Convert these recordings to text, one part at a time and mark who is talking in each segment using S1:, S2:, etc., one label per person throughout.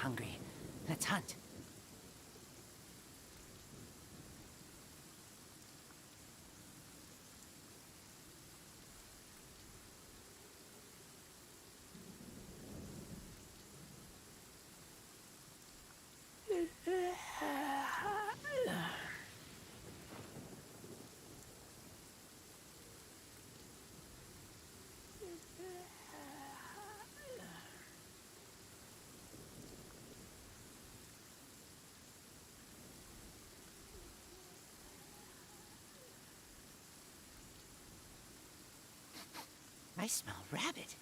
S1: hungry. Let's hunt. I smell rabbit.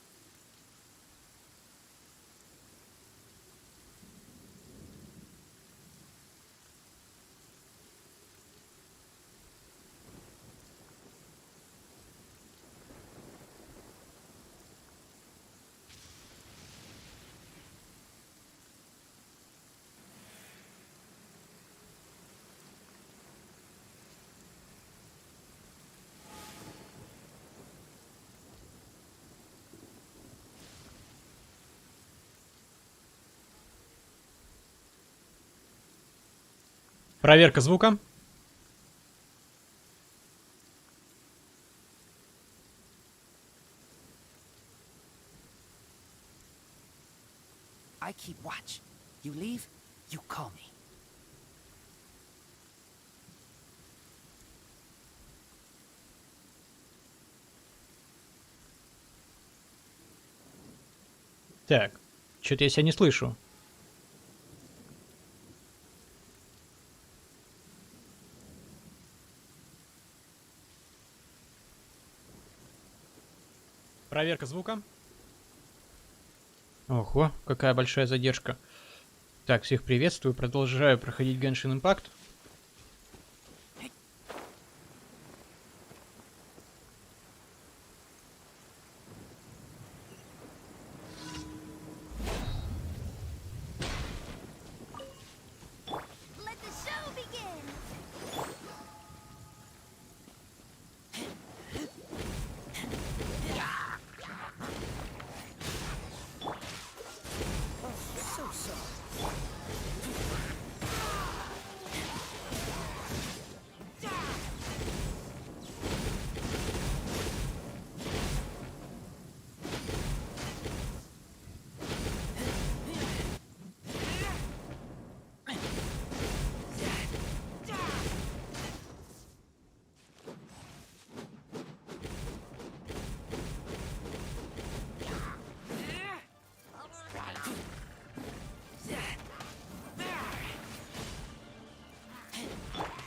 S2: Проверка звука.
S1: I keep watch. You leave, you call me.
S2: Так, что-то я себя не слышу. Проверка звука. Ого, какая большая задержка. Так, всех приветствую. Продолжаю проходить Genshin Impact.
S3: Let the show begin.
S1: So soft.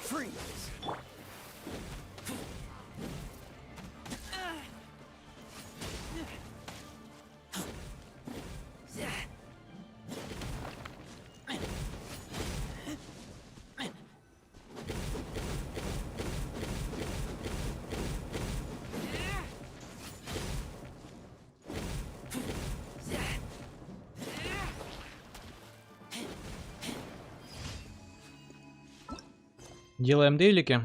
S1: Freeze.
S2: Делаем дейлики.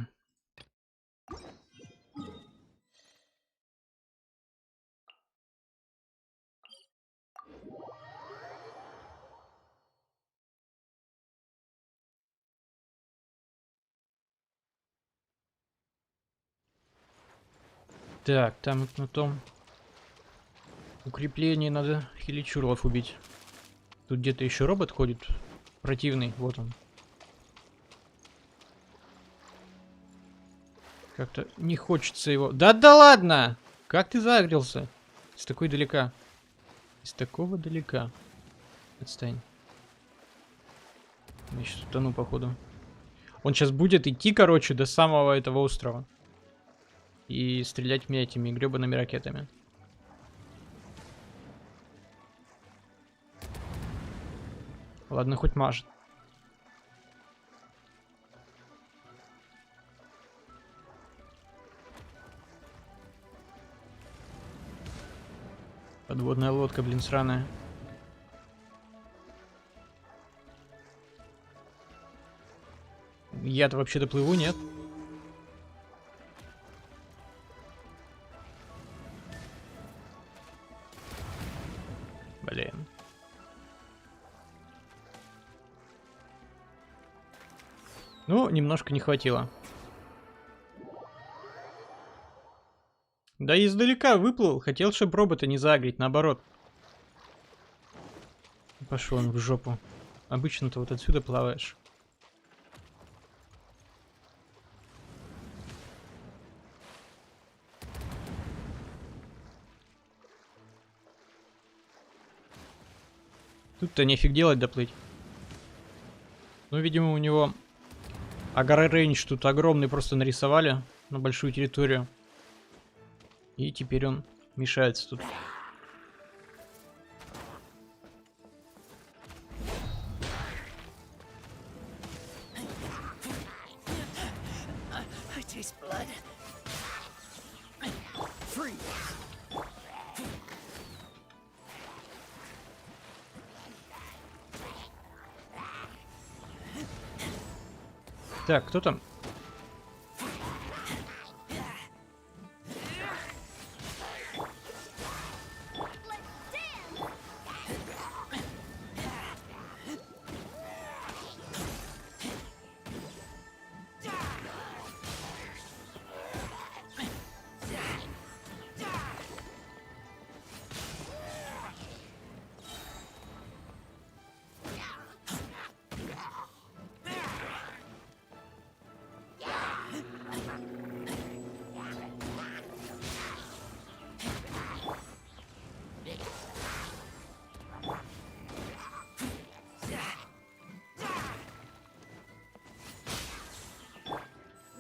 S2: Так, там вот на том укреплении надо хиличурлов убить. Тут где-то еще робот ходит. Противный, вот он. Как-то не хочется его... Да ладно! Как ты загрелся? С такой далека. Из такого далека. Отстань. Я сейчас утону, походу. Он сейчас будет идти, короче, до самого этого острова. И стрелять в меня этими гребаными ракетами. Ладно, хоть мажет. Подводная лодка, блин, сраная. Я-то вообще доплыву, нет? Блин. Ну, немножко не хватило. Да издалека выплыл. Хотел, чтобы робота не загреть, наоборот. Пошел он в жопу. Обычно-то вот отсюда плаваешь. Тут-то нефиг делать, доплыть. Ну, видимо, у него агро-рейндж тут огромный просто нарисовали на большую территорию. И теперь он мешается тут.
S1: I taste blood. Freeze.
S2: Так, кто там?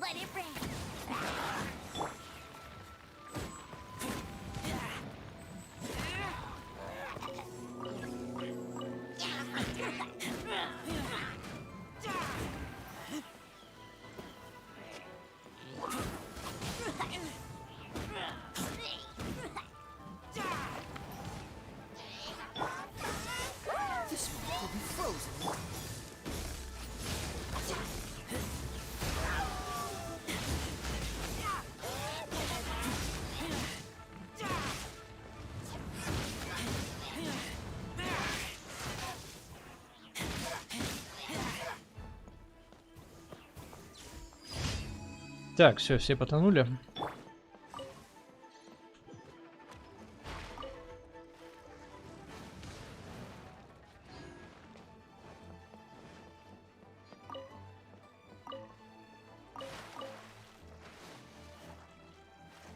S3: Let it rain.
S1: This one will be frozen.
S2: Так, все потонули.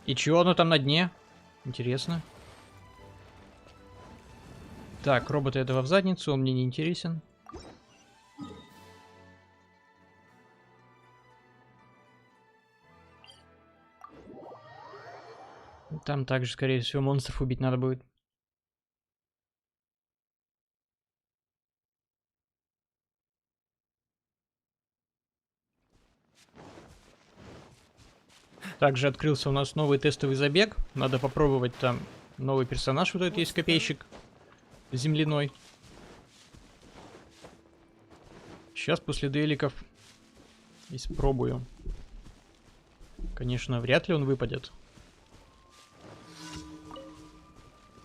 S2: И чего оно там на дне? Интересно. Так, робота этого в задницу, он мне не интересен. Там также, скорее всего, монстров убить надо будет. Также открылся у нас новый тестовый забег. Надо попробовать там новый персонаж. Вот этот есть копейщик земляной. Сейчас после деликов испробую. Конечно, вряд ли он выпадет.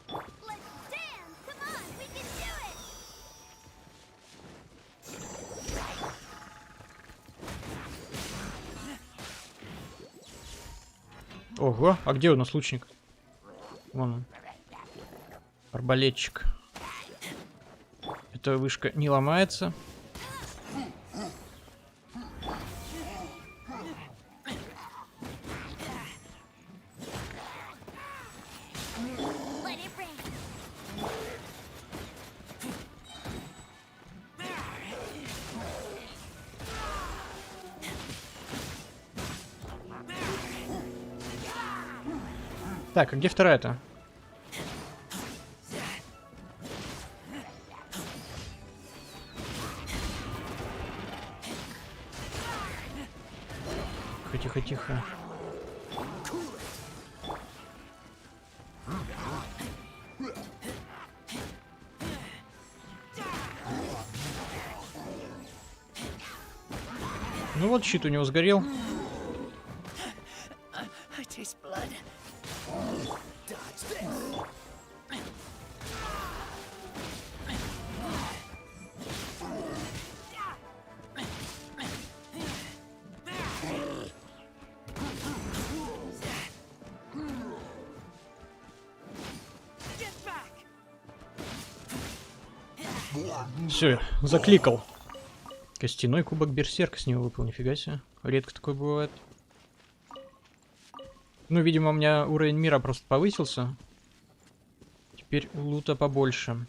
S3: Let's dance. Come on, we can do it.
S2: Ого, а где у нас лучник? Вон он. Арбалетчик. Эта вышка не ломается.
S3: Let it rain.
S2: Так, а где вторая-то? Тихо, тихо. Ну вот, щит у него сгорел.
S1: I taste blood. Dodge this.
S2: Все, закликал. Костяной кубок берсерка с него выпал, нифига себе. Редко такое бывает. Ну, видимо, у меня уровень мира просто повысился. Теперь лута побольше.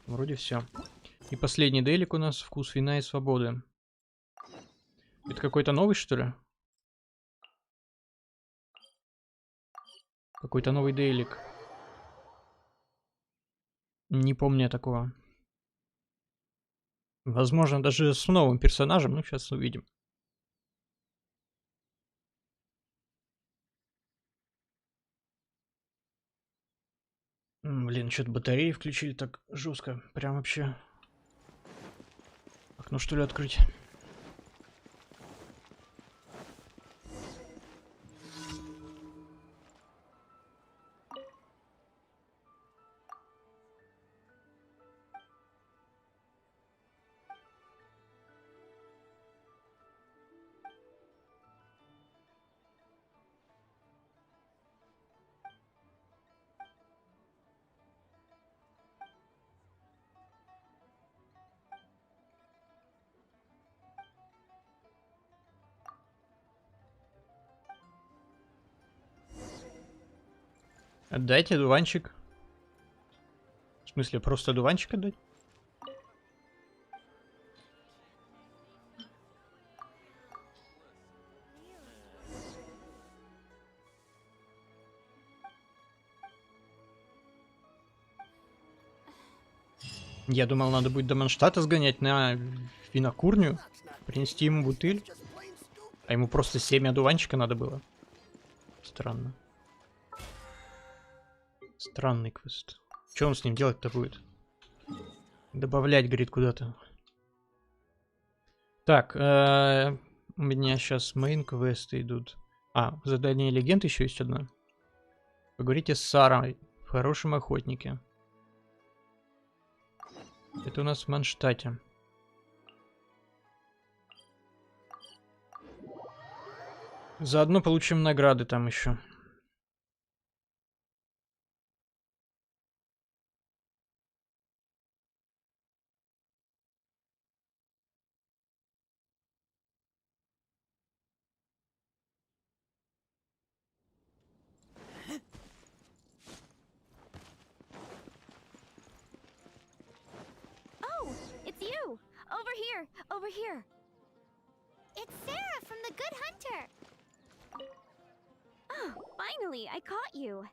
S2: Вроде все. И последний дейлик у нас — вкус вина и свободы. Это какой-то новый, что ли? Какой-то новый дейлик. Не помню такого. Возможно, даже с новым персонажем. Ну, сейчас увидим. Блин, что-то батареи включили так жестко. Прям вообще. Окно, что ли, открыть? Отдайте дуванчик. В смысле, просто дуванчик отдать? Я думал, надо будет до Манштата сгонять на винокурню, принести ему бутыль, а ему просто семя дуванчика надо было. Странно. Странный квест. Что он с ним делать-то будет? Добавлять, говорит, куда-то. Так, у меня сейчас мейн-квесты идут. А, задание легенд еще есть одно. Поговорите с Сарой в хорошем охотнике. Это у нас в Манштате. Заодно получим награды там еще.
S3: Oh, it's you! Over here! Over here! It's Sarah from the Good Hunter! Oh, finally, I caught you.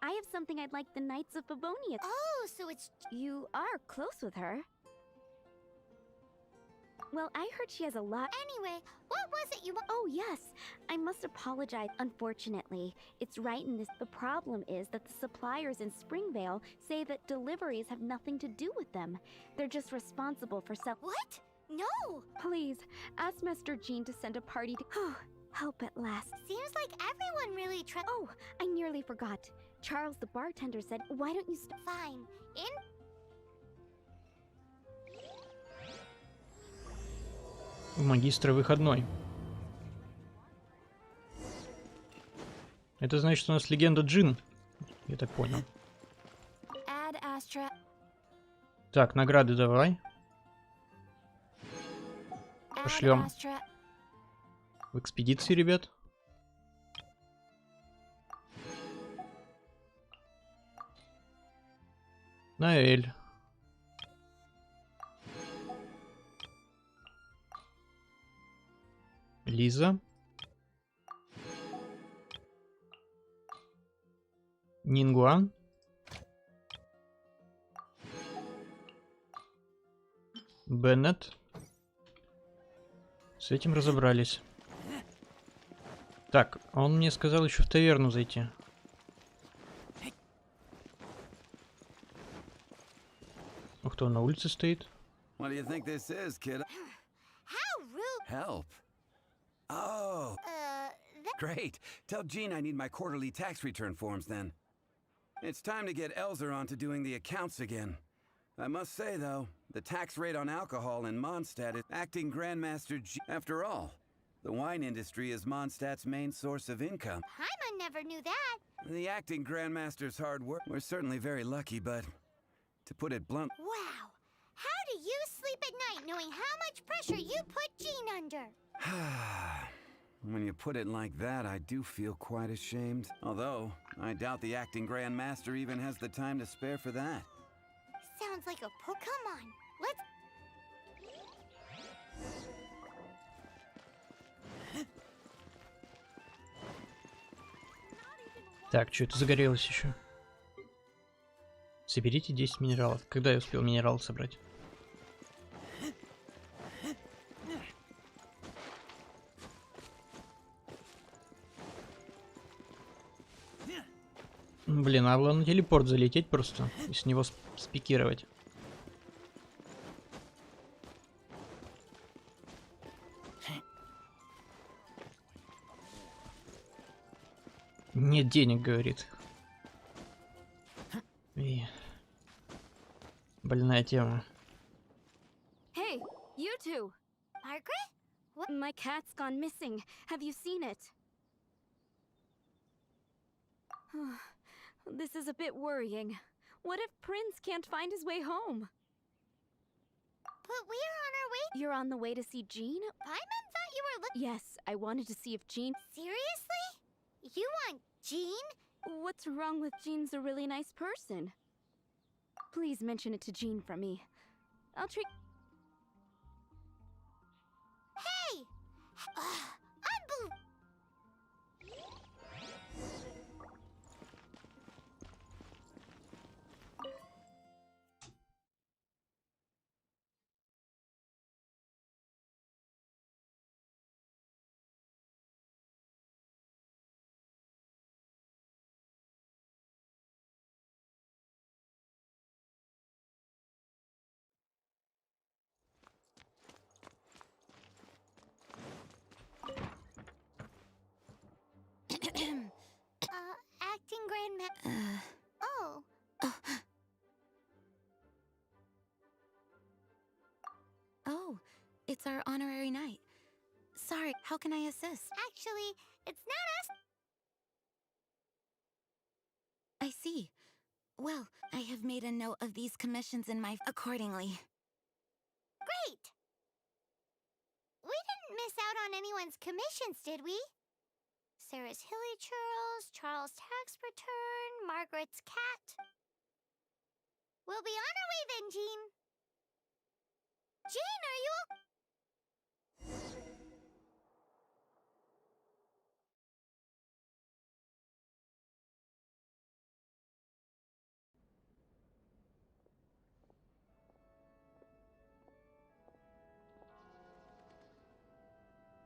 S3: I have something I'd like the Knights of Babonia. Oh, so it's... You are close with her. Well, I heard she has a lot... Anyway, what was it you... Oh, yes. I must apologize. Unfortunately, it's right in this... The problem is that the suppliers in Springvale say that deliveries have nothing to do with them. They're just responsible for sell... What? No! Please, ask Master Jean to send a party to... Help at last. Seems like everyone really Oh, I nearly forgot. Charles the bartender said, why don't you Fine.
S2: У магистра выходной. Это значит, у нас легенда Джин. Я так понял. Так, награды давай. Пошлем в экспедиции, ребят. Наэль. Лиза. Нингуан. Беннет. С этим разобрались. Так, он мне сказал еще в таверну зайти. Ух, кто на улице стоит?
S4: What do you think this is, kid?
S3: How rude!
S4: Help. Oh, great. Tell Jean I need my quarterly tax return forms then. It's time to get Elzer on to doing the accounts again. I must say, though, the tax rate on alcohol in Mondstadt is acting Grandmaster G. After all, the wine industry is Mondstadt's main source of income.
S3: Paimon never knew that.
S4: The acting Grandmaster's hard work. We're certainly very lucky, but To put it blunt.
S5: Wow. How do you sleep at night knowing how much pressure you put Jean under?
S4: When you put it like that, I do feel quite ashamed. Although, I doubt the acting grandmaster even has the time to spare for that.
S5: Sounds like a Come on, let's...
S2: Так, что это загорелось еще? Соберите 10 минералов. Когда я успел минералы собрать? Блин, надо было на телепорт залететь просто и с него спикировать. Нет денег, говорит. И... больная тема.
S3: Hey, you two!
S5: Margaret?
S3: What? My cat's gone missing. Have you seen it? This is a bit worrying. What if Prince can't find his way home?
S5: But we're on our way...
S3: You're on the way to see Jean?
S5: Paimon thought you were
S3: Yes, I wanted to see if Jean...
S5: Seriously? You want Jean?
S3: What's wrong with Jean's a really nice person? Please mention it to Jean for me. I'll treat...
S5: Hey! Unbelievable! Acting grandma... Oh.
S6: Oh, it's our honorary knight. Sorry, how can I assist?
S5: Actually, it's not us.
S6: I see. Well, I have made a note of these commissions in my... accordingly.
S5: Great! We didn't miss out on anyone's commissions, did we? Sarah's Hilly Churls, Charles' tax return, Margaret's cat. We'll be on our way then, Jean. Jean, are you...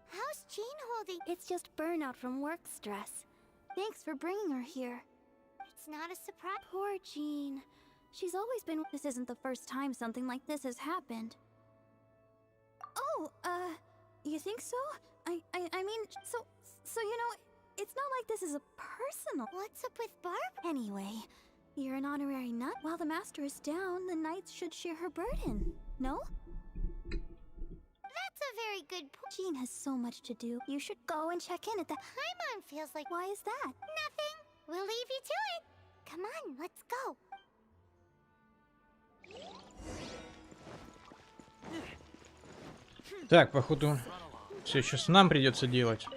S5: How's Jean holding?
S3: It's just burnout from work stress. Thanks for bringing her here.
S5: It's not a surprise.
S3: Poor Jean. She's always been... This isn't the first time something like this has happened. Oh, you think so? I mean, so you know, it's not like this is a personal...
S5: What's up with Barb?
S3: Anyway, you're an honorary nut. While the master is down, the knights should share her burden, no?
S5: That's a very good point.
S3: Jean has so much to do. You should go and check in at the...
S5: Paimon feels like...
S3: Why is that?
S5: Nothing. We'll leave you to it. Come on, let's go.
S2: Так, походу, все сейчас нам придется делать.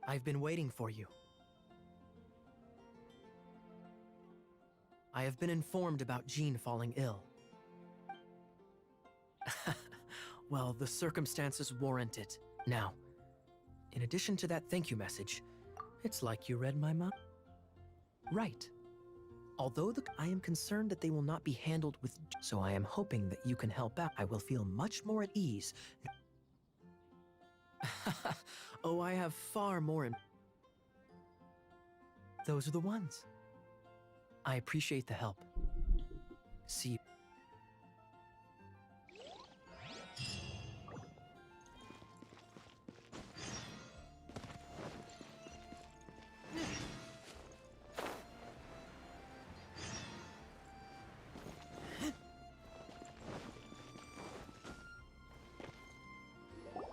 S1: I've been waiting for you. I have been informed about Jean falling ill. Well, the circumstances warrant it. Now, in addition to that thank you message, it's like you read my mind. Right. Although I am concerned that they will not be handled with... So I am hoping that you can help out. I will feel much more at ease. Oh, I have far more. Those are the ones. I appreciate the help. See you.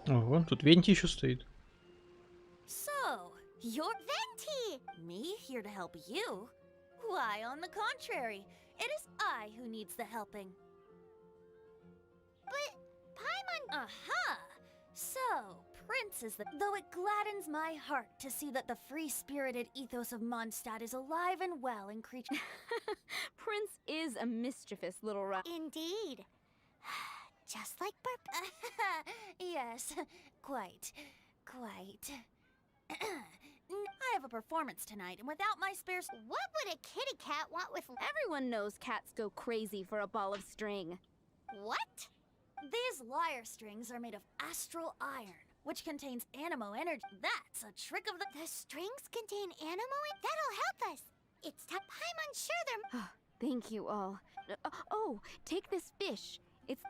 S2: Ого, тут Венти еще стоит.
S7: So, you're Venti! Me here to help you? Why, on the contrary, it is I who needs the helping.
S5: But Paimon...
S7: Aha! So, Prince is the... Though it gladdens my heart to see that the free-spirited ethos of Mondstadt is alive and well in creature...
S3: Prince is a mischievous little
S5: Indeed. Just like Burp.
S7: Yes, quite. I have a performance tonight, and without my spares...
S5: What would a kitty cat want with...
S3: Everyone knows cats go crazy for a ball of string.
S5: What?
S7: These lyre strings are made of astral iron, which contains animo energy. That's a trick of the...
S5: The strings contain animo? That'll help us. It's time. Paimon, sure they're...
S3: Thank you all. Oh, take this fish. It's...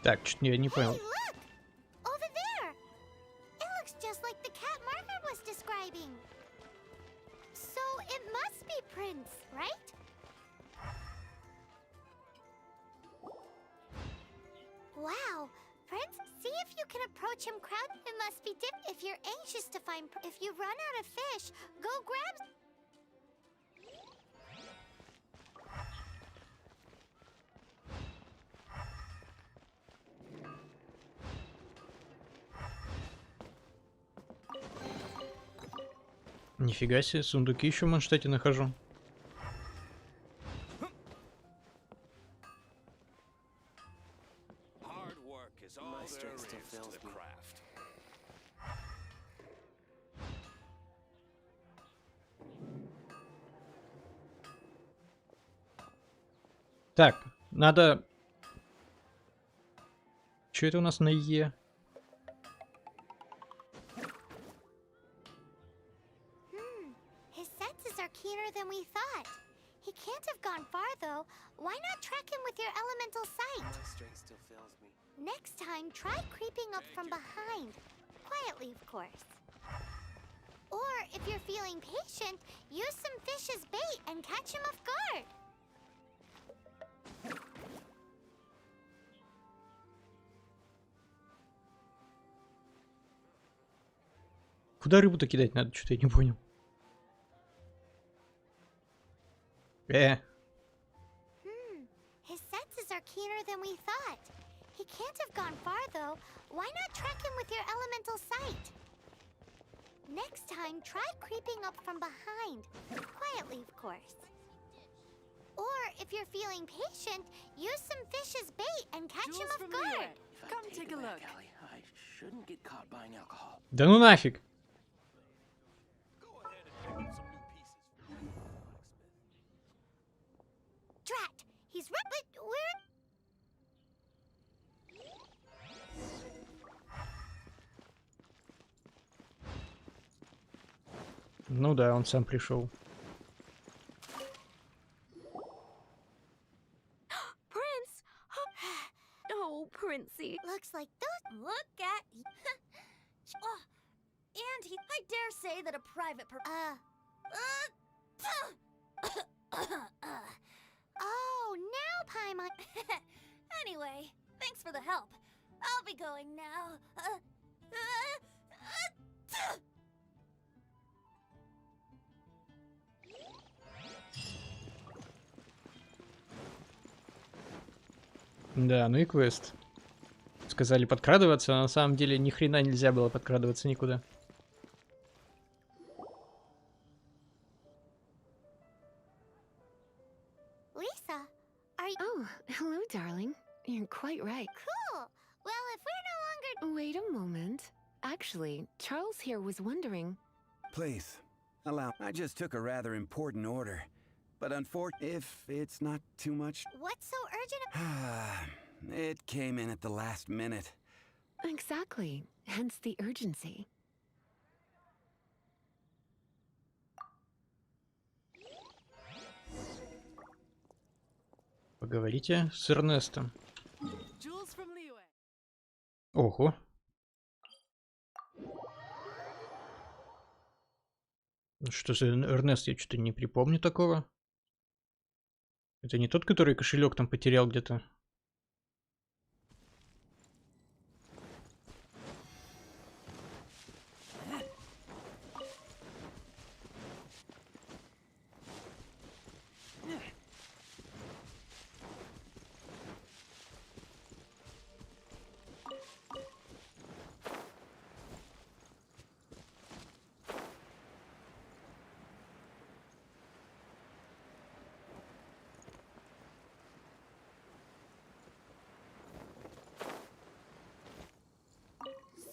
S2: Так, чуть я не
S5: Hey,
S2: понял.
S5: look! Over there! It looks just like the cat Margaret was describing. So it must be Prince, right? Wow! Prince, see if you can approach him crowd. It must be if you're anxious to find... If you run out of fish, go grab...
S2: Нифига себе, сундуки еще в Манштете нахожу.
S8: Hard work is all there is to the craft.
S2: Так, надо... Что это у нас на Е?
S5: His senses are keener than we thought. He can't have gone far, though. Why not track him with your elemental sight?
S8: My strength still fails me.
S5: Next time, try creeping up from behind. Quietly, of course. Or, if you're feeling patient, use some fish as bait and catch him off guard.
S2: Куда рыбу-то кидать надо? Что-то я не понял.
S5: His senses are keener than we thought. He can't have gone far, though. Why not track him with your elemental sight? Next time, try creeping up from behind. Quietly, of course. Or, if you're feeling patient, use some fish as bait and catch him off guard.
S8: Come take a look. Allie, I shouldn't get caught buying alcohol.
S2: Да ну нафиг.
S8: Go ahead and pick up some new pieces for me, blacksmith.
S5: Drat! He's right, but where...
S2: Ну да, он сам пришел.
S3: Prince! Oh, Princey.
S5: Looks like those...
S7: Look at... Oh, and he... I dare say that a private
S5: Oh, now Paimon...
S7: Anyway, thanks for the help. I'll be going now.
S2: Да, ну и квест. Сказали подкрадываться, а на самом деле ни хрена нельзя было подкрадываться никуда.
S5: Lisa, are you...
S3: Oh,
S9: quite right.
S5: Cool. Well, if we're no longer...
S9: Wait a moment. Actually, Charles here was wondering.
S4: Please, allow. I just took a rather important order. But if it's not too much...
S5: What's so urgent?
S4: It came in at the last minute.
S9: Exactly. Hence the urgency.
S2: Поговорите с Эрнестом. Ого. Что за Эрнест? Я что-то не припомню такого. Это не тот, который кошелек там потерял где-то?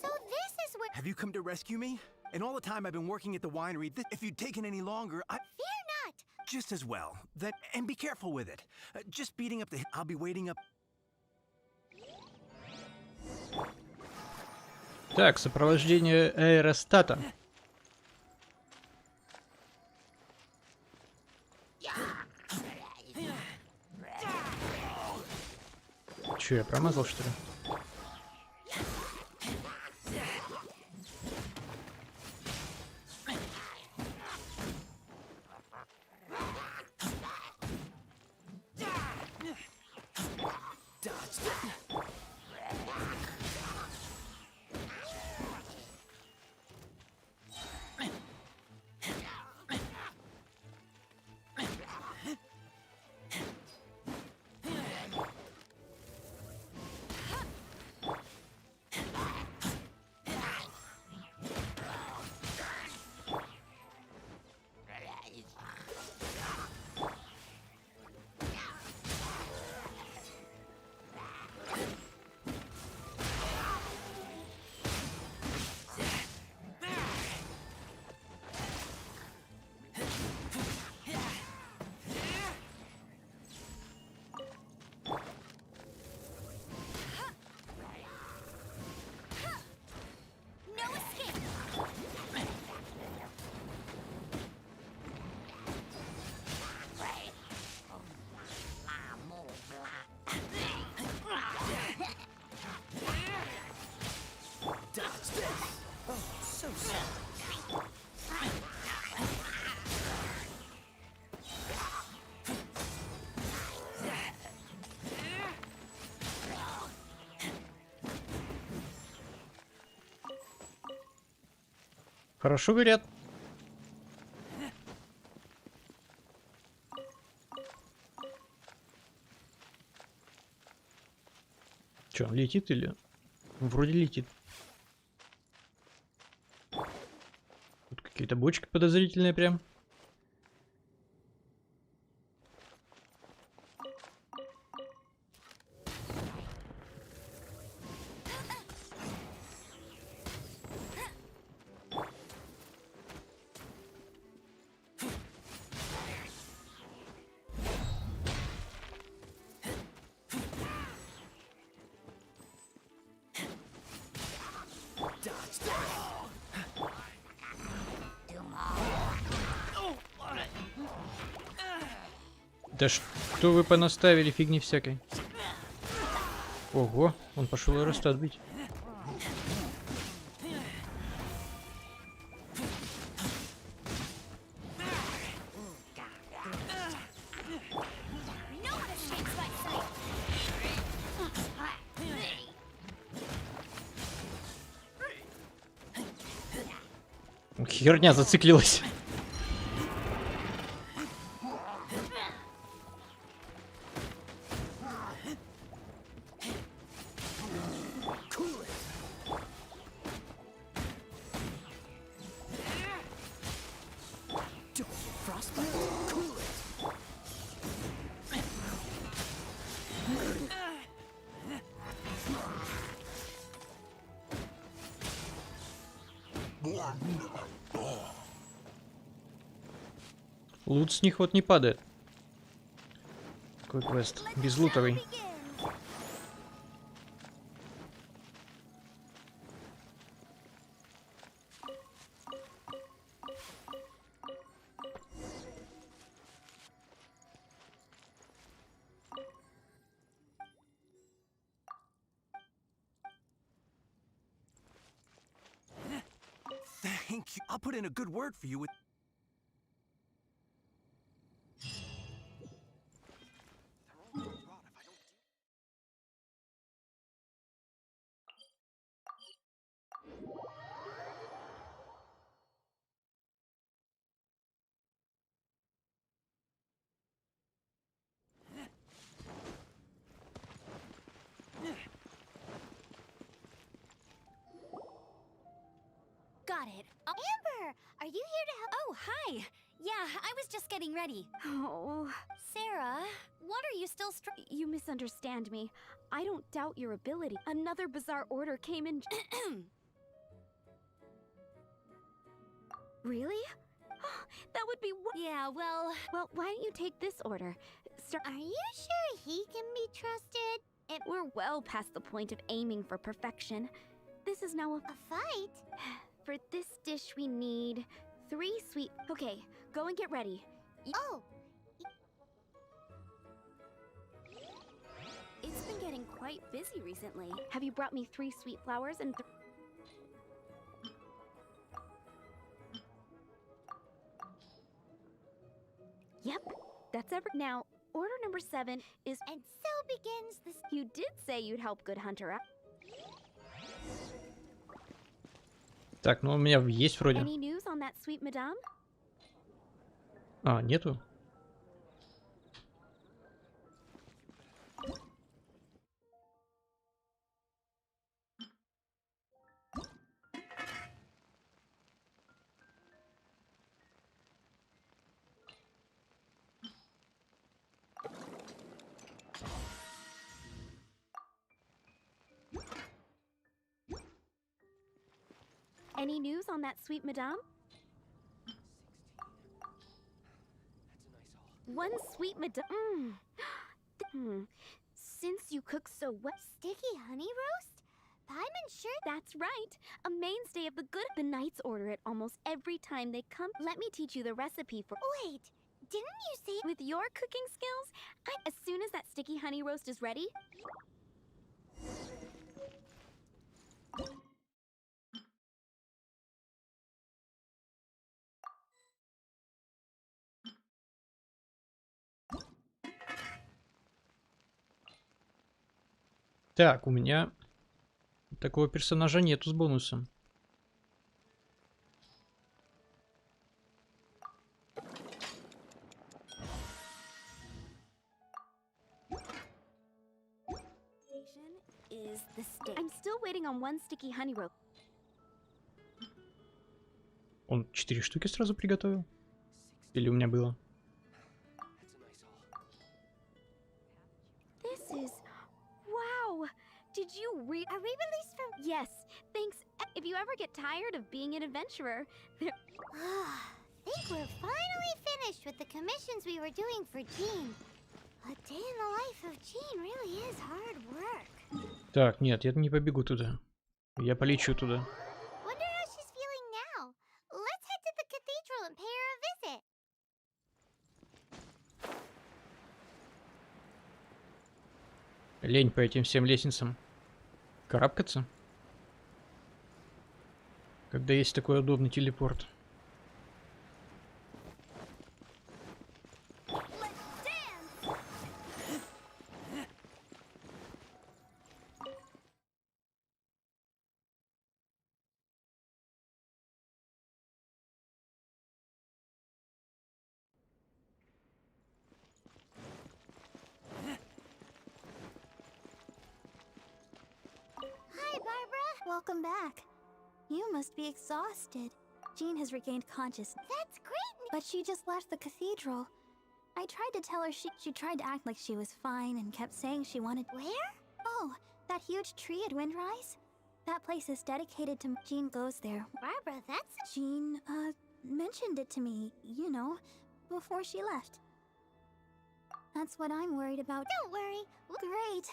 S5: So this is where...
S10: Have you come to rescue me? And all the time I've been working at the winery, if you'd taken any longer,
S5: Fear not!
S10: just as well. And be careful with it. Just beating up the... I'll be waiting up...
S2: Так, сопровождение аэростата. Че, я промазал, что ли? Хорошо говорят. Че, он летит или... Вроде летит. Тут какие-то бочки подозрительные прям. Да что вы понаставили фигни всякой? Ого, он пошел аэростат бить. Херня зациклилась. Лут с них вот не падает. Какой квест? Безлутовый.
S10: Thank you. I'll put in a good word for you with.
S7: Got it.
S5: Amber, are you here to help?
S7: Oh, hi. Yeah, I was just getting ready.
S3: Oh,
S7: Sarah, what are you still
S3: you misunderstand me. I don't doubt your ability. Another bizarre order came in. Really? That would be
S7: Yeah, well,
S3: Well, why don't you take this order?
S5: Are you sure he can be trusted?
S3: We're well past the point of aiming for perfection. This is now
S5: A fight?
S3: For this dish we need 3 sweet. Okay, go and get ready.
S5: Oh,
S3: It's been getting quite busy recently. Have you brought me 3 sweet flowers and Yep, that's now. Order number 7 is.
S5: and so begins the.
S3: You did say you'd help Good Hunter out.
S2: Так, ну у меня есть вроде.
S3: Any news on that sweet madame?
S2: А, нету?
S3: Any news on that sweet madame? 1 sweet madame. Since you cook so well.
S5: Sticky honey roast? I'm sure.
S3: That's right. A mainstay of the good. The knights order it almost every time they come. Let me teach you the recipe for.
S5: Wait, didn't you say.
S3: With your cooking skills, as soon as that sticky honey roast is ready.
S2: Так, у меня такого персонажа нету с бонусом.
S3: Is the steak. I'm still waiting on 1 sticky honey roast.
S2: Он 4 штуки сразу приготовил? Или у меня было?
S3: This is. Wow! Did you
S5: A re-release from.
S3: Yes, thanks. If you ever get tired of being an adventurer,
S5: Think we're finally finished with the commissions we were doing for Jean. A day in the life of Jean really is hard work.
S2: Так, нет, я не побегу туда. Я полечу туда.
S5: Wonder how she's feeling now. Let's head to the cathedral and pay her a visit.
S2: Лень по этим всем лестницам карабкаться. Когда есть такой удобный телепорт.
S5: Hi, Barbara.
S11: Welcome back. You must be exhausted. Jean has regained consciousness,
S5: That's great.
S11: but she just left the cathedral. I tried to tell her she tried to act like she was fine and kept saying she wanted.
S5: Where?
S11: Oh, that huge tree at Windrise? That place is dedicated to Jean goes there.
S5: Barbara, that's...
S11: Jean, mentioned it to me, you know, before she left. That's what I'm worried about.
S5: Don't worry.
S11: Great.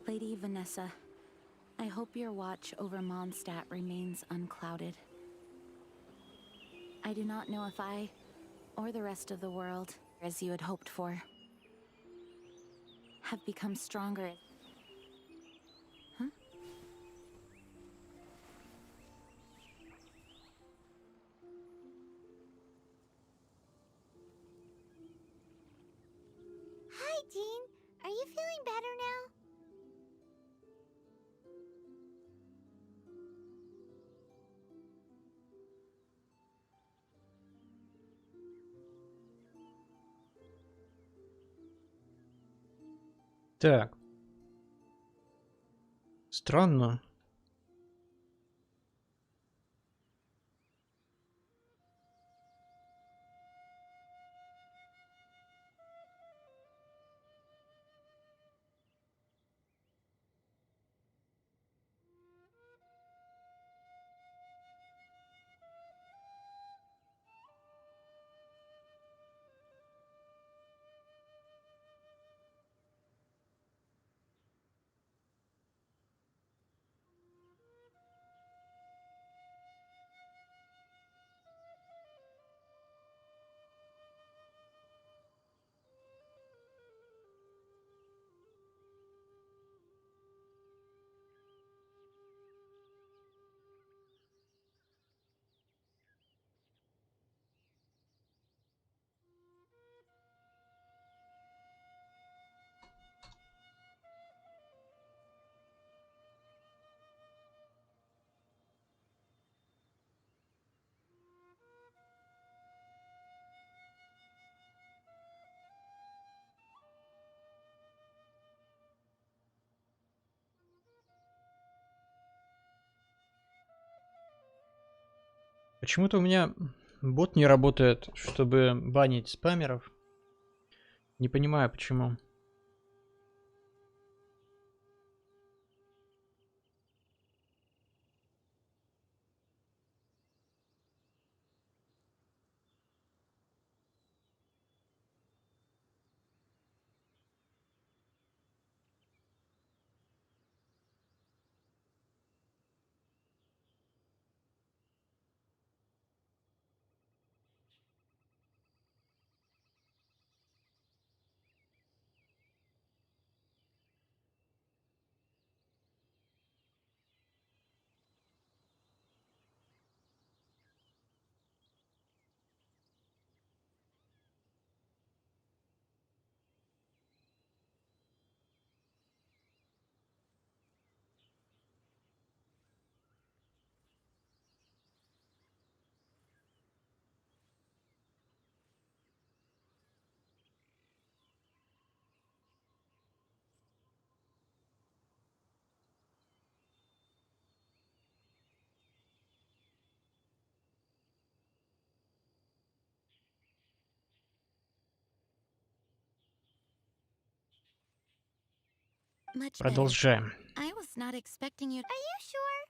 S6: Lady Vanessa, I hope your watch over Mondstadt remains unclouded. I do not know if I, or the rest of the world, as you had hoped for, have become stronger. Huh?
S5: Hi, Jean. Are you feeling better now?
S2: Так. Странно. Почему-то у меня бот не работает, чтобы банить спамеров. Не понимаю, почему.
S6: Much better.
S2: Продолжаем.
S6: I was not expecting you.
S5: Are you sure?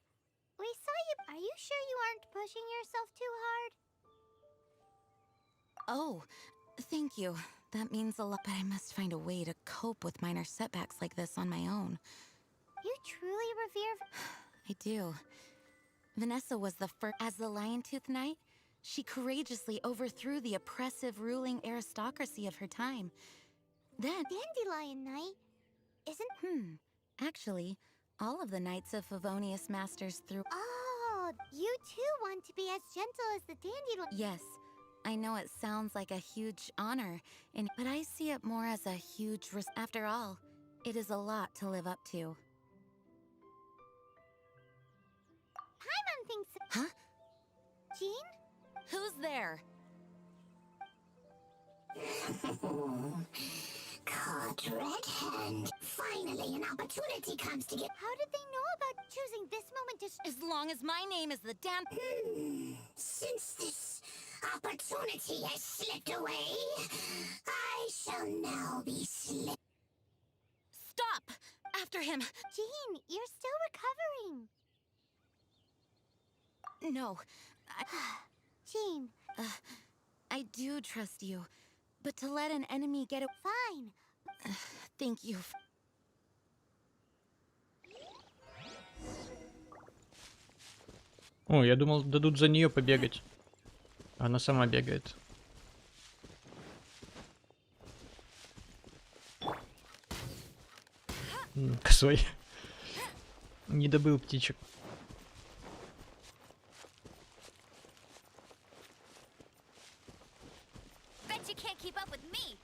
S5: We saw you. Are you sure you aren't pushing yourself too hard?
S6: Oh, thank you. That means a lot, but I must find a way to cope with minor setbacks like this on my own.
S5: You truly revere...
S6: I do. Vanessa was the first. As the Lion-Tooth Knight, she courageously overthrew the oppressive ruling aristocracy of her time. Then...
S5: Dandelion Knight? Isn't...
S6: Actually, all of the Knights of Favonius Masters threw...
S5: Oh, You too want to be as gentle as the dandelion.
S6: Yes, I know it sounds like a huge honor, but I see it more as a huge After all, it is a lot to live up to.
S5: Paimon thinks.
S6: Huh?
S5: Jean?
S6: Who's there?
S5: Caught red-handed. Finally, an opportunity comes to get. How did they know about choosing this moment to?
S6: As long as my name is the
S5: Since this opportunity has slipped away, I shall now be slipped.
S6: Stop! After him!
S5: Jean, you're still recovering.
S6: No,
S5: Jean.
S6: I do trust you, but to let an enemy get a-
S5: Fine.
S6: Thank you.
S2: О, я думал, дадут за нее побегать. Она сама бегает. Косой. Не добыл птичек.
S7: Bet you can't keep up with me.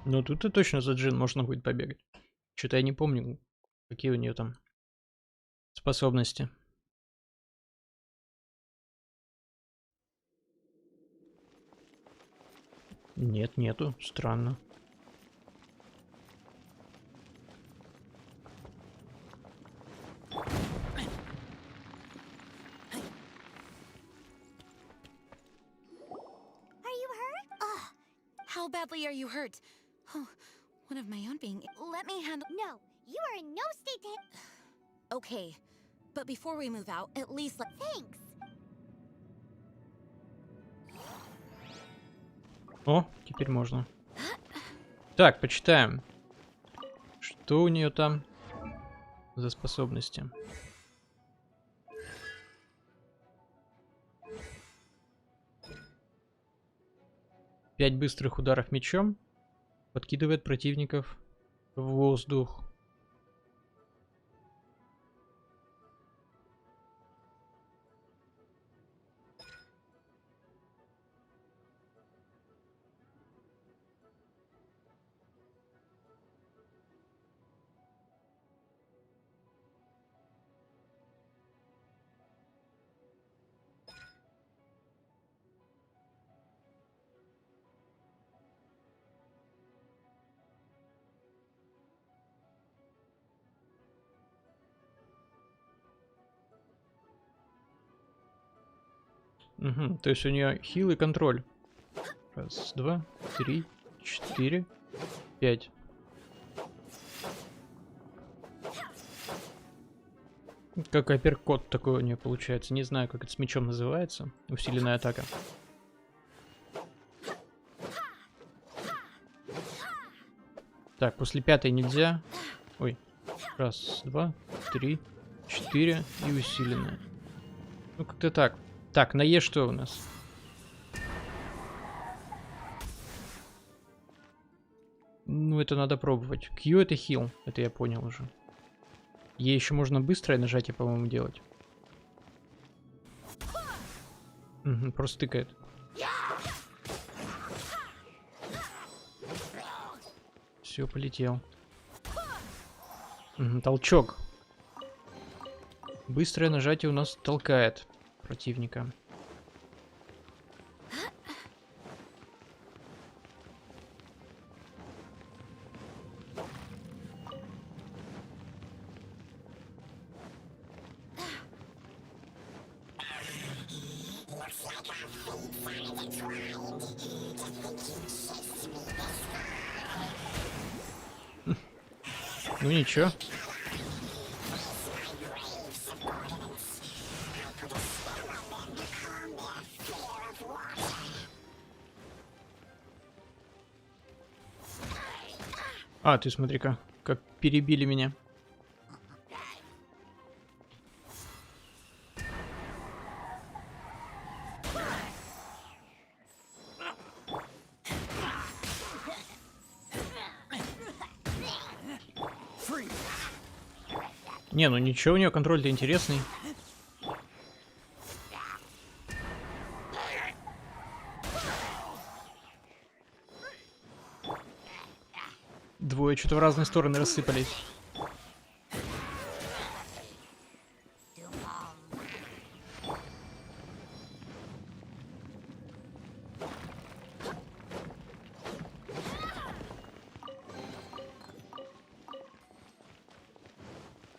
S2: Ну тут-то точно за Джин можно будет побегать. Что-то я не помню, какие у нее там способности. Нет, нету. Странно.
S5: Are you hurt?
S6: How badly are you hurt? Oh, one of my own being. Let me handle.
S5: No, you are in no state to.
S6: Okay, but before we move out, at least let.
S5: Thanks.
S2: О, теперь можно. Так, почитаем. Что у нее там за способности? Пять быстрых ударов мечом. Подкидывает противников в воздух. Угу, то есть у нее хил и контроль. Раз, два, три, четыре, пять. Как апперкот такой у нее получается. Не знаю, как это с мечом называется. Усиленная атака. Так, после пятой нельзя. Ой. Раз, два, три, четыре и усиленная. Ну, как-то так. Так, на Е что у нас? Ну, это надо пробовать. Q это хил. Это я понял уже. Е еще можно быстрое нажатие, по-моему, делать. Угу, просто тыкает. Все, полетел. Угу, толчок. Быстрое нажатие у нас толкает противника. Ну ничего. А, ты смотри-ка, как перебили меня. Не, ну ничего, у нее контроль-то интересный. Двое что-то в разные стороны рассыпались.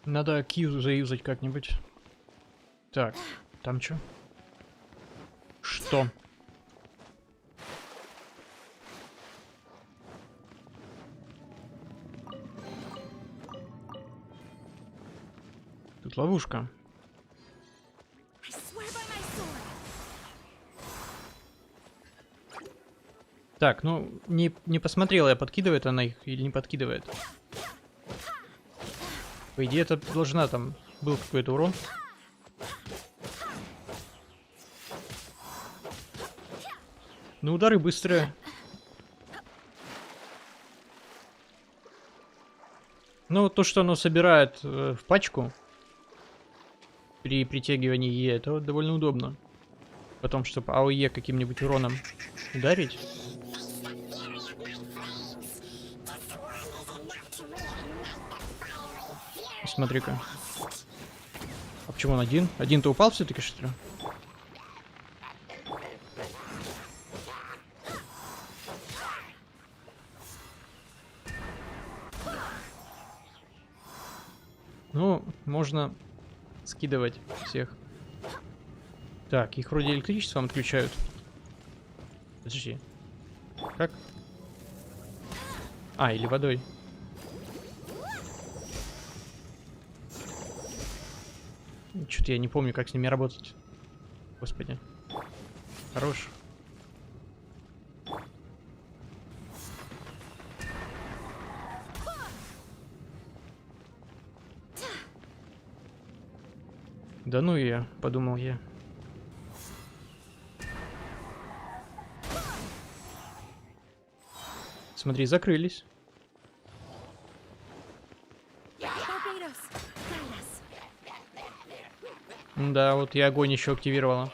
S2: Надо кью заюзать как-нибудь. Так, там что? Что? Тут ловушка. Так, ну, не посмотрела я, подкидывает она их или не подкидывает. По идее, это должна там... Был какой-то урон. Ну, удары быстрые. Ну, вот то, что оно собирает в пачку при притягивании Е, это вот довольно удобно. Потом, чтобы АОЕ каким-нибудь уроном ударить. Смотри-ка. А почему он один? Один-то упал все-таки, что ли? Ну, можно скидывать всех. Так, их вроде электричеством отключают. Подожди. Как? А, или водой. Что-то я не помню, как с ними работать. Господи. Хорош. Да ну я, подумал я. Смотри, закрылись. Да, вот я огонь еще активировала.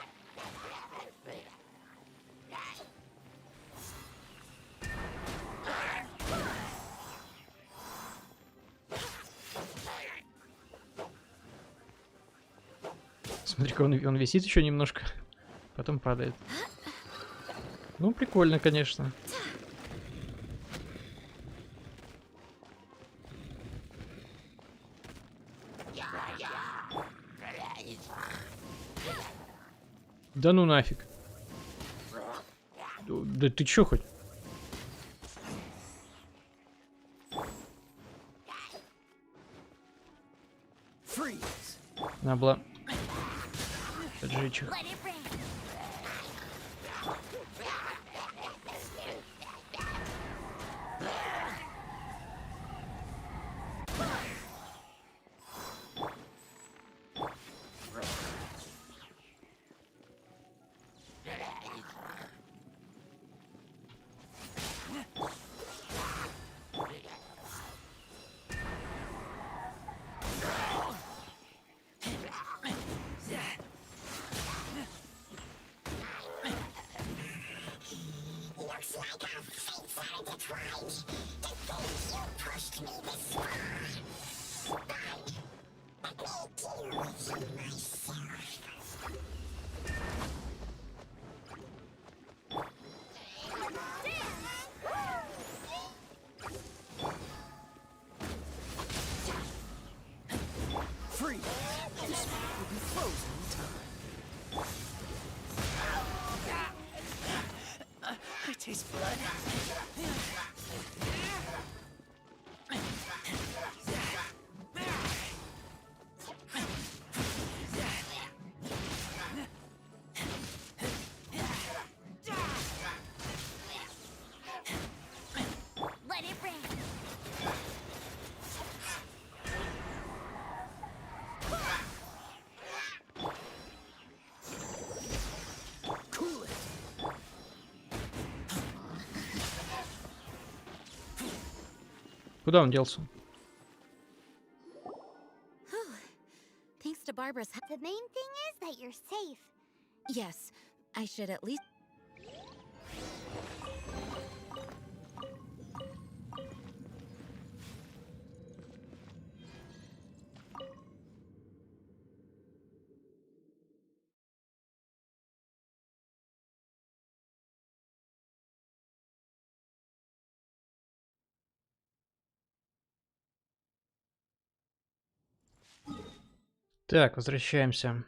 S2: Смотри-ка, он висит еще немножко, потом падает. Ну, прикольно, конечно. Да ну нафиг. Да ты чё хоть? Надо было поджечь их. Куда он делся?
S6: Barbara's
S5: The main thing is that you're safe.
S6: Yes, I should at least.
S2: Так, возвращаемся.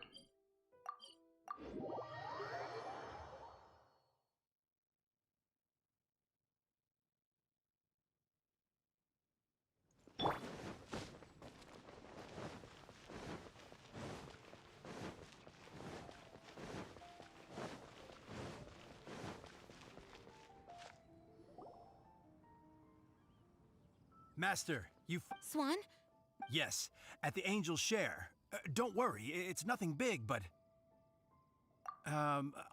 S10: Master, you.
S6: Swan?
S10: Yes, at the Angel's Share. Don't worry, it's nothing big, but.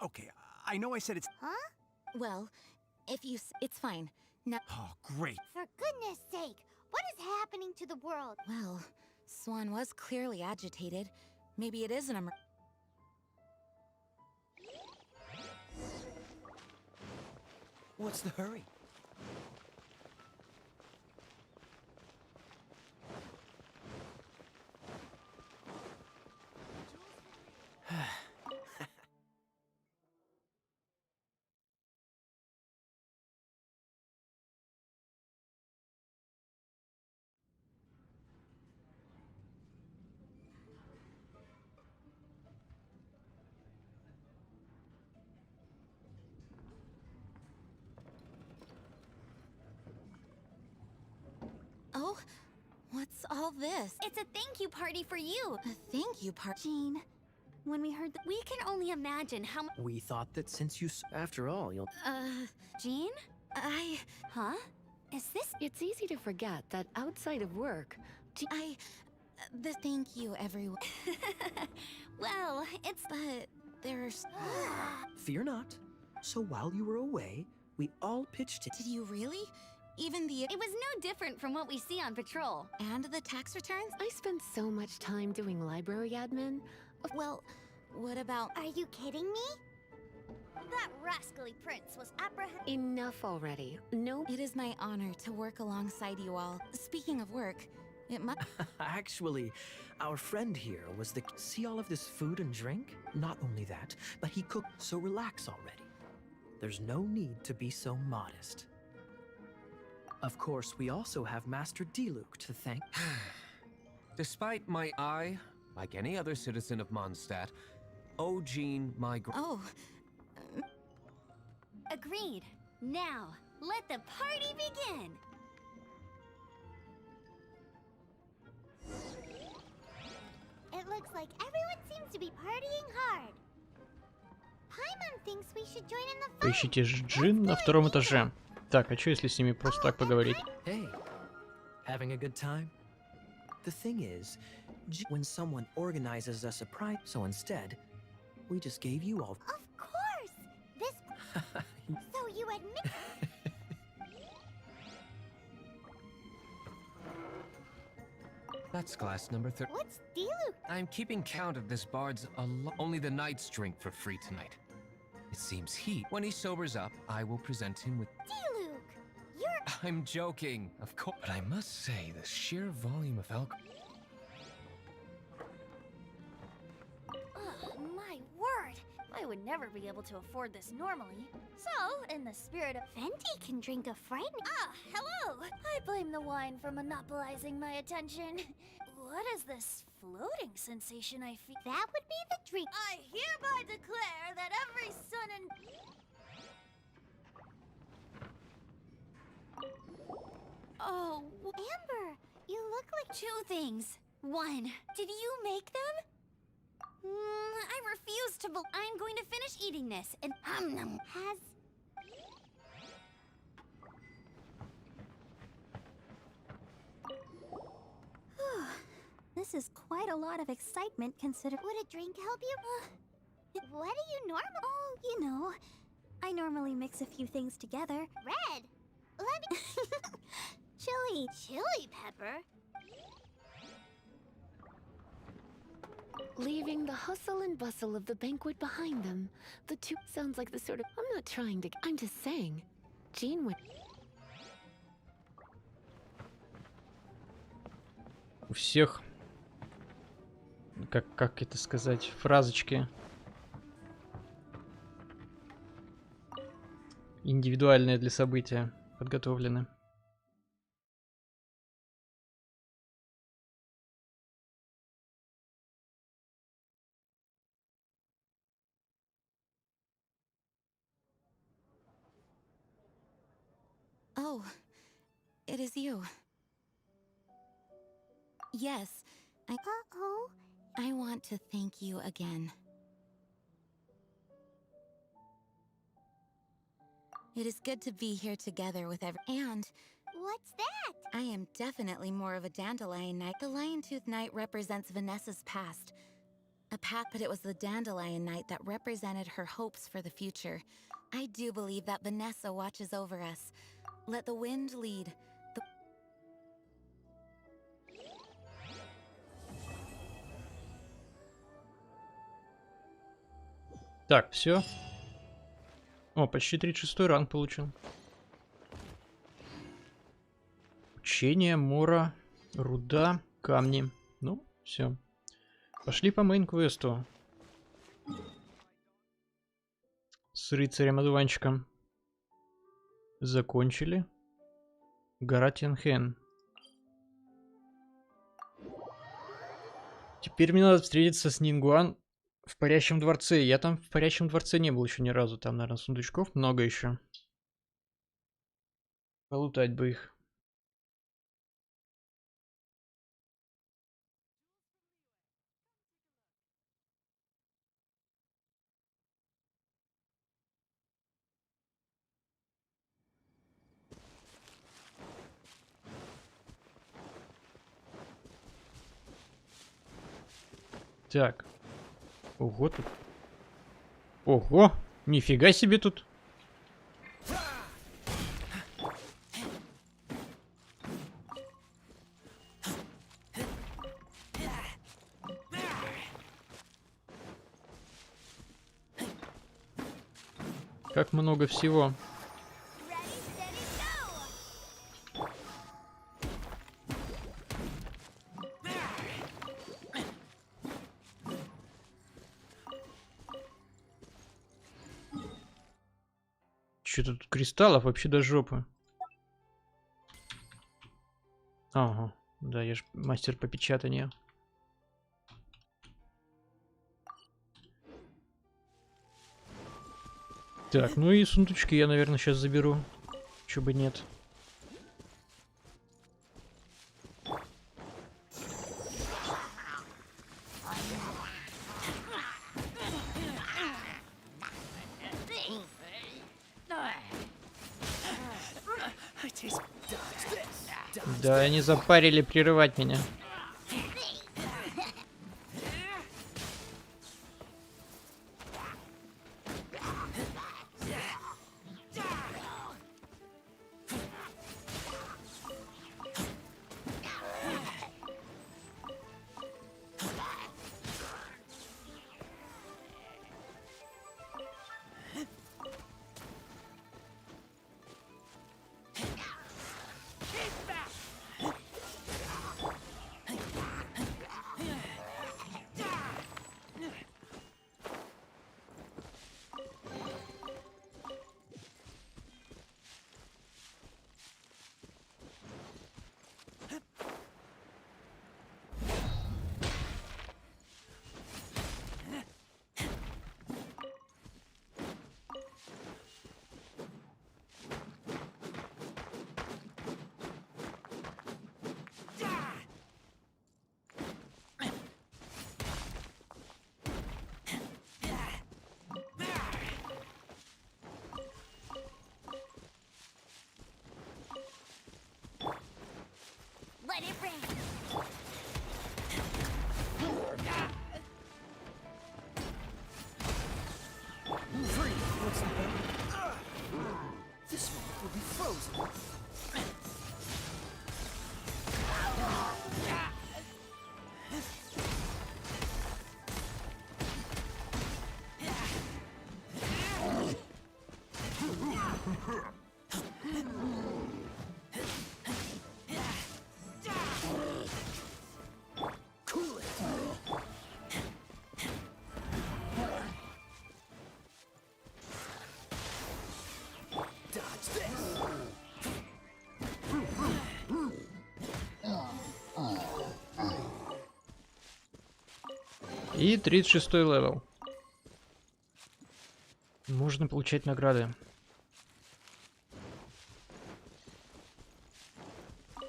S10: Okay, I know I said it's.
S5: Huh?
S6: Well, if you. It's fine. No.
S10: Oh, great.
S5: For goodness sake, what is happening to the world?
S6: Well, Swan was clearly agitated. Maybe it is an
S10: What's the hurry?
S6: Oh, what's all this?
S7: It's a thank you party for you.
S6: A thank you party.
S11: Jean, when we heard
S7: We can only imagine how much.
S1: We thought that since after all, you'll.
S7: Jean?
S6: I.
S7: Huh? Is this?
S9: It's easy to forget that outside of work,
S6: The thank you, everyone.
S7: Well, it's.
S6: But there's.
S1: Fear not. So while you were away, we all pitched it.
S6: Did you really? Even the.
S7: It was no different from what we see on patrol.
S6: And the tax returns?
S9: I spend so much time doing library admin.
S6: Well, what about.
S5: Are you kidding me?
S7: That rascally prince was apprehended.
S9: Enough already. No.
S6: It is my honor to work alongside you all. Speaking of work, it must.
S1: Actually, our friend here was the. See all of this food and drink? Not only that, but he cooked, so relax already. There's no need to be so modest. Of course, we also have Master Diluc to thank.
S12: Despite my eye, like any other citizen of Mondstadt, owe Jean my
S6: Oh,
S7: Agreed. Now, let the party begin.
S5: It looks like everyone seems to be partying hard. Paimon thinks we should join in the fun.
S2: Поищите Джин на втором этаже. Так, а что если с ними просто так поговорить?
S1: Hey, having a good time? The thing is, when someone organizes a surprise, so instead, we just gave you all.
S5: Of course! This. So you admit.
S12: That's glass number 30.
S5: What's Diluc?
S12: I'm keeping count of this bard's only the knights drink for free tonight. It seems when he sobers up, I will present him with.
S5: Diluc! You're.
S12: I'm joking, of course. But I must say, the sheer volume of alcohol.
S7: My word! I would never be able to afford this normally. So, in the spirit of.
S5: Venti can drink a frightening.
S7: Ah, hello! I blame the wine for monopolizing my attention. What is this floating sensation I feel?
S5: That would be the drink.
S7: I hereby declare that every son and. Oh,
S5: Amber, you look like.
S7: two things. One, did you make them? I refuse to believe. I'm going to finish eating this and
S5: Has.
S11: This is quite a lot of excitement consider.
S5: Would a drink help you? What do you normally?
S11: Oh, you know, I normally mix a few things together.
S5: Red. Let me.
S11: Chili.
S5: Chili pepper.
S9: Leaving the hustle and bustle of the banquet behind them, the two sounds like the sort of. I'm not trying to. I'm just saying. Jean went.
S2: У всех, как это сказать, фразочки индивидуальные для события подготовлены.
S6: Oh, it is you. Yes,
S5: Uh-oh.
S6: I want to thank you again. It is good to be here together with and
S5: What's that?
S6: I am definitely more of a dandelion knight. The lion-tooth knight represents Vanessa's past. But it was the dandelion knight that represented her hopes for the future. I do believe that Vanessa watches over us. Let the wind lead.
S2: Так, все. О, почти 36-й ранг получил. Учение, мора, руда, камни. Ну, все. Пошли по мейн-квесту. С рыцарем-одуванчиком. Закончили. Гора Тянхэн. Теперь мне надо встретиться с Нингуан в парящем дворце. Я там в парящем дворце не был еще ни разу. Там, наверное, сундучков много еще. Полутать бы их. Так. Ого тут. Ого! Нифига себе тут. Как много всего. Что-то тут кристаллов вообще до жопы. Ага, да, я же мастер по печатанию. Так, ну и сундучки я, наверное, сейчас заберу. Чё бы нет. Да, они запарили прерывать меня.
S5: Let it rain.
S10: Free. What's the matter? This one will be frozen.
S2: И 36 левел. Можно получать награды.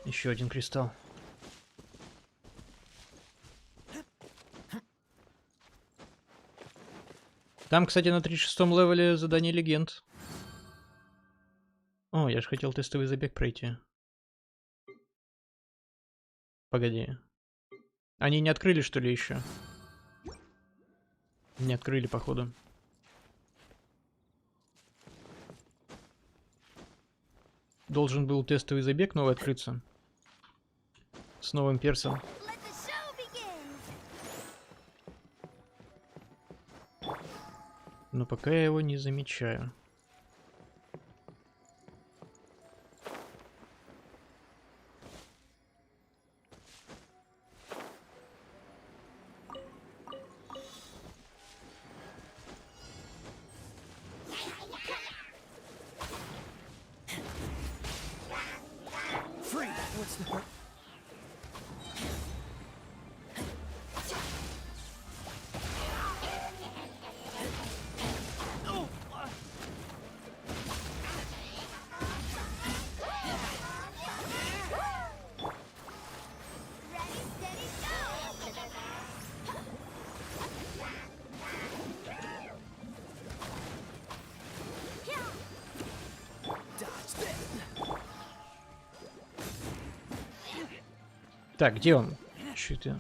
S2: Еще один кристалл. Там, кстати, на 36-м левеле задание легенд. О, я же хотел тестовый забег пройти. Погоди. Они не открыли, что ли, еще? Не открыли, походу. Должен был тестовый забег новый открыться. С новым персом. Но пока я его не замечаю. Так, где он? Чё ты?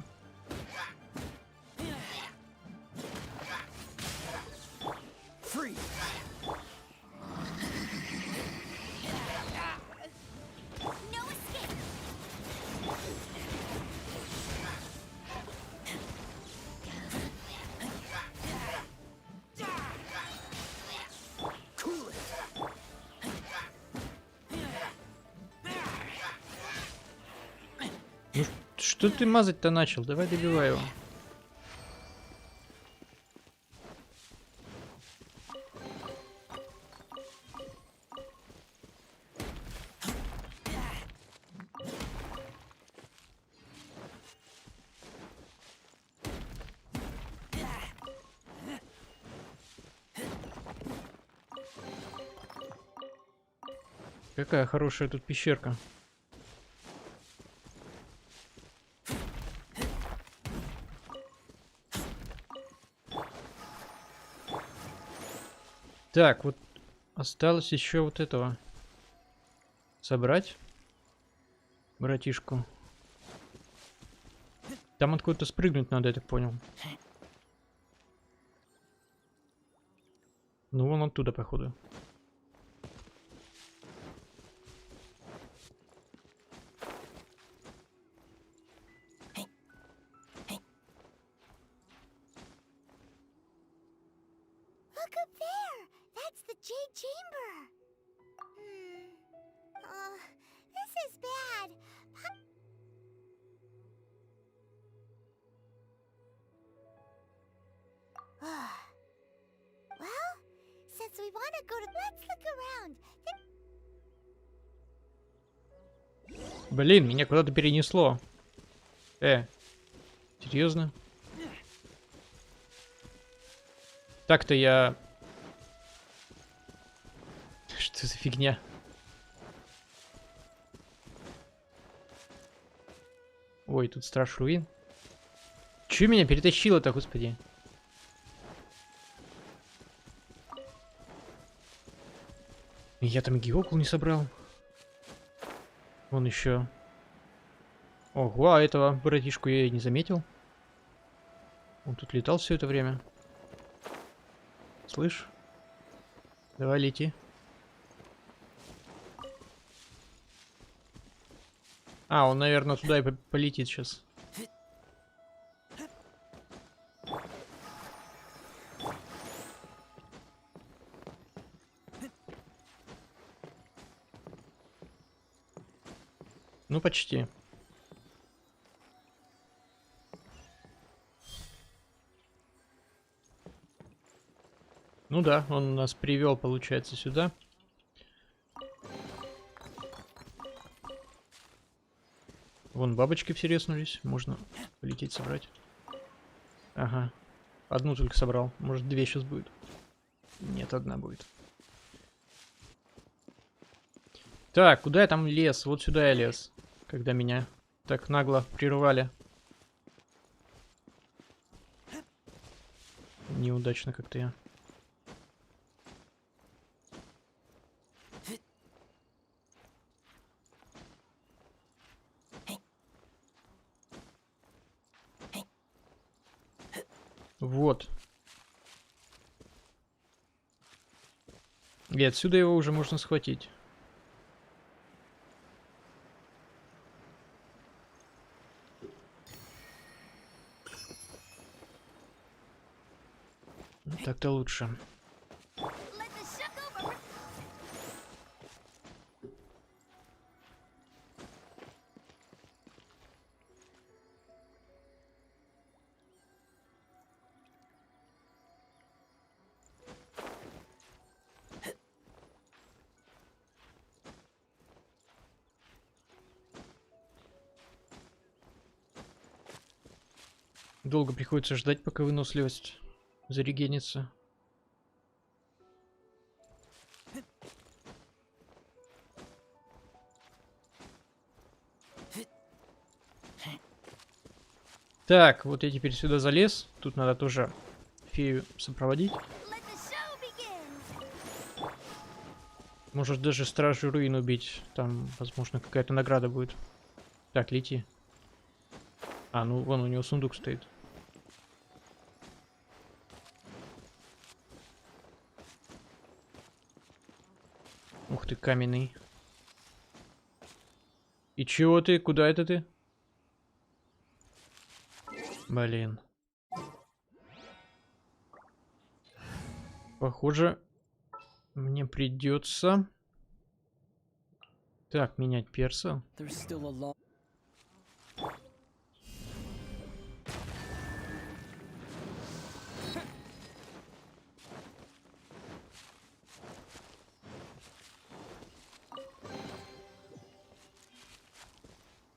S2: Что ты мазать-то начал? Давай добивай его. Какая хорошая тут пещерка. Так, вот осталось еще вот этого собрать, братишку. Там откуда-то спрыгнуть надо, я так понял. Ну, вон оттуда, походу. Блин, меня куда-то перенесло. Серьезно? Так-то я... Что за фигня? Ой, тут страж руин. Чё меня перетащило-то, господи? Я там геокул не собрал. Вон еще. Ого, а этого братишку я и не заметил. Он тут летал все это время. Слышь? Давай лети. А, он, наверное, туда и полетит сейчас. Ну, почти. Ну да, он нас привел, получается, сюда. Вон бабочки все резнулись. Можно полететь собрать. Ага. Одну только собрал. Может, две сейчас будет. Нет, одна будет. Так, куда я там лез? Вот сюда я лез. Когда меня так нагло прервали. Неудачно как-то я. Вот. И отсюда его уже можно схватить. Ну, так-то лучше. Долго приходится ждать, пока выносливость зарегенится. Так, вот я теперь сюда залез. Тут надо тоже фею сопроводить. Может даже стражу руин убить. Там, возможно, какая-то награда будет. Так, лети. А, ну вон у него сундук стоит. Ух ты, каменный. И чего ты? Куда это ты? Блин. Похоже, мне придется... Так, менять перса.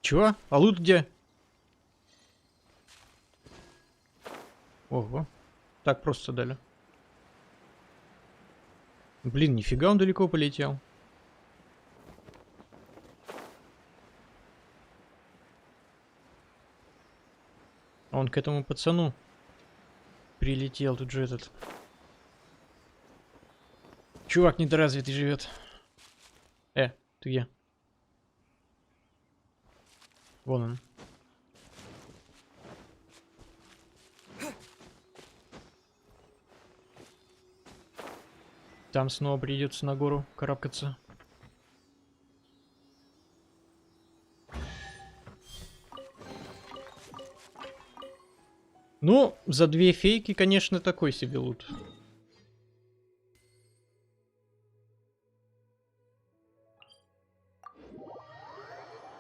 S2: Чего? А лут где? Ого. Так просто дали. Блин, нифига он далеко полетел. Он к этому пацану прилетел. Тут же этот... Чувак недоразвитый живет. Ты где? Вон он. Там снова придется на гору карабкаться. Ну, за 2 фейки, конечно, такой себе лут.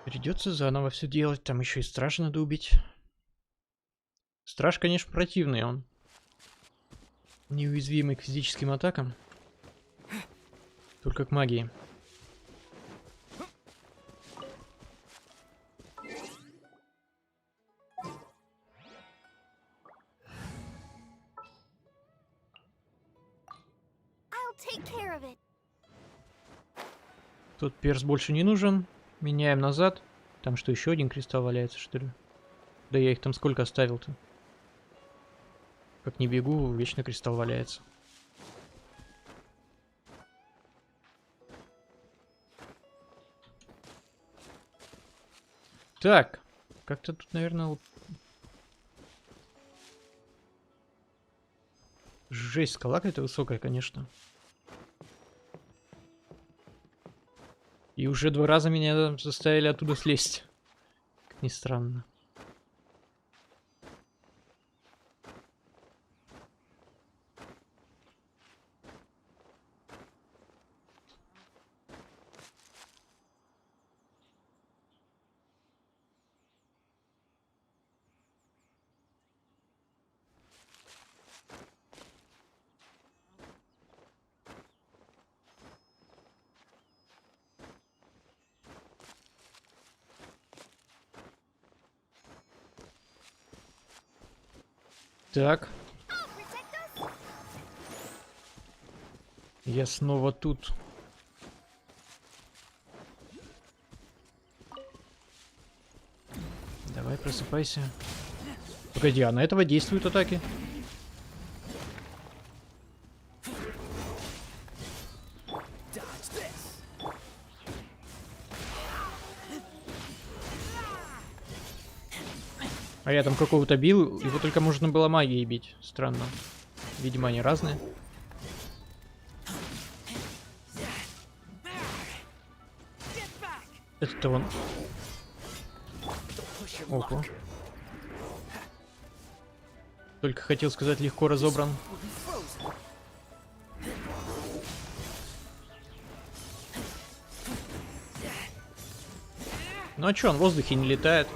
S2: Придется заново все делать. Там еще и страж надо убить. Страж, конечно, противный он. Неуязвимый к физическим атакам. Только к магии. Тут перс больше не нужен. Меняем назад. Там что, еще один кристалл валяется, что ли? Да я их там сколько оставил-то? Как не бегу, вечно кристалл валяется. Так. Как-то тут, наверное... Жесть, скала какая-то высокая, конечно. И уже 2 раза меня заставили оттуда слезть. Как ни странно. Так. Я снова тут. Давай, просыпайся. Погоди, а на этого действуют атаки? А я там какого-то бил, его только можно было магией бить. Странно. Видимо, они разные. Это-то он. Ого. Только хотел сказать, легко разобран. Ну а чё, он в воздухе не летает.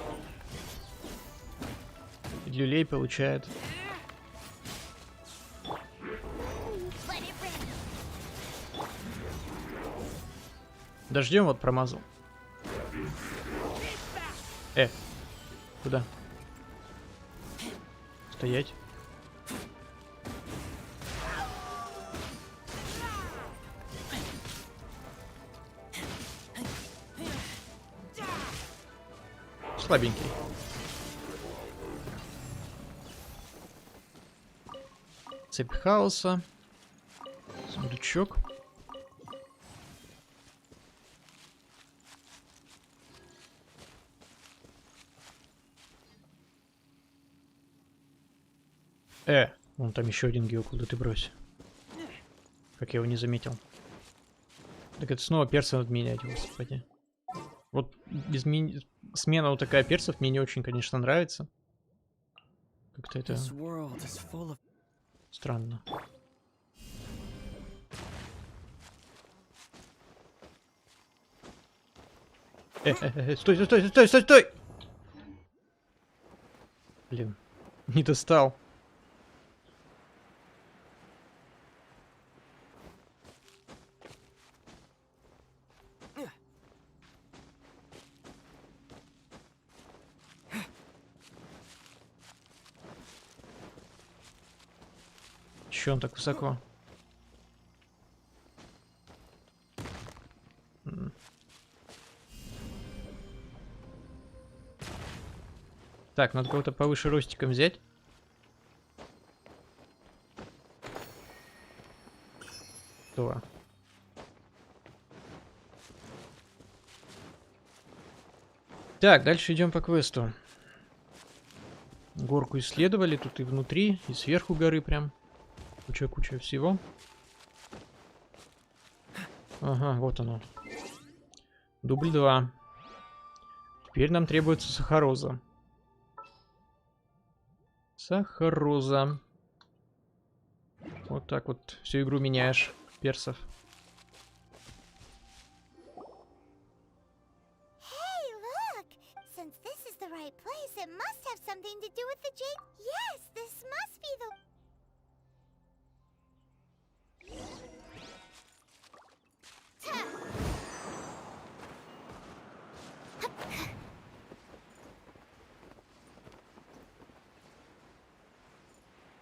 S2: Люлей получает. Дождем вот промазал. Куда? Стоять. Слабенький. Цепь хаоса. Сундучок. Вон там еще один геокул, да ты брось. Как я его не заметил. Так это снова перса надо менять, господи. Вот смена вот такая персов мне не очень, конечно, нравится. Как-то это странно. Стой! Блин, не достал. Чё он так высоко? Так, надо кого-то повыше ростиком взять. Кто? Так, дальше идем по квесту. Горку исследовали, тут и внутри, и сверху горы прям. Куча всего. Ага, вот оно. Дубль 2. Теперь нам требуется сахароза. Сахароза. Вот так вот всю игру меняешь персов.
S5: Hey, look! Since this is the right place, it must have something to do with the jade. Yes, this must be the...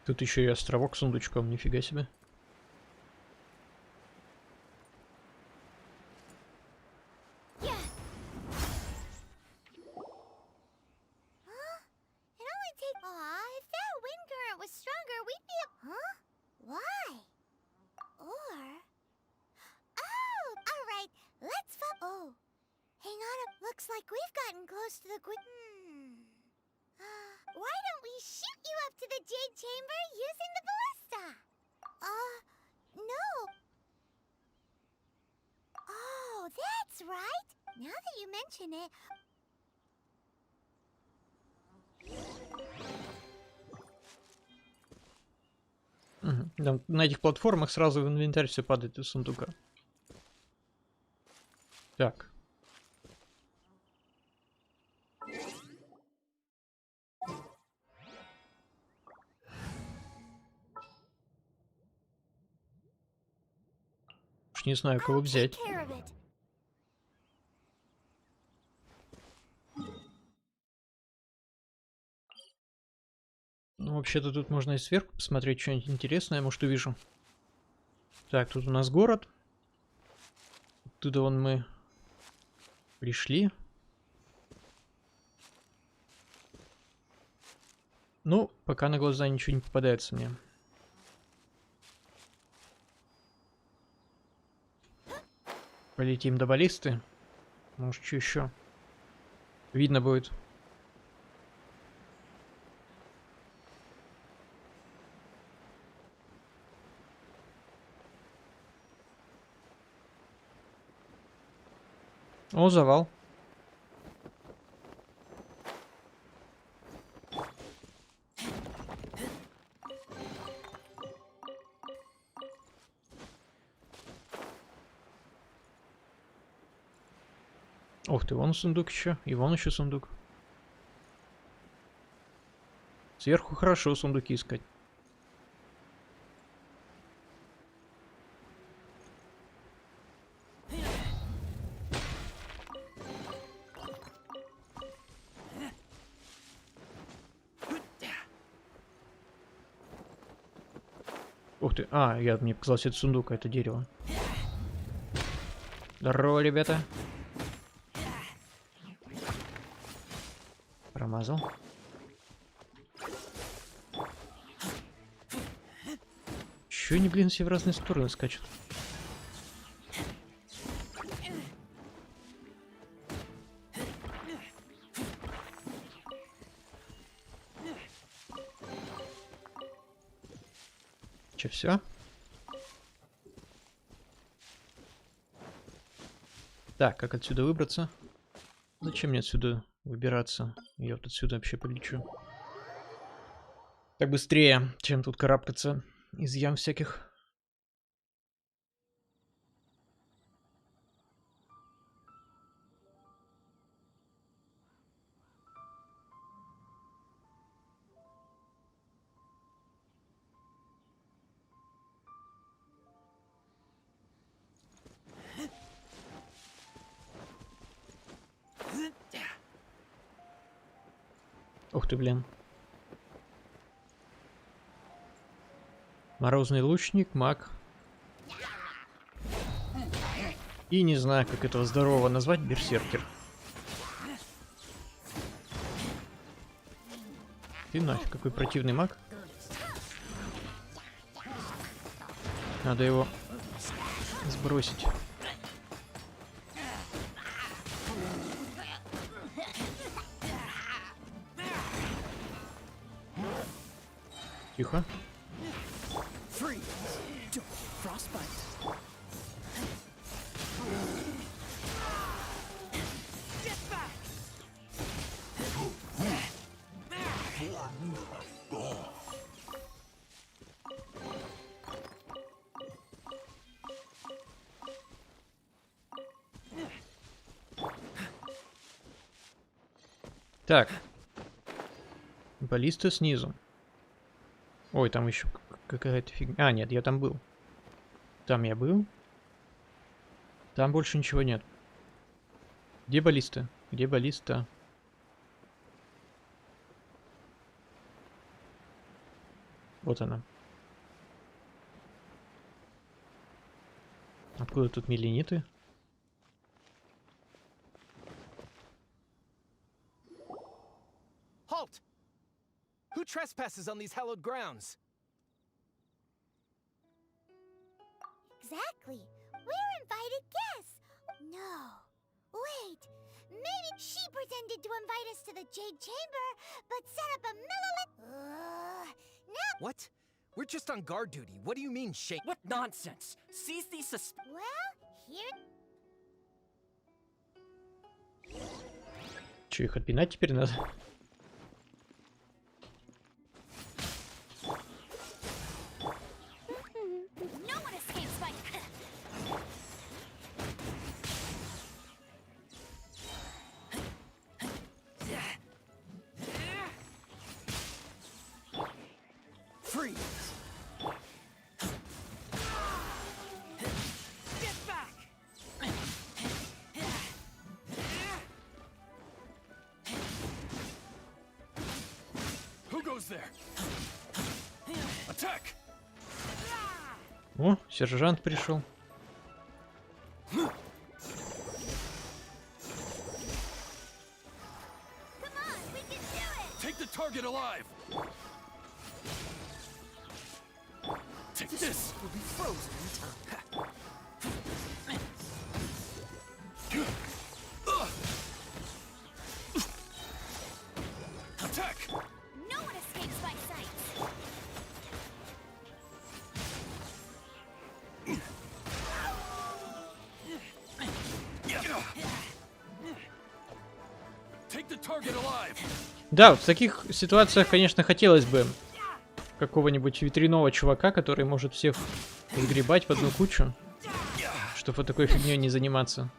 S2: Тут еще и островок с сундучком, нифига себе.
S5: Why don't we shoot you up to the Jade Chamber using the ballista? No. Oh, that's right. Now that you mention it...
S2: Да, на этих платформах сразу в инвентарь все падает из сундука. Так. Уж не знаю, кого взять. Ну, вообще-то тут можно и сверху посмотреть что-нибудь интересное, может, увижу. Так, тут у нас город. Оттуда вон мы пришли. Ну, пока на глаза ничего не попадается мне. Полетим до баллисты. Может, что еще? Видно будет. О, завал. Ух ты, вон сундук еще. И вон еще сундук. Сверху хорошо сундуки искать. Ух ты. А, мне показалось, это сундук, а это дерево. Здорово, ребята. Промазал. Чё они, блин, все в разные стороны скачут? Че, все? Так, как отсюда выбраться? Зачем мне отсюда выбираться? Я вот отсюда вообще полечу. Так быстрее, чем тут карабкаться из ям всяких. Ух ты, блин. Морозный лучник, маг. И не знаю, как этого здорового назвать, берсеркер. Ты нафиг, какой противный маг. Надо его сбросить. Тихо. Так. Баллиста снизу. Ой, там еще какая-то фигня. А, нет, я там был. Там я был. Там больше ничего нет. Где баллиста? Где баллиста? Вот она. Откуда тут миллениты?
S10: Halt! Who trespasses on these hallowed grounds?
S5: Exactly. We're invited guests. No. Wait. Maybe she pretended to invite us to the Jade Chamber, but set up a no.
S10: What? We're just on guard duty. What do you mean, shake?
S13: What nonsense! Seize these
S5: Well, here...
S2: Че, их отпинать теперь надо?
S10: There. Attack!
S2: О, сержант пришел.
S8: Take the target alive. Take this.
S10: Will be frozen in time.
S8: Attack.
S7: No one escapes my sight.
S8: Take the target alive.
S2: Да, в таких ситуациях, конечно, хотелось бы какого-нибудь ветряного чувака, который может всех сгребать в одну кучу, чтобы вот такой фигней не заниматься.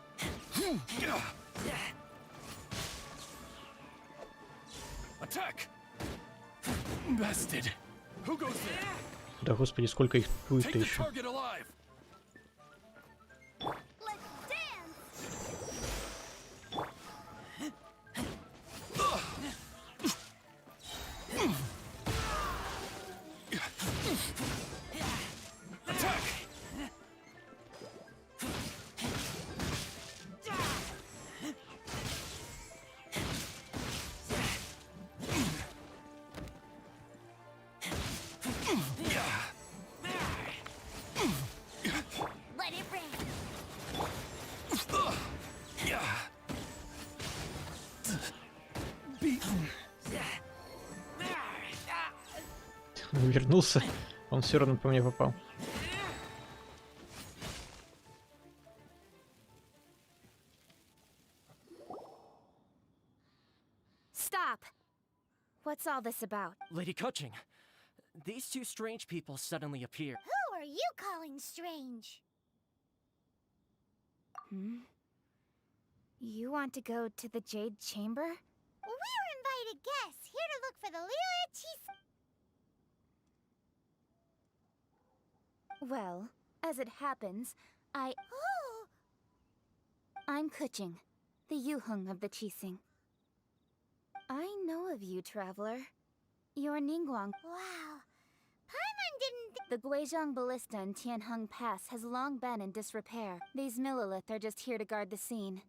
S8: Attack. Bested. Who goes there?
S2: Да, господи, сколько их будет-то
S8: Take the
S2: еще.
S8: target alive. Attack.
S7: Let it rain.
S2: Вернулся, он все равно по мне попал.
S7: Stop. What's all this about?
S13: Lady Coaching, these two strange people suddenly appear.
S5: Who are you calling strange?
S3: You want to go to the Jade Chamber?
S5: We're invited guests here to look for the Lila Cheese.
S3: Well, as it happens,
S5: Oh,
S3: I'm Kuching, the Yuhung of the Chising. I know of you, traveler. You're Ningguang.
S5: wow. Paimon didn't.
S3: The Guizhong Ballista in Tianheng Pass has long been in disrepair. These Millilith are just here to guard the scene.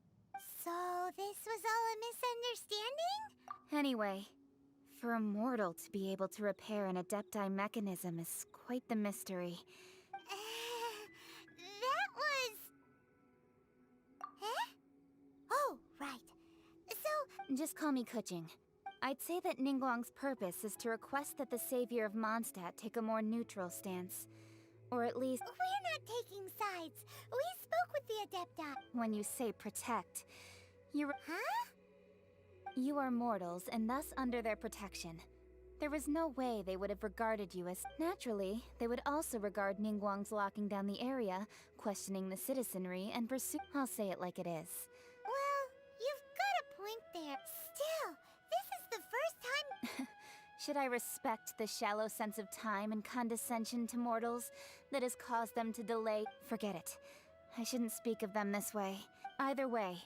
S5: So this was all a misunderstanding?
S3: Anyway, for a mortal to be able to repair an Adepti mechanism is quite the mystery.
S5: That was. Huh? Oh, right. So,
S3: Just call me Kuching. I'd say that Ningguang's purpose is to request that the savior of Mondstadt take a more neutral stance. Or at least,
S5: we're not taking sides. We spoke with the Adepti.
S3: when you say protect,
S5: Huh?
S3: you are mortals and thus under their protection. There was no way they would have regarded you as... Naturally, they would also regard Ningguang's locking down the area, questioning the citizenry, and pursue... I'll say it like it is.
S5: Well, you've got a point there. Still, this is the first time.
S3: Should I respect the shallow sense of time and condescension to mortals that has caused them to delay? Forget it. I shouldn't speak of them this way. Either way,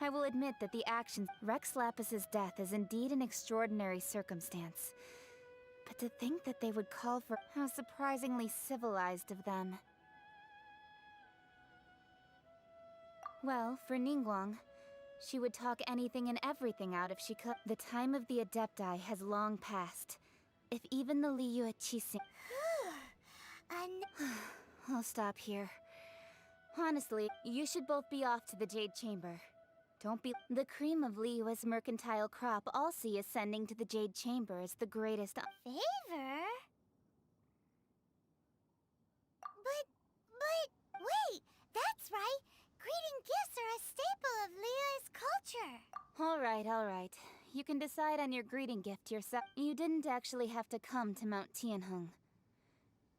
S3: I will admit that the actions... Rex Lapis's death is indeed an extraordinary circumstance. But to think that they would call for... How surprisingly civilized of them. Well, for Ningguang, she would talk anything and everything out if she could. The time of the Adepti has long passed. If even the Liyue Chising... I'll stop here. Honestly, you should both be off to the Jade Chamber. Don't be... The cream of Liyue's mercantile crop all see ascending to the Jade Chamber as the greatest...
S5: Favor? But, wait! That's right! Greeting gifts are a staple of Leo's culture.
S3: Alright. You can decide on your greeting gift yourself. You didn't actually have to come to Mount Tianheng.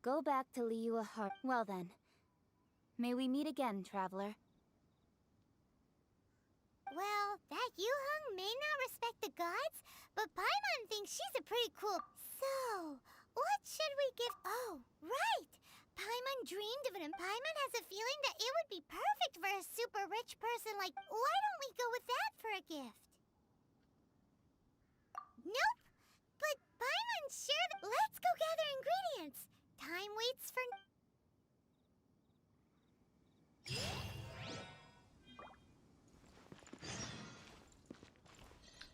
S3: Go back to Liyue Heart. Well then. May we meet again, traveler.
S5: Well, that Yuhung may not respect the gods, but Paimon thinks she's a pretty cool... So, what should we give... Oh, right! Paimon dreamed of it and Paimon has a feeling that it would be perfect for a super rich person like... Why don't we go with that for a gift? Nope! But Paimon's sure that... Let's go gather ingredients! Time waits for...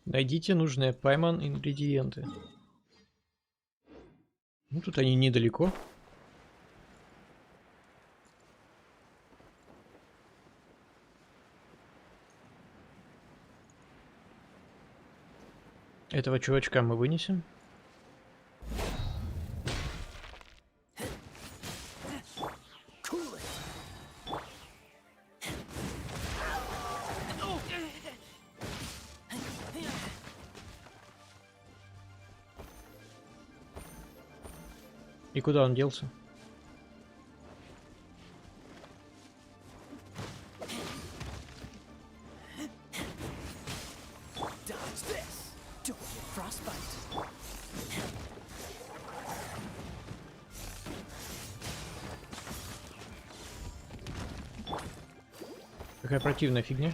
S2: Найдите нужные пайман ингредиенты. Ну, тут они недалеко. Этого чувачка мы вынесем. И куда он делся? Какая противная фигня.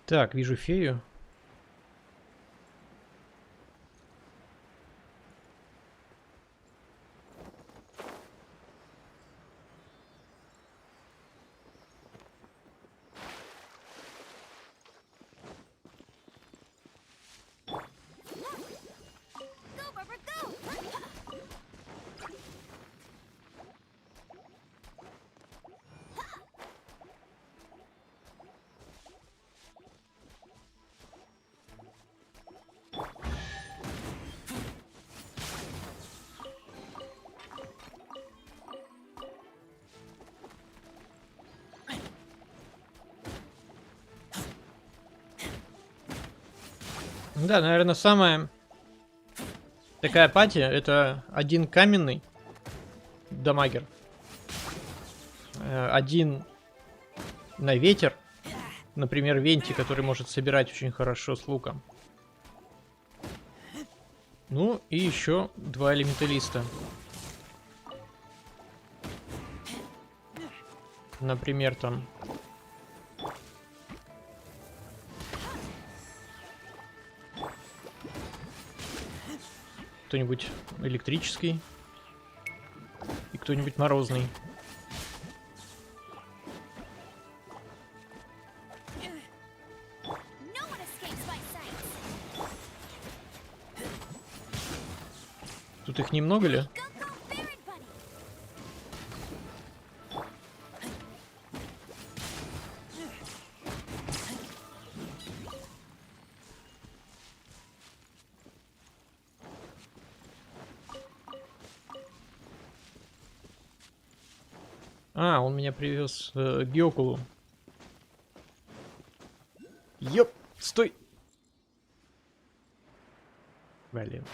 S2: Так, вижу фею. Да, наверное, самая такая пати — это один каменный дамагер, один на ветер, например, Венти, который может собирать очень хорошо с луком. Ну и еще два элементалиста. Например, там кто-нибудь электрический и кто-нибудь морозный. Тут их немного ли? А, он меня привез биокулу. Ёп, стой! Блин.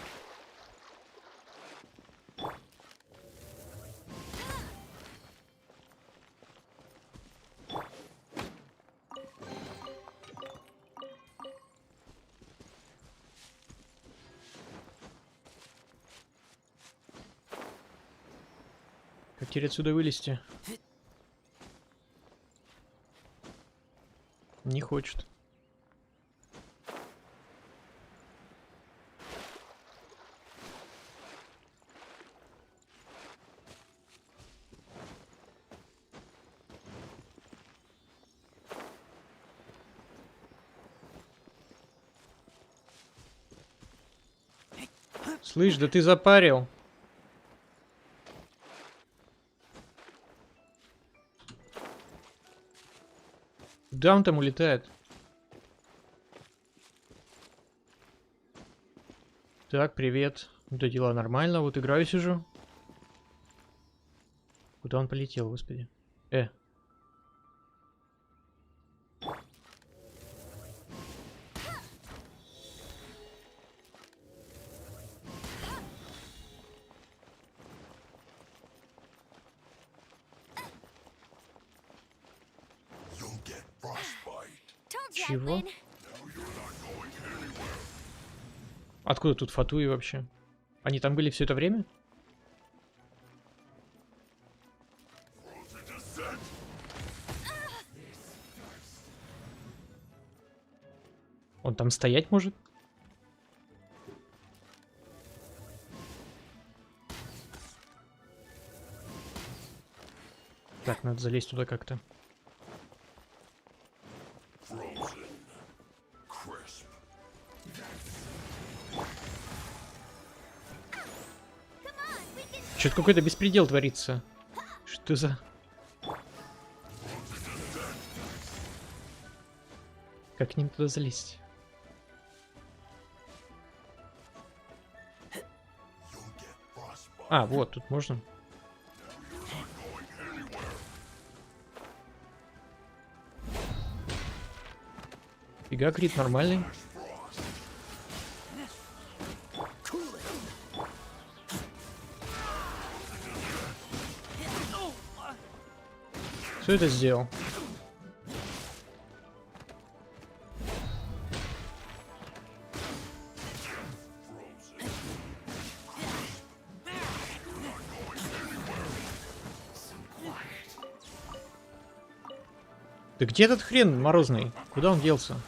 S2: Как теперь отсюда вылезти? Не хочет. Слышь, да ты запарил. Куда он там улетает? Так, привет. Да дела нормально, вот играю сижу. Куда он полетел, господи? Чего? Откуда тут Фатуи вообще? Они там были все это время? Он там стоять может? Так, надо залезть туда как-то. Что-то какой-то беспредел творится. Что за... Как к ним туда залезть? А, вот, тут можно. Фига, крит нормальный. Кто это сделал? Да где этот хрен морозный? Куда он делся?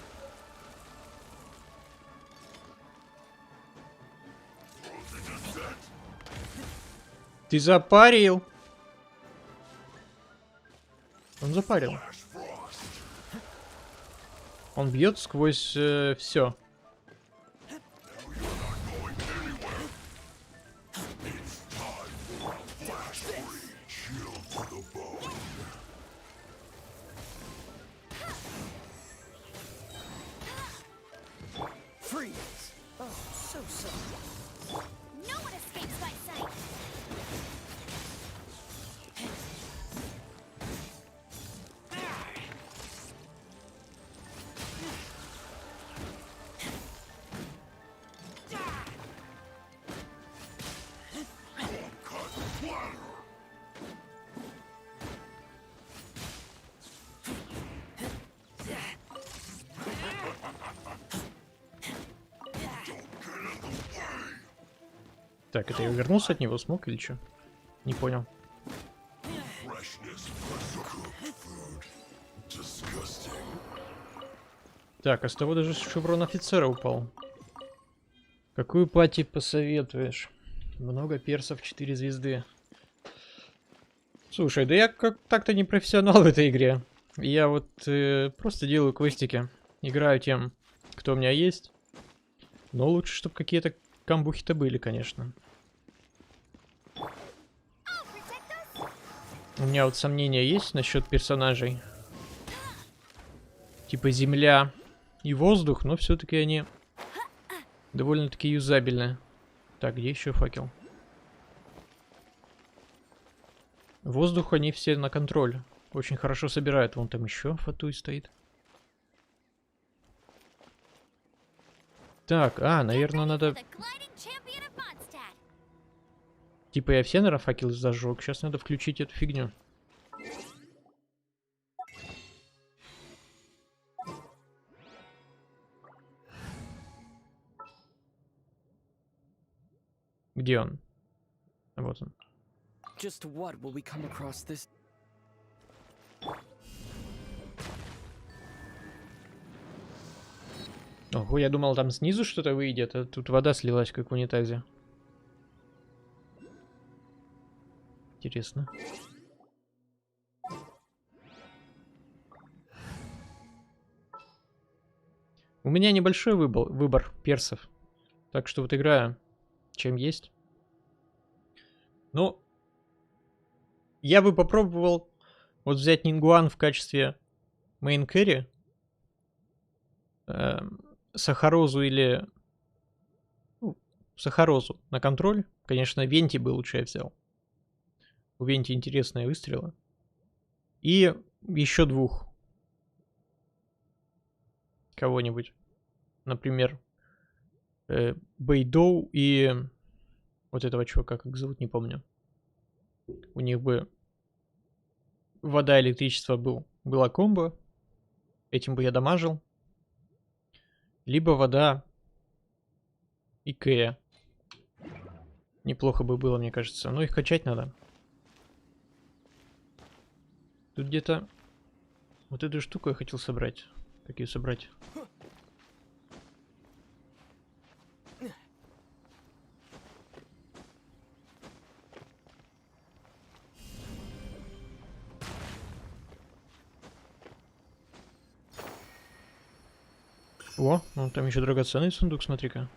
S2: Ты запарил? Он запарил. Он бьет сквозь все. Так, это я вернулся от него, смог или что? Не понял. Так, а с того даже шеврон офицера упал. Какую пати посоветуешь? Много персов, 4 звезды. Слушай, да я как так-то не профессионал в этой игре. Я вот просто делаю квестики. Играю тем, кто у меня есть. Но лучше, чтобы какие-то камбухи-то были, конечно. У меня вот сомнения есть насчет персонажей. Типа земля и воздух, но все-таки они довольно-таки юзабельны. Так, где еще факел? Воздух они все на контроль. Очень хорошо собирают. Вон там еще Фатуй стоит. Так, наверное, надо... Типа я все, наверное, факелы зажег. Сейчас надо включить эту фигню. Где он? Вот он.
S13: Just what will we come across this?
S2: Ого, я думал, там снизу что-то выйдет, а тут вода слилась, как в унитазе. Интересно. У меня небольшой выбор персов. Так что вот играю, чем есть. Ну, я бы попробовал вот взять Нингуан в качестве мейн кэрри. Сахарозу или Сахарозу на контроль. Конечно, Венти бы лучше я взял. У Венти интересные выстрелы. И еще 2. Кого-нибудь. Например, Бэйдоу и вот этого чувака, как зовут, не помню. У них бы вода, электричество была комбо. Этим бы я дамажил. Либо вода и Кэя. Неплохо бы было, мне кажется. Но их качать надо. Тут где-то вот эту штуку я хотел собрать. Как ее собрать? О, ну там еще драгоценный сундук, смотри-ка.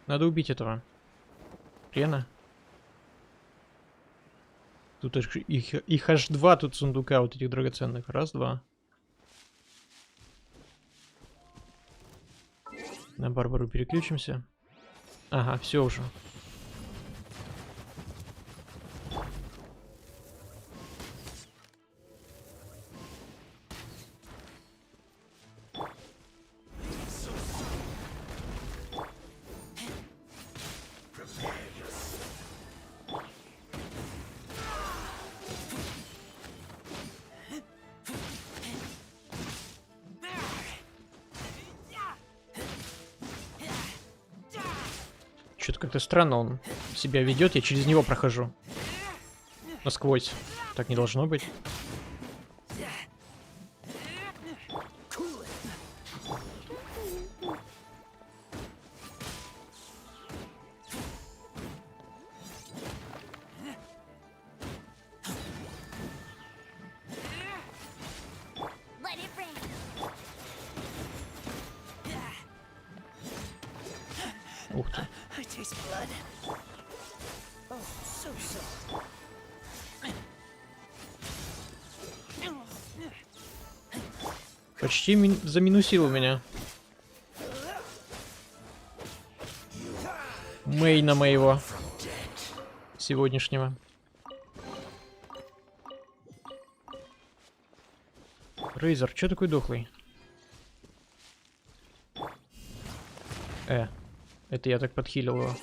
S2: Надо убить этого. Рена. Тут их аж 2 тут сундука вот этих драгоценных. 1, 2. На Барбару переключимся. Ага, все уже. Что-то как-то странно он себя ведет, я через него прохожу. Насквозь. Так не должно быть. Ух ты. Почти заминусил у меня. Мейна моего. Сегодняшнего. Рейзер, чё такой дохлый? Это я так подхилил его.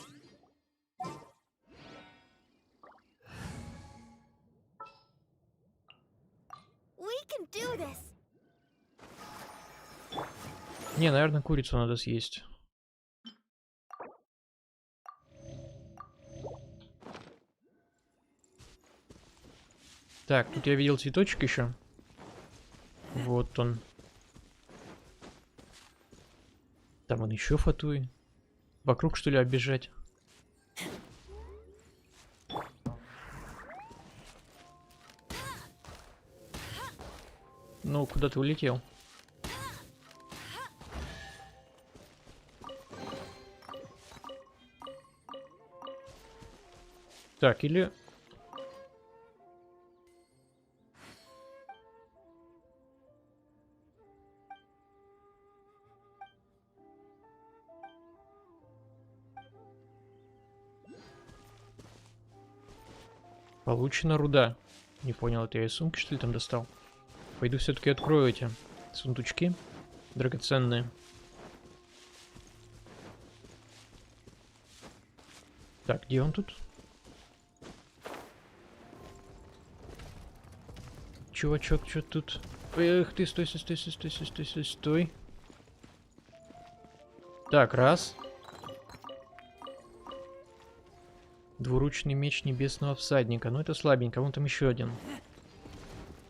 S2: Не, наверное, курицу надо съесть. Так, тут я видел цветочек еще. Вот он. Там он еще фатуй. Вокруг, что ли, оббежать? Ну, куда ты улетел? Так, или... Получена руда. Не понял, это я из сумки, что ли, там достал? Пойду все-таки открою эти сундучки драгоценные. Так, где он тут? Чувачок, что тут? Эх ты, стой, стой, стой, стой, стой, стой, стой, стой, стой. Так, раз. Двуручный меч небесного всадника. Ну это слабенько, вон там еще один.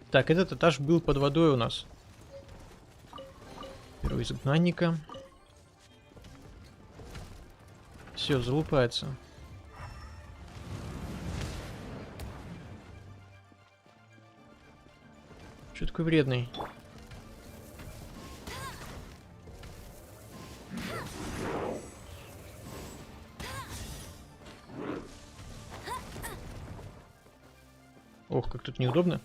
S2: Так, этот этаж был под водой у нас. Перо изгнанника. Все, залупается. Что такой вредный? Ох, как тут неудобно.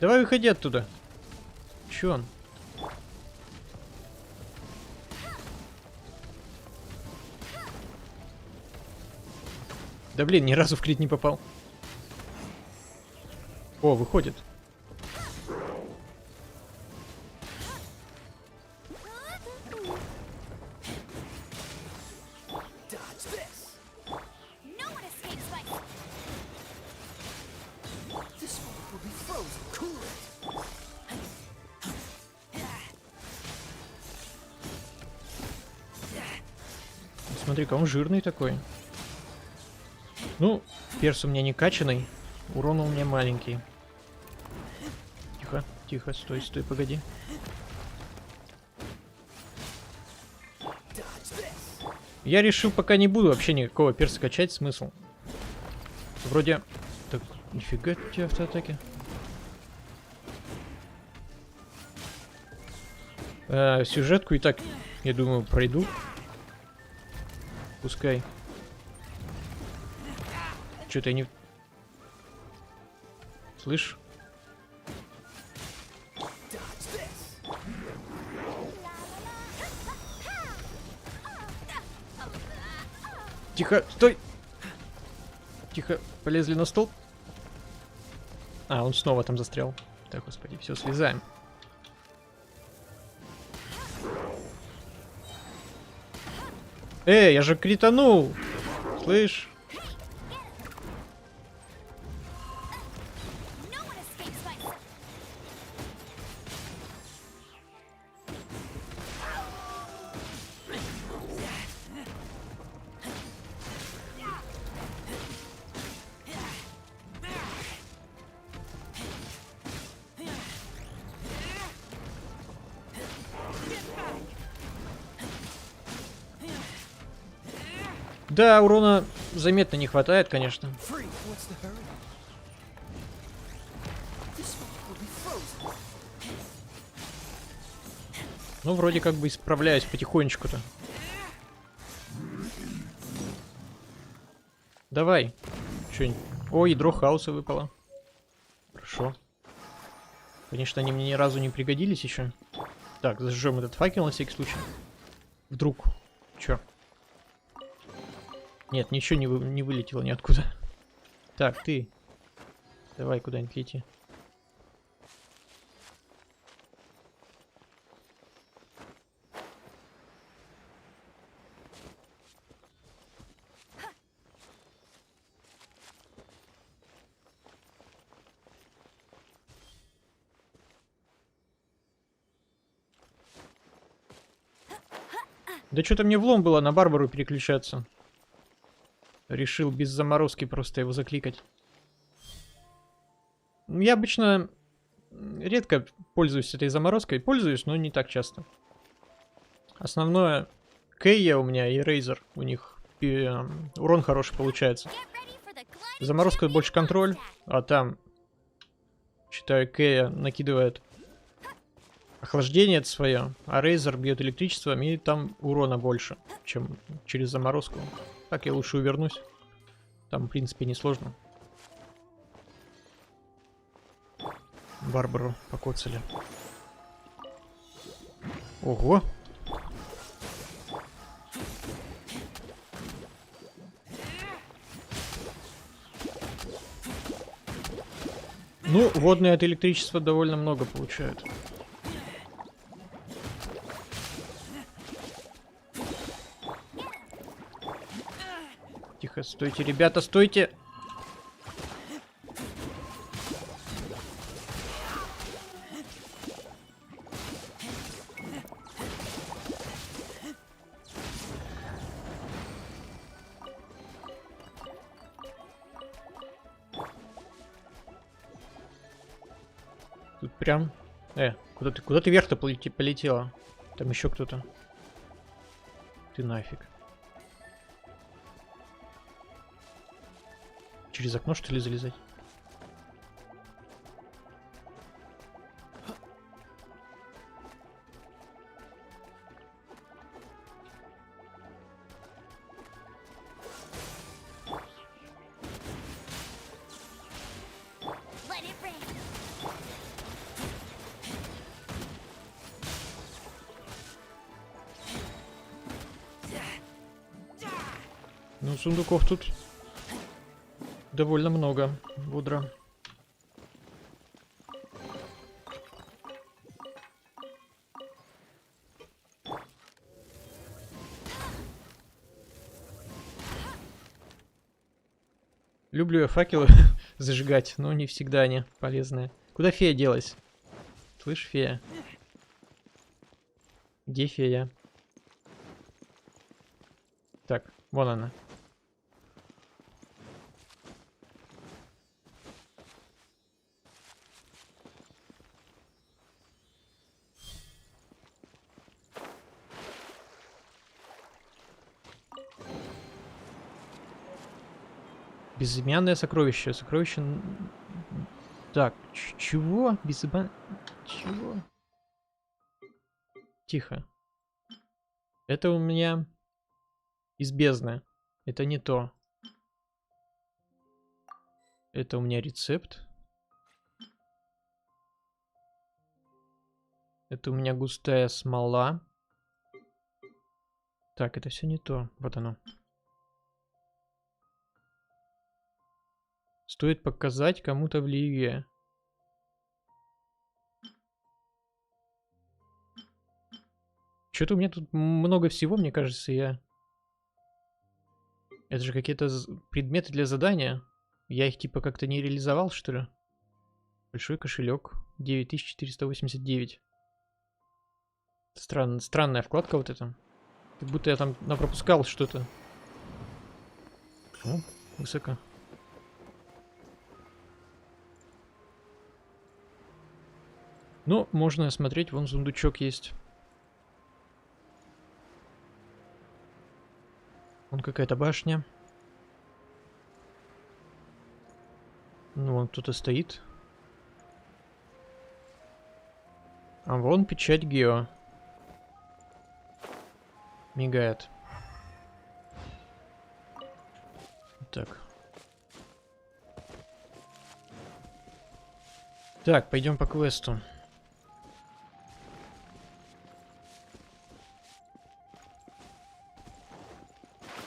S2: Давай выходи оттуда. Чё он? Да блин, ни разу в крит не попал. О, выходит. Смотри-ка, он жирный такой. Ну, перс у меня не качаный, урон у меня маленький. Тихо, тихо, стой, стой, погоди. Я решил, пока не буду вообще никакого перса качать, смысл. Вроде... Так, нифига тебе автоатаки. Сюжетку и так, я думаю, пройду. Пускай. Что-то я не... Слышь? Тихо, стой! Тихо, полезли на стол. А, он снова там застрял. Так, господи, все, слезаем. Эй, я же кританул! Слышь? Да, урона заметно не хватает, конечно. Ну, вроде как бы исправляюсь потихонечку-то. Давай. Что-нибудь. О, ядро хаоса выпало. Хорошо. Конечно, они мне ни разу не пригодились еще. Так, зажжем этот факел на всякий случай. Вдруг. Чё? Нет, ничего не вылетело ниоткуда. Так, ты. Давай куда-нибудь лети. Да что-то мне влом было на Барбару переключаться. Решил без заморозки просто его закликать. Я обычно редко пользуюсь этой заморозкой. Пользуюсь, но не так часто. Основное Кейя у меня и Рейзер. У них урон хороший получается. Заморозка больше контроль. А там, считаю, Кейя накидывает охлаждение свое. А Рейзер бьет электричеством. И там урона больше, чем через заморозку. Так я лучше увернусь. Там, в принципе, несложно. Барбару покоцали. Ого! Ну, водные от электричества довольно много получают. Тихо, стойте, ребята, стойте! Тут прям... куда ты вверх-то полетела? Там еще кто-то. Ты нафиг. Через окно, что ли, залезать? Ну, сундуков тут довольно много. Бодро. Люблю я факелы зажигать, но не всегда они полезные. Куда фея делась? Слышь, фея? Где фея? Так, вон она. Безымянное сокровище. Сокровище... Так, чего? Безымянное... Чего? Тихо. Это у меня из бездны. Это не то. Это у меня рецепт. Это у меня густая смола. Так, это все не то. Вот оно. Стоит показать кому-то в ливе. Что-то у меня тут много всего, мне кажется, я... Это же какие-то предметы для задания. Я их типа как-то не реализовал, что ли? Большой кошелек. 9489. Странная вкладка вот эта. Как будто я там напропускал что-то. О, высоко. Ну, можно осмотреть, вон сундучок есть. Вон какая-то башня. Ну, вон кто-то стоит. А вон печать Гео. Мигает. Так. Так, пойдем по квесту.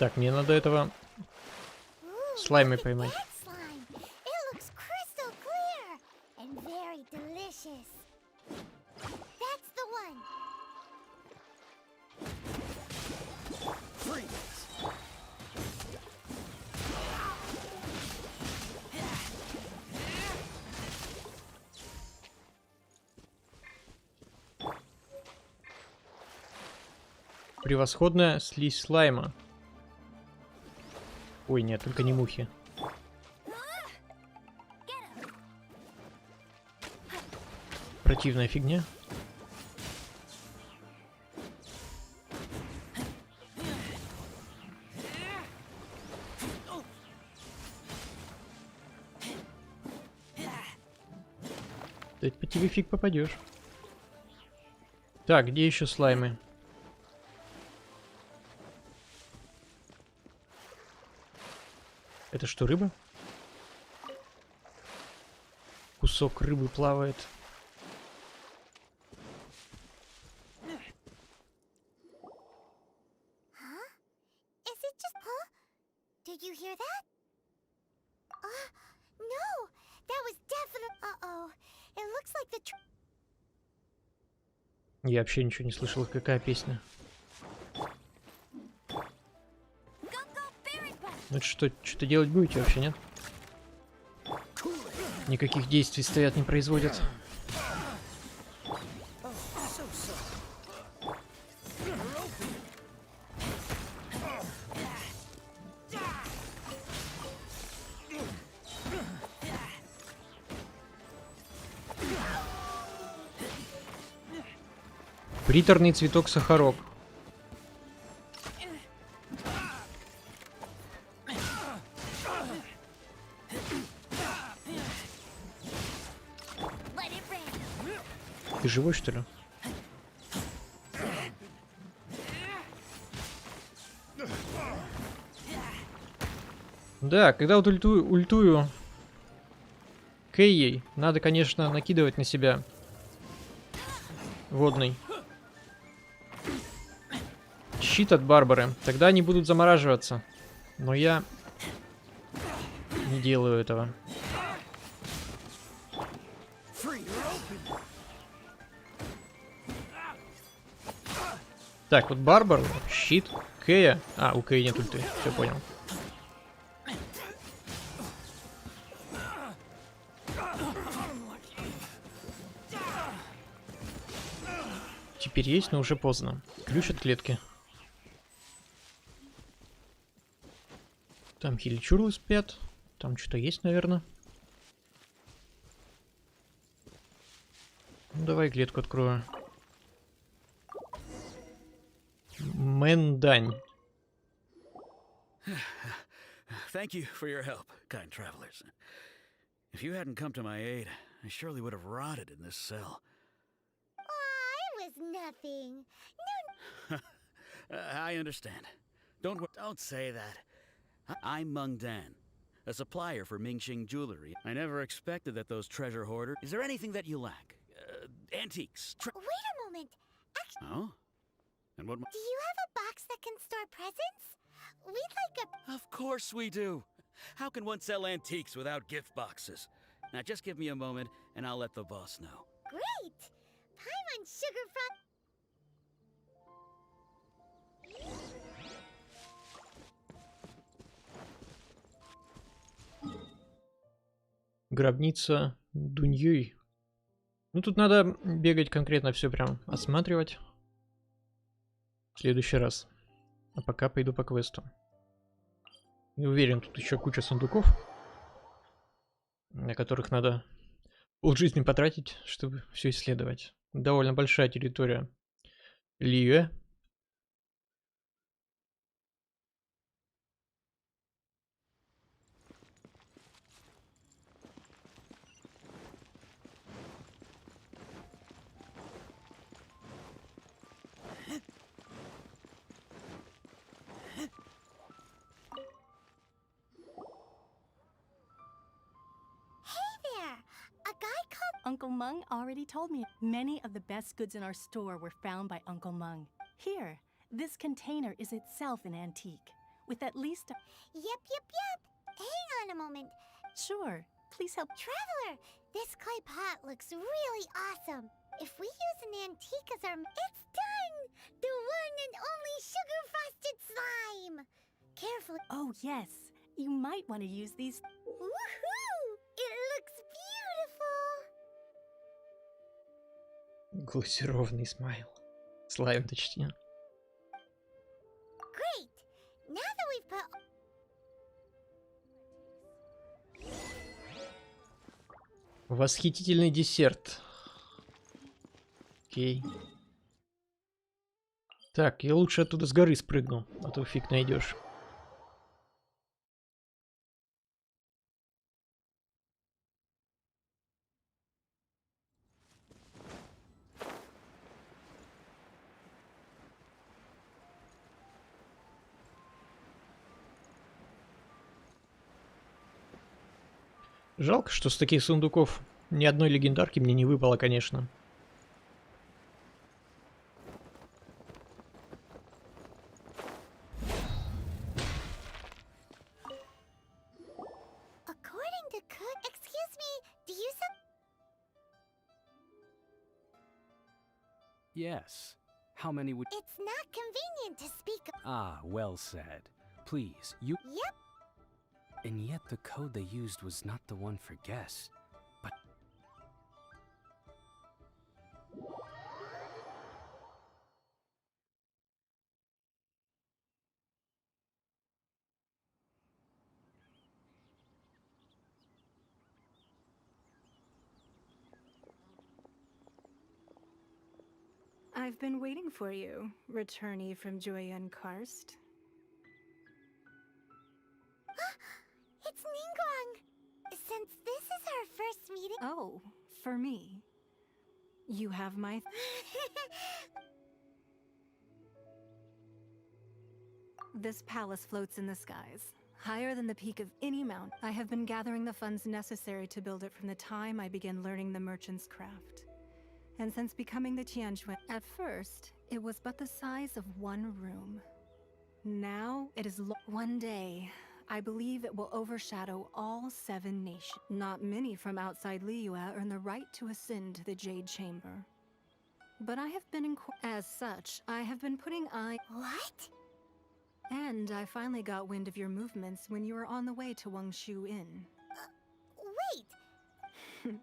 S2: Так, мне надо этого слайма поймать. Превосходная слизь слайма. Ой, нет, только не мухи. Противная фигня. Да по тебе фиг попадешь. Так, где еще слаймы? Это что, рыба? Кусок рыбы плавает. Я вообще ничего не слышал, какая песня. Ну что-то делать будете вообще, нет? Никаких действий стоят, не производят. Приторный цветок сахарок. Ты живой, что ли? Да, когда вот ультую Кэйей, надо, конечно, накидывать на себя водный щит от Барбары. Тогда они будут замораживаться. Но я не делаю этого. Так, вот Барбар, щит, Кэя. А, у Кэя нет ульты, все понял. Теперь есть, но уже поздно. Ключ от клетки. Там хиличурлы спят. Там что-то есть, наверное. Ну, давай клетку открою. Мэндань.
S14: Thank you for your help, kind travelers. If you hadn't come to my aid, I surely would have rotted in this cell.
S5: Aw, it was nothing.
S14: I understand. Don't say that. I'm Meng Dan, a supplier for Mingxing jewelry. I never expected that those treasure hoarders... Is there anything that you lack? Antiques?
S5: Wait a moment.
S14: Oh? And what...
S5: Do you have a box that can store presents? We'd like a...
S14: Of course we do. How can one sell antiques without gift boxes? Now just give me a moment and I'll let the boss know.
S5: Great! Paimon Sugar Frog...
S2: Гробница Дуньюй. Ну, тут надо бегать конкретно все прям осматривать. В следующий раз. А пока пойду по квесту. Не уверен, тут еще куча сундуков, на которых надо полжизни потратить, чтобы все исследовать. Довольно большая территория Лиюэ.
S15: Uncle Meng already told me many of the best goods in our store were found by Uncle Meng. Here, this container is itself an antique, with at least a...
S5: Yep. Hang on a moment.
S15: Sure, please help.
S5: Traveler, this clay pot looks really awesome. If we use an antique as our... It's done! The one and only sugar-frosted slime! Careful.
S15: Oh, yes. You might want to use these...
S5: Woohoo! It looks beautiful!
S2: Глассированный смайл. Слайм, точнее.
S5: Great! Now that we've put...
S2: Восхитительный десерт. Окей. Так, я лучше оттуда с горы спрыгну, а то фиг найдешь. Жалко, что с таких сундуков ни одной легендарки мне не выпало, конечно.
S5: According to Cook... Excuse me, do you...
S16: Yes. How many would...
S5: It's not convenient to speak...
S16: Ah, well said. Please, you...
S5: Yep.
S16: And yet the code they used was not the one for guests, but...
S17: I've been waiting for you, returnee from Joyen Karst.
S5: It's Ningguang! Since this is our first meeting...
S17: Oh, for me. You have my... This palace floats in the skies, higher than the peak of any mountain. I have been gathering the funds necessary to build it from the time I began learning the merchant's craft. And since becoming the Tianjuan, at first, it was but the size of one room. Now it is one day. I believe it will overshadow all 7 nations. Not many from outside Liyue earn the right to ascend to the Jade Chamber. But I have been as such, I have been putting
S5: What?
S17: And I finally got wind of your movements when you were on the way to Wangshu Inn.
S5: Wait!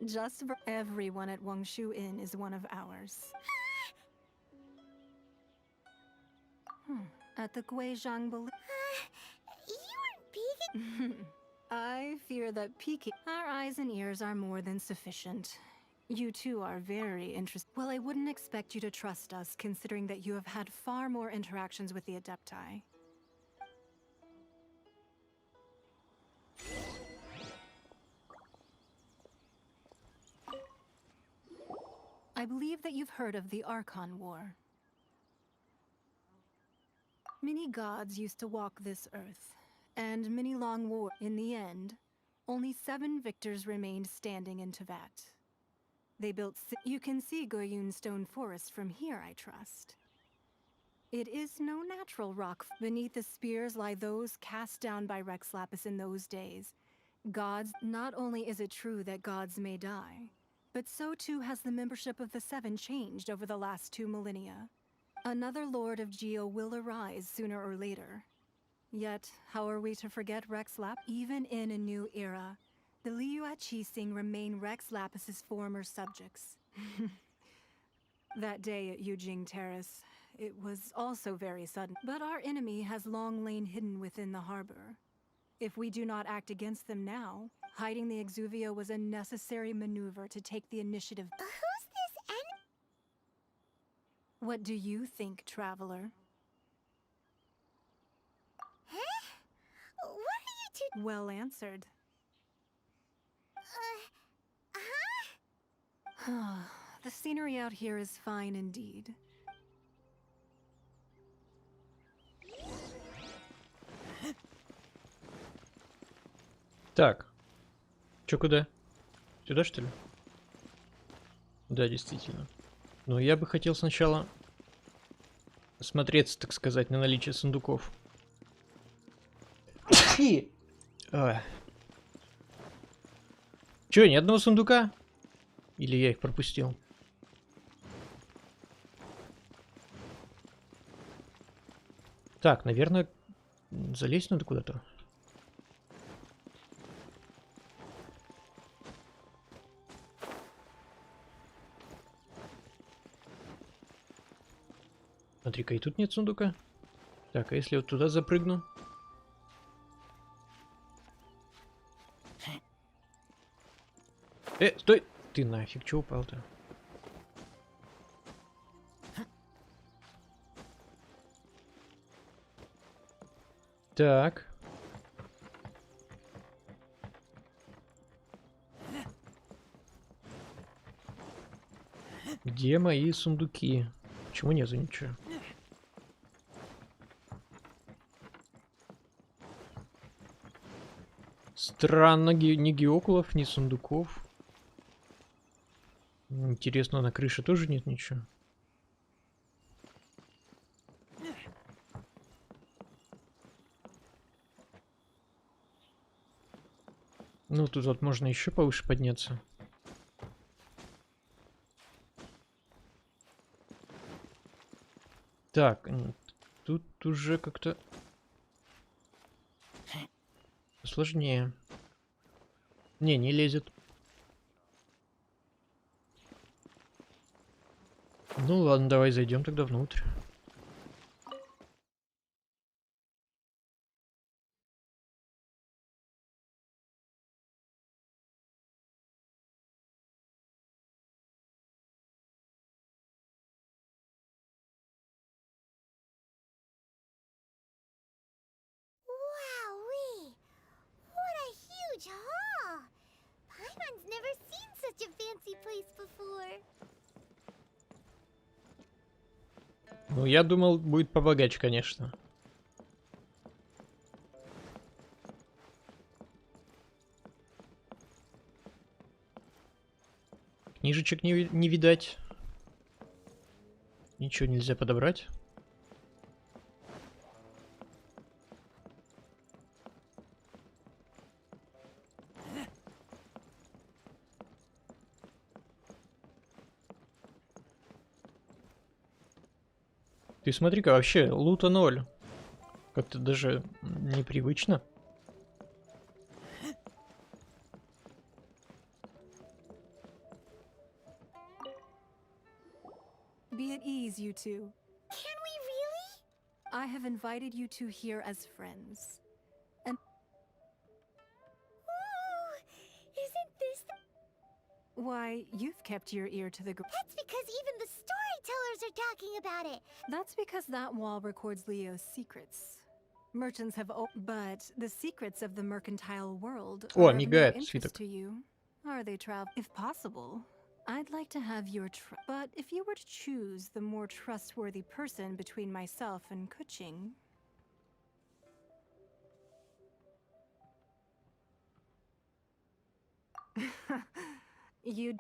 S17: Just for everyone at Wangshu Inn is one of ours. At the Guizhang
S5: You weren't peeking?
S17: I fear that peeking. Our eyes and ears are more than sufficient. You two are very interesting. Well, I wouldn't expect you to trust us, considering that you have had far more interactions with the Adepti. I believe that you've heard of the Archon War. Many gods used to walk this earth, and many long wars. In the end, only 7 victors remained standing in Tevat. They built. You can see Goyun Stone Forest from here, I trust. It is no natural rock. Beneath the spears lie those cast down by Rex Lapis in those days. Gods. Not only is it true that gods may die, but so too has the membership of the 7 changed over the last 2 millennia. Another Lord of Geo will arise sooner or later. Yet, how are we to forget Rex Lapis? Even in a new era, the Liyue Qixing remain Rex Lapis's former subjects. That day at Yujing Terrace, it was also very sudden. But our enemy has long lain hidden within the harbor. If we do not act against them now, hiding the Exuvio was a necessary maneuver to take the initiative.
S5: Who's this
S17: What do you think, Traveler?
S5: Huh? What are you two?
S17: Well answered.
S5: Huh?
S17: The scenery out here is fine indeed.
S2: Так. Чё, куда? Сюда, что ли? Да, действительно. Но я бы хотел сначала осмотреться, так сказать, на наличие сундуков. Чё, ни одного сундука? Или я их пропустил? Так, наверное, залезть надо куда-то. Смотри-ка, и тут нет сундука. Так, а если вот туда запрыгну? Стой! Ты нафиг, чё упал-то? Так. Где мои сундуки? Почему нету ничего? Странно, ни геокулов, ни сундуков. Интересно, на крыше тоже нет ничего. Ну, тут вот можно еще повыше подняться. Так, тут уже как-то сложнее. Не лезет. Ну ладно, давай зайдем тогда внутрь.
S5: Wowee! What a huge hall! Paimon's never seen such a fancy place before.
S2: Ну, я думал, будет побогаче, конечно. Книжечек не видать. Ничего нельзя подобрать. Ты смотри-ка, вообще лута 0. Как-то даже непривычно.
S17: Be at ease, you two.
S5: Can we really?
S17: I have invited you two here as friends. And
S5: Ooh, isn't this the...
S17: why, you've kept your ear to the ground.
S5: That's because even the storytellers are talking about it.
S17: That's because that wall records Leo's secrets. Merchants have but the secrets of the mercantile world
S2: О,
S17: are of no
S2: мигает
S17: interest
S2: свиток.
S17: to you. Are they travel? If possible, I'd like to have your but if you were to choose the more trustworthy person between myself and Kuching,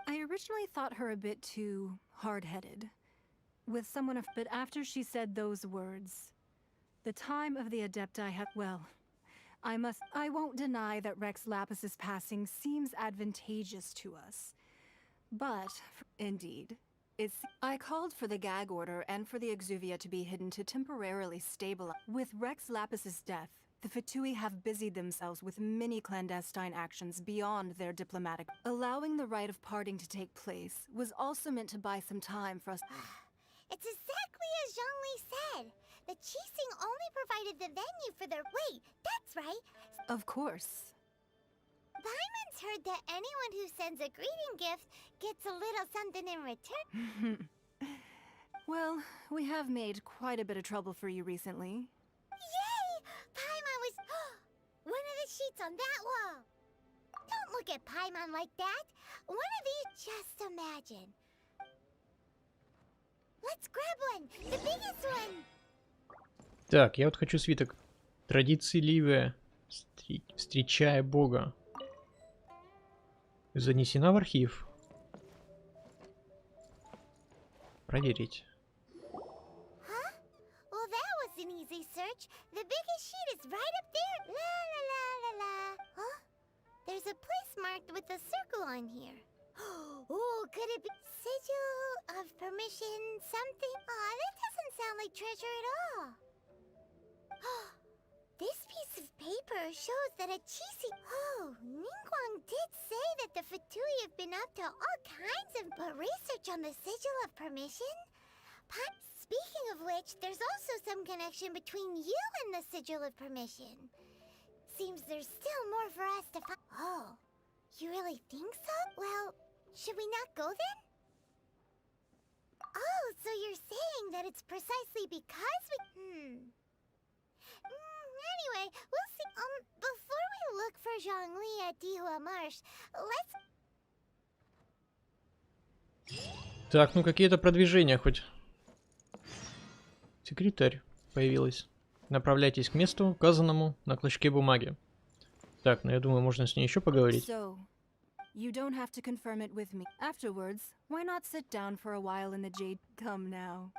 S17: I originally thought her a bit too hard-headed. With someone of, but after she said those words, the time of the Adepti had, well, I won't deny that Rex Lapis's passing seems advantageous to us. But, indeed, I called for the gag order and for the Exuvia to be hidden to temporarily stabilize. With Rex Lapis's death, the Fatui have busied themselves with many clandestine actions beyond their diplomatic. Allowing the rite of parting to take place was also meant to buy some time for us.
S5: It's exactly as Zhongli said. The Qixing only provided the venue for their... Wait, that's right.
S17: Of course.
S5: Paimon's heard that anyone who sends a greeting gift gets a little something in return.
S17: Well, we have made quite a bit of trouble for you recently.
S5: Yay! Paimon was... one of the sheets on that wall. Don't look at Paimon like that. One of these... Just imagine. Let's grab one. The biggest one.
S2: Так, я вот хочу свиток. Традиции Ливия. Встречая Бога. Занесена в архив. Проверить.
S5: Huh? Well, that was an easy search. The biggest sheet is right up there. La la la la la. Huh? There's a place marked with a circle on here. Oh, could it be sigil of permission something? Aw, that doesn't sound like treasure at all. This piece of paper shows that a Qixing... Oh, Ningguang did say that the Fatui have been up to all kinds of research on the sigil of permission. Speaking of which, there's also some connection between you and the sigil of permission. Seems there's still more for us to find. Oh, you really think so? Well, should we not go then? Oh, so you're saying that it's precisely because we... Anyway, we'll see. Before we look for Zhongli at Dihua Marsh, let's...
S2: Так, ну какие-то продвижения хоть. Секретарь появилась. Направляйтесь к месту, указанному на клочке бумаги. Так, ну я думаю, можно с ней еще поговорить.
S17: So, you don't have to confirm it with me. Afterwards, why not sit down for a while in the jade? Come now.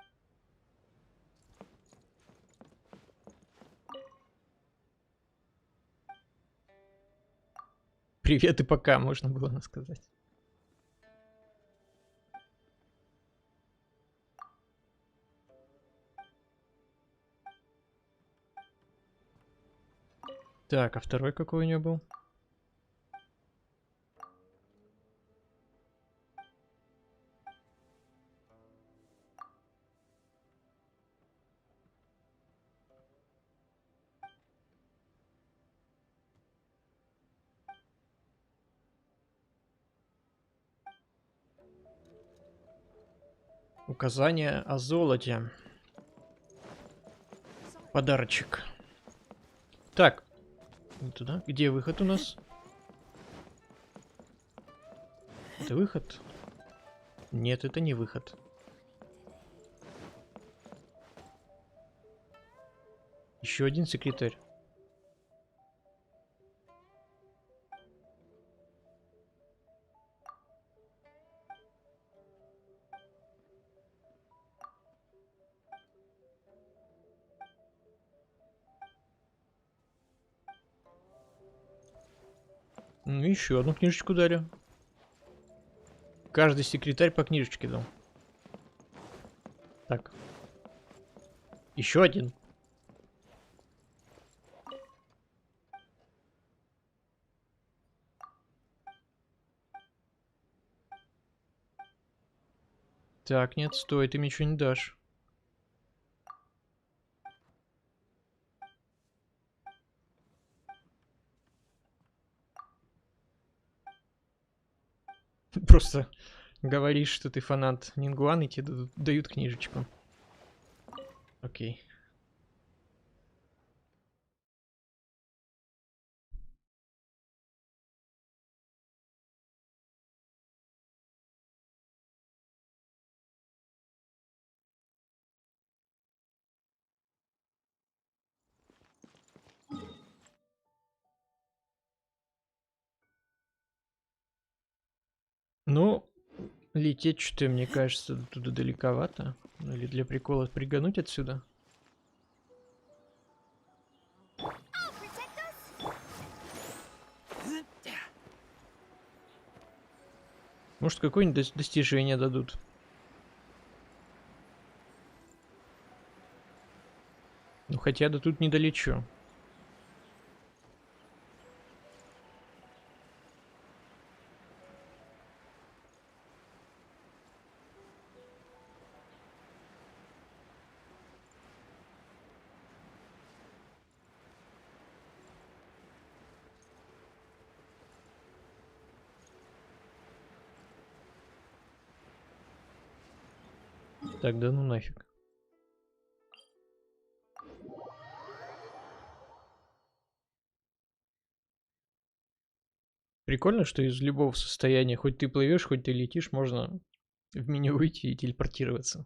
S2: Привет и пока, можно было сказать. Так, а второй какой у нее был? Указание о золоте. Подарочек. Так. Туда. Где выход у нас? Это выход? Нет, это не выход. Еще один секретарь. Ну, еще одну книжечку дали. Каждый секретарь по книжечке дал. Так. Еще один. Так, нет, стой, ты мне ничего не дашь. Просто говоришь, что ты фанат Нингуан, и тебе дают книжечку. Окей. Ну, лететь что-то, мне кажется, туда далековато. Ну, или для прикола прыгануть отсюда. Может, какое-нибудь достижение дадут. Ну, хотя до тут не долечу. Так, да ну нафиг. Прикольно, что из любого состояния, хоть ты плывешь, хоть ты летишь, можно в меню выйти и телепортироваться.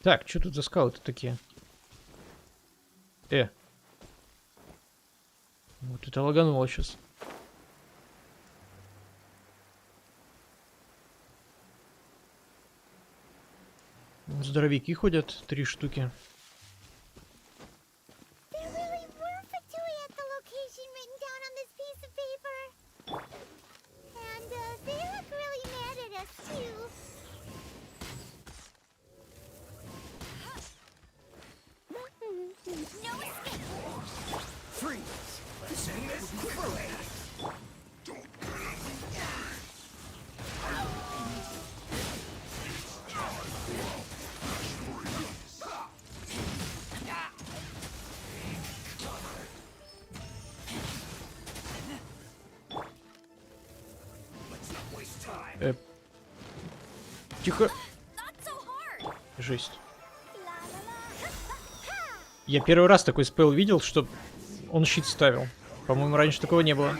S2: Так, что тут за скалы-то такие? Вот это лагануло сейчас. Здоровяки ходят, 3 штуки.
S5: There really were Fatui at the location written down on this piece of paper. And they look really mad at us too. No escape!
S10: Freeze! This will be quickly.
S2: Тихо. Жесть. Я первый раз такой спел видел, что он щит ставил. По-моему, раньше такого не было.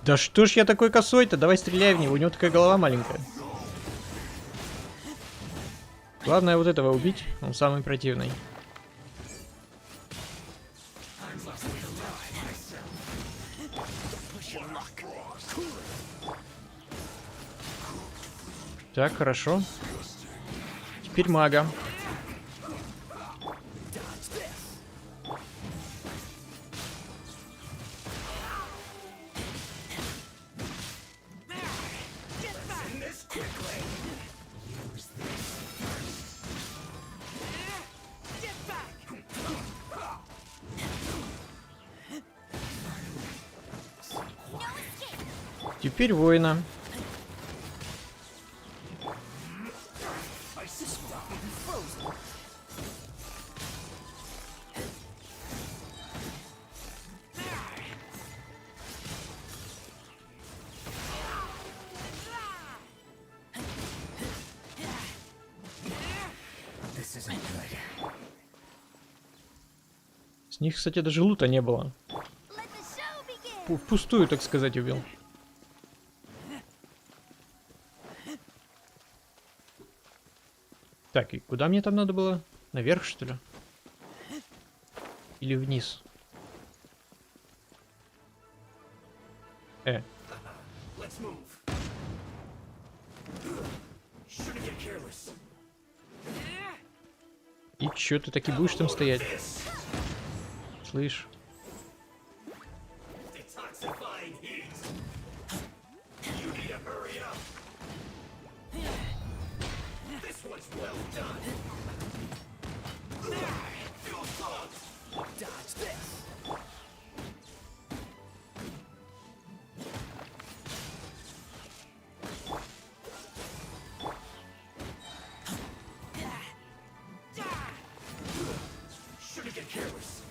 S2: Да что ж я такой косой-то? Давай стреляй в него, у него такая голова маленькая. Главное вот этого убить, он самый противный. Так, хорошо. Теперь мага. Теперь воина. С них, кстати, даже лута не было. Впустую, так сказать, убил. Так, и куда мне там надо было? Наверх, что ли? Или вниз?
S8: Let's move. Shouldn't get careless.
S2: И чё, ты таки будешь там стоять? Слышь?
S8: Detoxifying heat. You need to hurry up. This one's well done. Fuel slugs. Dodge this. Shouldn't get careless.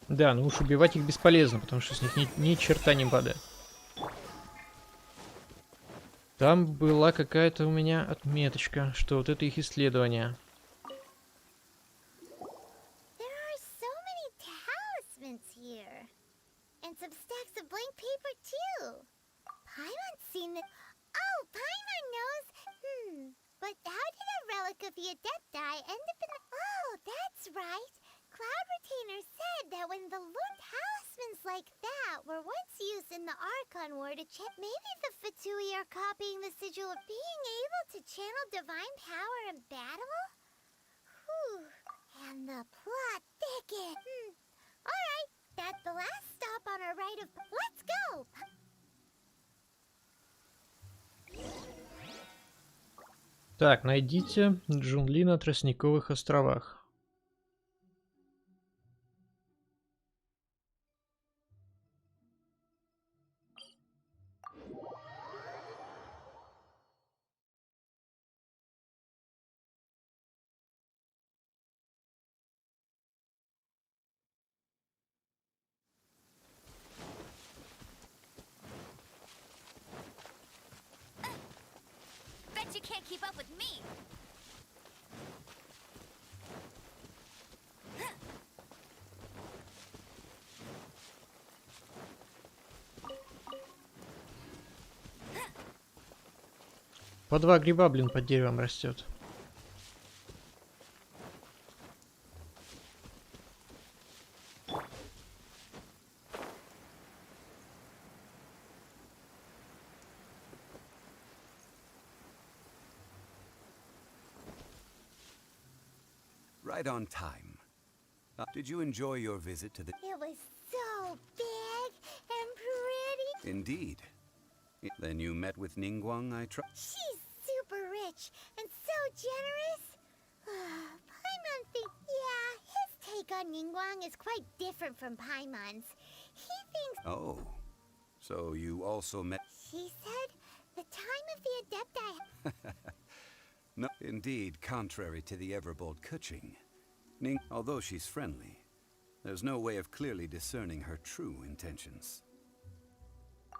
S2: Да, ну уж убивать их бесполезно, потому что с них ни черта не падает. Там была какая-то у меня отметочка, что вот это их исследование.
S5: There are so many talismans here. And some stacks of blank paper, too. Paimon's seen it. Oh, Paimon knows. But how did a relic of the Adepti end up in the... Oh, that's right. Cloud Retainer said that when the learned talismans like that were once used in the Archon War to check... Maybe the Fatui are copying the sigil of being able to channel divine power in battle? Whew. And the plot thickens. Alright, that's the last stop on our rite of... Let's go!
S2: Так, найдите джунгли на Тростниковых островах.
S7: Bet you can't keep up with me.
S2: По 2 гриба, блин, под деревом растет.
S4: Right on time. Did you enjoy your visit to the...
S5: It was so big and pretty.
S4: Indeed. Then you met with Ningguang, I trust?
S5: She's super rich and so generous. Paimon thinks... Yeah, his take on Ningguang is quite different from Paimon's. He thinks...
S4: Oh. So you also met...
S5: She said the time of the Adepti...
S4: No, indeed, contrary to the ever-bold Kuching. Although she's friendly, there's no way of clearly discerning her true intentions.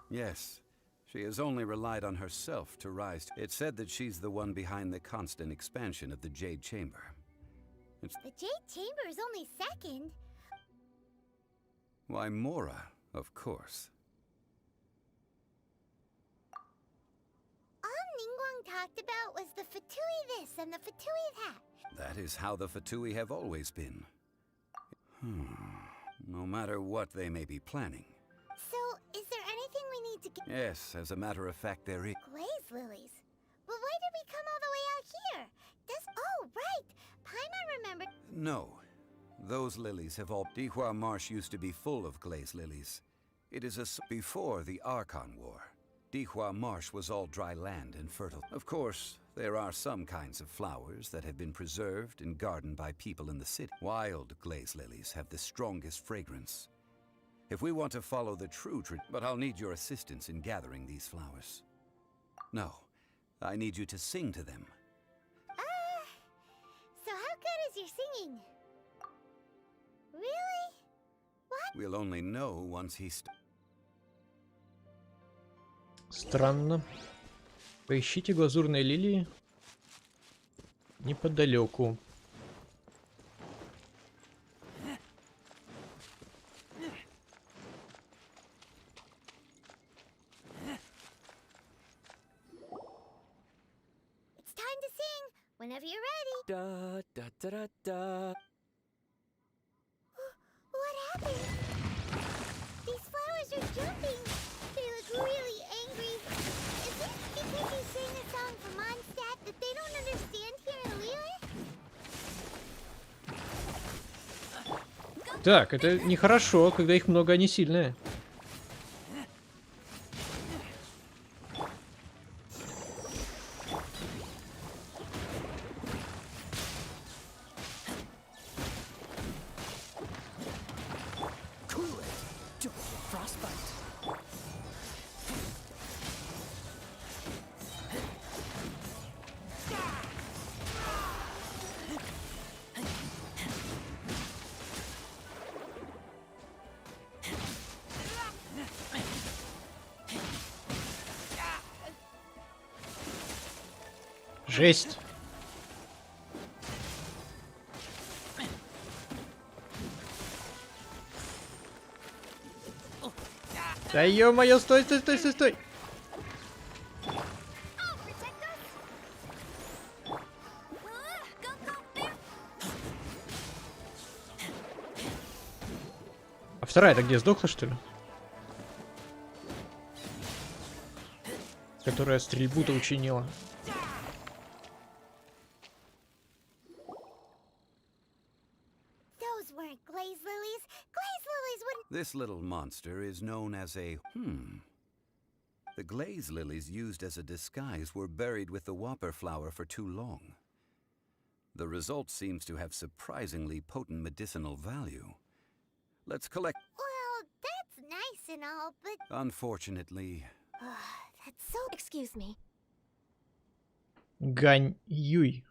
S4: Yes, she has only relied on herself to rise. It's said that she's the one behind the constant expansion of the Jade Chamber.
S5: The Jade Chamber is only second.
S4: Why, Mora, of course.
S5: All Ningguang talked about was the Fatui this and the Fatui that.
S4: That is how the Fatui have always been. No matter what they may be planning.
S5: So, is there anything we need to get?
S4: Yes, as a matter of fact, there is.
S5: Glaze lilies. But why did we come all the way out here? Oh, right! Paimon remembered.
S4: No. Those lilies have all... Dihua Marsh used to be full of glaze lilies. It is before the Archon War. Dihua Marsh was all dry land and fertile. Of course, there are some kinds of flowers that have been preserved and gardened by people in the city. Wild glaze lilies have the strongest fragrance. If we want to follow the true but I'll need your assistance in gathering these flowers. No, I need you to sing to them.
S5: So how good is your singing? Really? What?
S4: We'll only know once he's...
S2: Странно. Поищите глазурные лилии неподалеку.
S5: to sing whenever you're ready.
S13: Da da da da da.
S5: What happened? These flowers are jumping. They look really angry. Is it because you sang a song for Mondstadt that they don't understand here in Liyue?
S2: Так, это нехорошо, когда их много, они сильные. Жесть. Да ё-моё, стой, стой, стой, стой, стой. А вторая-то где, сдохла, что ли? Которая стрельбу-то учинила.
S5: Those weren't glaze lilies. Glaze lilies wouldn't.
S4: This little monster is known as a The glaze lilies used as a disguise were buried with the whopper flower for too long. The result seems to have surprisingly potent medicinal value. Let's collect.
S5: Well, that's nice and all, but
S4: Unfortunately,
S5: that's so. Excuse me.
S2: Гань-юй.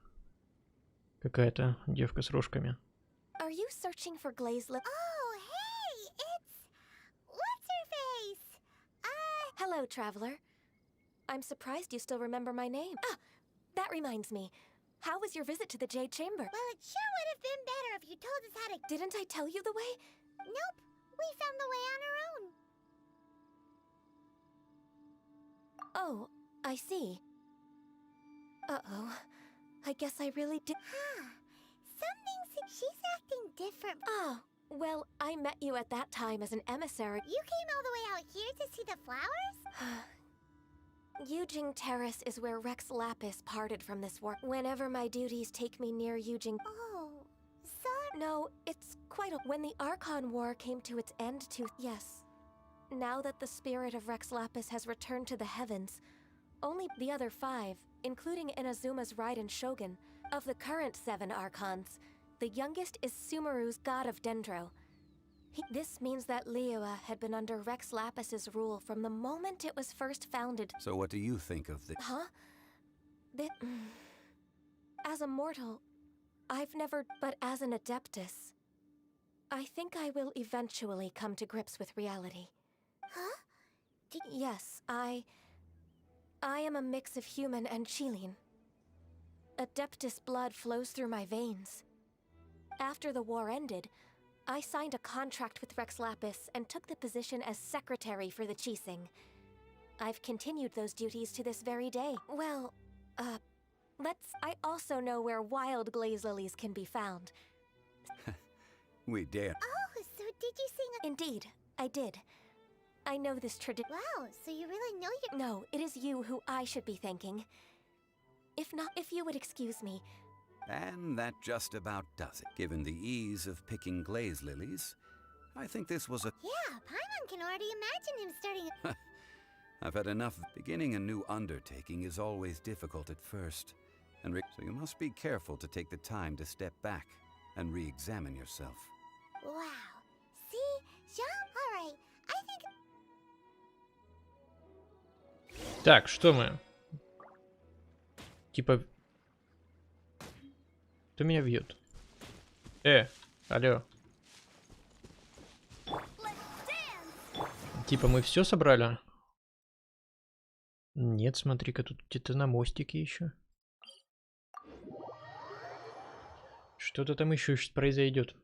S2: Какая-то девка с рожками.
S7: Are you searching for glaze lip?
S5: Oh, hey, it's what's her face?
S7: Hello, traveler. I'm surprised you still remember my name. Ah, that reminds me. How was your visit to the Jade Chamber?
S5: Well, it sure would have been better if you told us how to.
S7: Didn't I tell you the way?
S5: Nope, we found the way on our own.
S7: Oh, I see. Uh-oh. I guess I really did.
S5: Huh. She's acting different.
S7: Oh, well, I met you at that time as an emissary.
S5: You came all the way out here to see the flowers?
S7: Yujing Terrace is where Rex Lapis parted from this world. Whenever my duties take me near Yujing...
S5: Oh, sorry.
S7: No, it's quite a... When the Archon War came to its end Yes. Now that the spirit of Rex Lapis has returned to the heavens, only the other 5, including Inazuma's Raiden Shogun, of the current 7 Archons, the youngest is Sumeru's god of Dendro. This means that Liyue had been under Rex Lapis's rule from the moment it was first founded.
S4: so what do you think of the...
S7: Huh? As a mortal, I've never... But as an Adeptus, I think I will eventually come to grips with reality.
S5: Huh?
S7: Yes, I am a mix of human and Chilean. Adeptus blood flows through my veins. After the war ended, I signed a contract with Rex Lapis and took the position as secretary for the Chising. I've continued those duties to this very day. Well, I also know where wild glaze lilies can be found.
S4: We dare.
S5: Oh, so did you sing?
S7: Indeed, I did. I know this tradition.
S5: Wow, so you really know your...
S7: No, it is you who I should be thanking. If you would excuse me.
S4: And that just about does it. Given the ease of picking glaze lilies, I think this was a...
S5: Yeah, Paimon can already imagine him starting...
S4: I've had enough. Beginning a new undertaking is always difficult at first. So you must be careful to take the time to step back and re-examine yourself.
S5: Wow. See? Jean? Alright, I think...
S2: Так, что мы? Типа... Кто меня бьет? Алло. Типа мы все собрали? Нет, смотри-ка, тут где-то на мостике еще. Что-то там еще произойдет.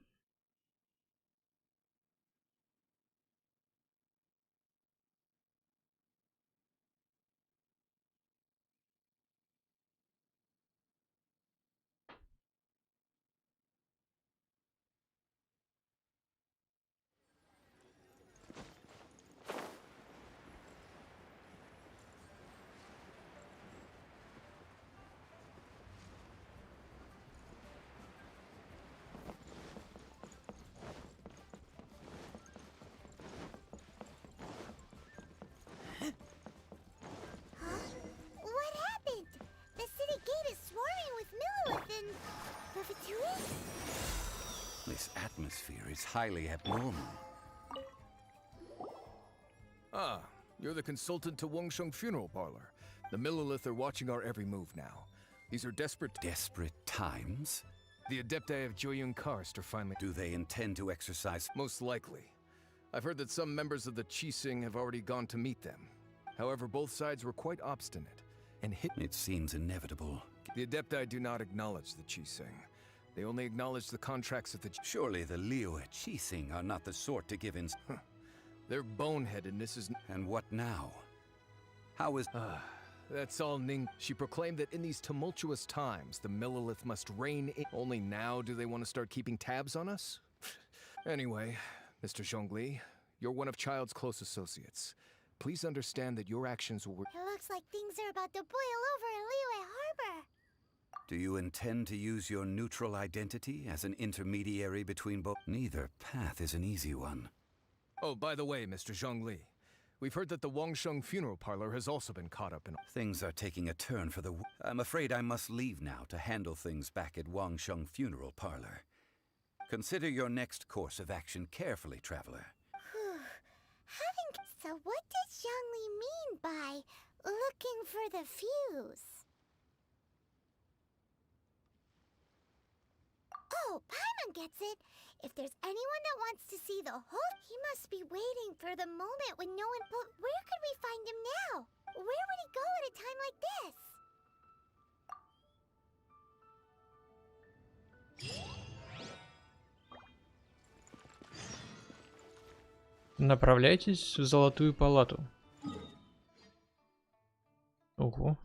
S4: This atmosphere is highly abnormal.
S18: Ah, you're the consultant to Wangsheng Funeral Parlor. The Millilith are watching our every move now. These are desperate
S4: times?
S18: The Adepti of Joyun Karst are finally...
S4: Do they intend to exercise?
S18: Most likely. I've heard that some members of the Qixing have already gone to meet them. However, both sides were quite obstinate and hit...
S4: It seems inevitable.
S18: The Adepti do not acknowledge the Qixing. They only acknowledge the contracts of the...
S4: Surely the Liu Qixing are not the sort to give in...
S18: Their boneheadedness is...
S4: And what now? How is...
S18: That's all Ning... She proclaimed that in these tumultuous times, the Millilith must reign in... Only now do they want to start keeping tabs on us? Anyway, Mr. Zhongli, you're one of Child's close associates. Please understand that your actions will...
S5: It looks like things are about to boil over in Liyue Harbor.
S4: Do you intend to use your neutral identity as an intermediary between both? Neither path is an easy one.
S18: Oh, by the way, Mr. Zhongli, we've heard that the Wangsheng Funeral Parlor has also been caught up in...
S4: Things are taking a turn for the... I'm afraid I must leave now to handle things back at Wangsheng Funeral Parlor. Consider your next course of action carefully, traveler.
S5: So what does Zhongli mean by looking for the fuse? Oh, Paimon gets it. If there's anyone that wants to see the whole... He must be waiting for the moment when no one... But where could we find him now? Where would he go at a time like this?
S2: Направляйтесь в Золотую Палату. Ого.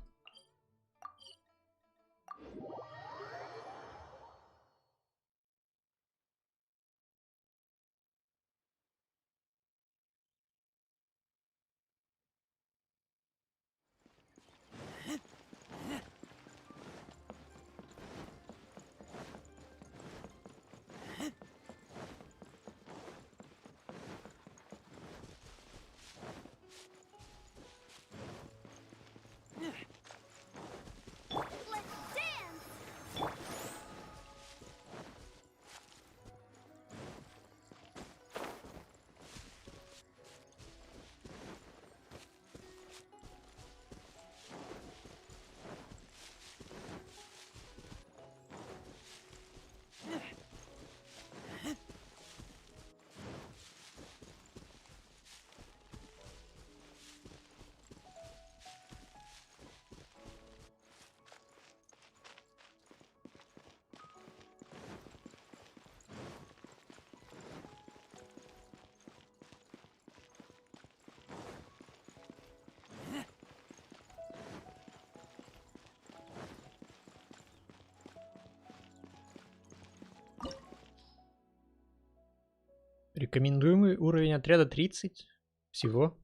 S2: Рекомендуемый уровень отряда 30 всего.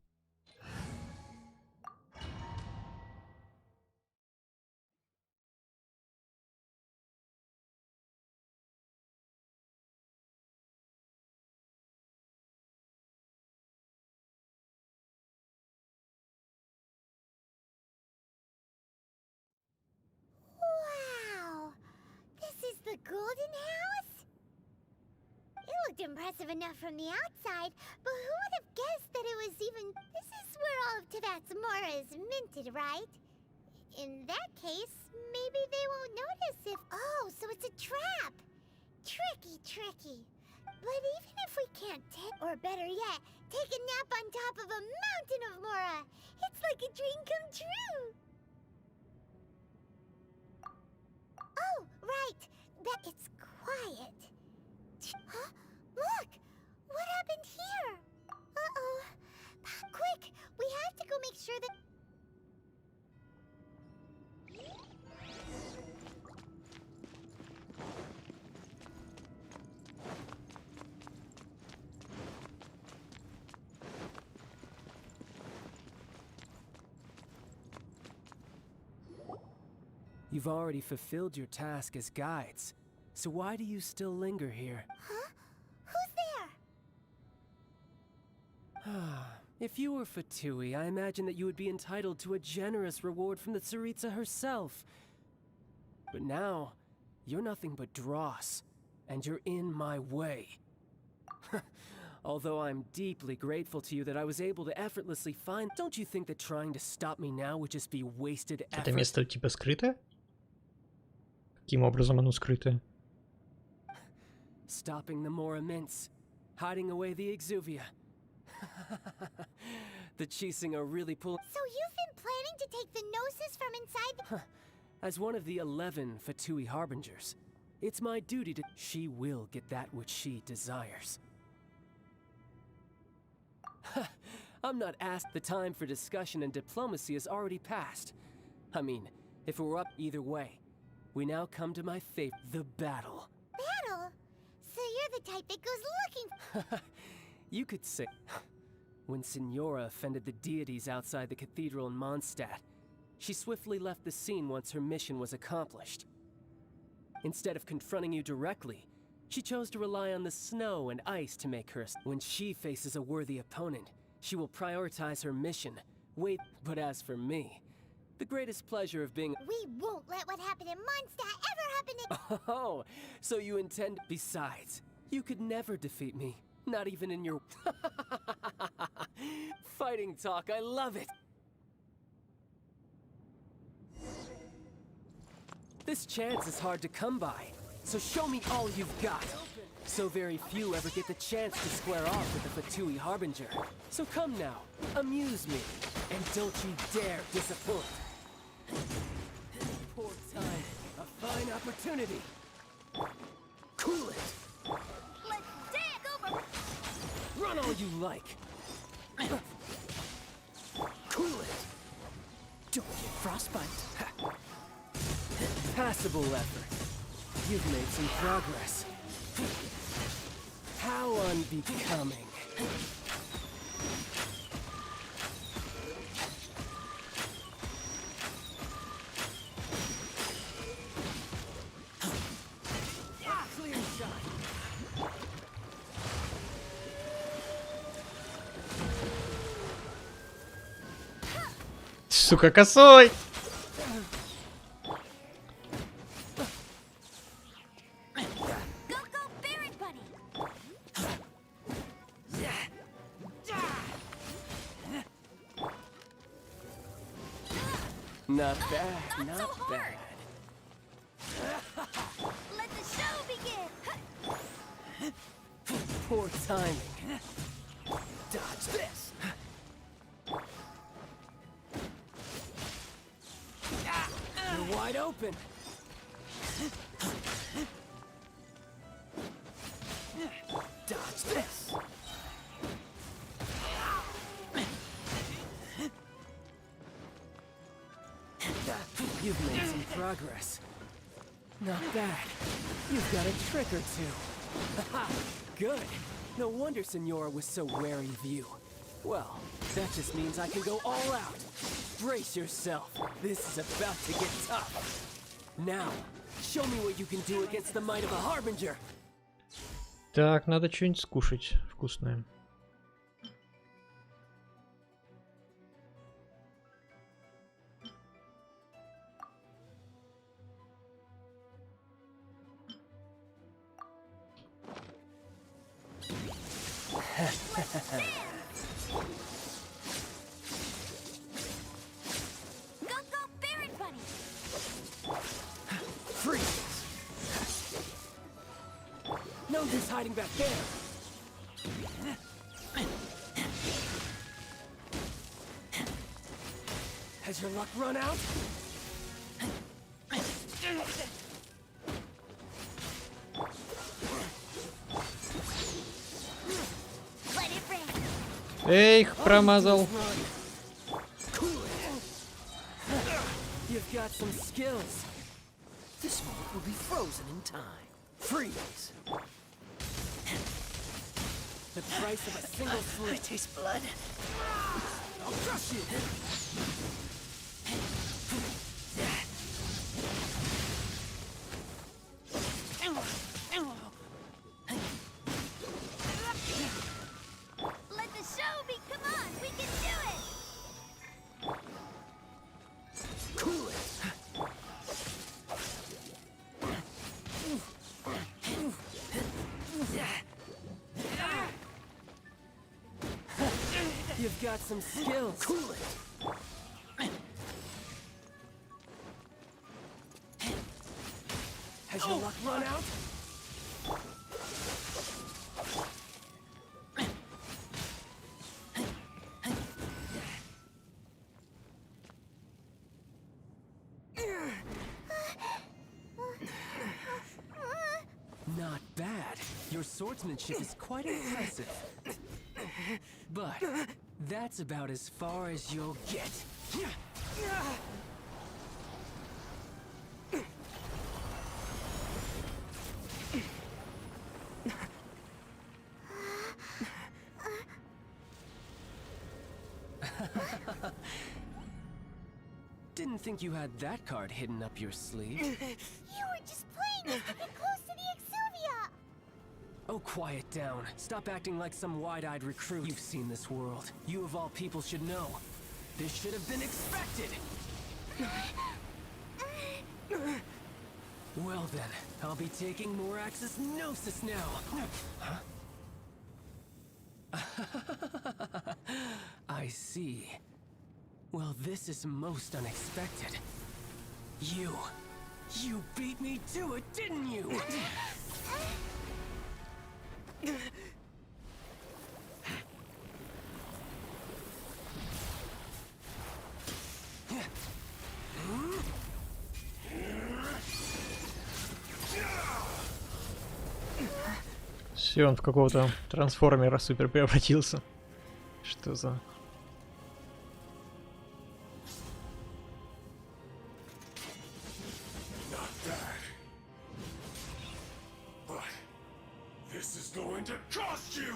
S5: Wow! This is the Golden House? It looked impressive enough from the outside, but who would have guessed that it was even... This is where all of Teyvat's mora is minted, right? In that case, maybe they won't notice if... Oh, so it's a trap! Tricky, tricky. But even if we can't take... Or better yet, take a nap on top of a mountain of mora! It's like a dream come true! Oh, right! That it's quiet. Huh? Look! What happened here? Uh-oh. Quick! We have to go make sure that...
S19: You've already fulfilled your task as guides, so why do you still linger here?
S5: Huh? Who's there?
S19: If you were Fatui, I imagine that you would be entitled to a generous reward from the Tsaritsa herself. But now, you're nothing but dross. and you're in my way. Although I'm deeply grateful to you that I was able to effortlessly find... Don't you think that trying to stop me now would just be wasted effort?
S2: Это место типа скрытое? Каким образом оно скрытое?
S19: Stopping the more immense, hiding away the exuvia. The Chising are really pulling...
S5: So you've been planning to take the gnosis from inside the...
S19: As one of the 11 Fatui Harbingers, it's my duty to... She will get that which she desires. I'm not asked. The time for discussion and diplomacy has already passed. I mean, if we're up either way, we now come to my fate, the battle.
S5: Battle? So you're the type that goes looking...
S19: You could say... When Signora offended the deities outside the cathedral in Mondstadt, she swiftly left the scene once her mission was accomplished. Instead of confronting you directly, she chose to rely on the snow and ice to make her... When she faces a worthy opponent, she will prioritize her mission. Wait, but as for me, the greatest pleasure of being...
S5: We won't let what happened in Mondstadt ever happen in...
S19: Oh, so you intend... Besides, you could never defeat me. Not even in your... Fighting talk, I love it! This chance is hard to come by, so show me all you've got. So very few ever get the chance to square off with the Fatui Harbinger. So come now, amuse me, and don't you dare disappoint. Poor time, a fine opportunity. Cool it!
S5: Let's dance over...
S19: Run all you like. Cool it.
S10: Don't get frostbite.
S19: Passable effort. You've made some progress. How unbecoming. Clear shot.
S2: Сука, косой!
S19: Not bad, not bad.
S5: Let the show begin!
S19: Poor timing. Dodge this. You're wide open. Dodge this. You've made some progress. Not bad. You've got a trick or two. Good. No wonder Signora was so wary of you. Well, that just means I can go all out. Brace yourself. This is about to get tough. Now, show me what you can do against the might of a Harbinger.
S2: Так, надо что-нибудь скушать вкусное.
S19: Freeze! No use hiding back there. Has your luck run out?
S2: Эх, промазал.
S19: You've got some skills.
S10: This moment will be frozen in time.
S19: Freeze! The price of a single
S10: I
S19: sleep.
S10: taste blood.
S19: I'll crush you!
S5: Let the show be... Come on, we can do it!
S19: Cool it! got some skills.
S10: Cool it.
S19: Has your luck run out? Not bad. Your swordsmanship is quite impressive. But that's about as far as you'll get. Didn't think you had that card hidden up your sleeve.
S5: You were just playing us to get close to the Exuvia!
S19: Oh, quiet down. Stop acting like some wide-eyed recruit. You've seen this world. You of all people should know. This should have been expected! Well then, I'll be taking Morax's Gnosis now. Huh? I see. Well, this is most unexpected. You beat me to it, didn't you?
S2: Все, он в какого-то трансформера супер превратился. Что за...
S20: This is going to cost you!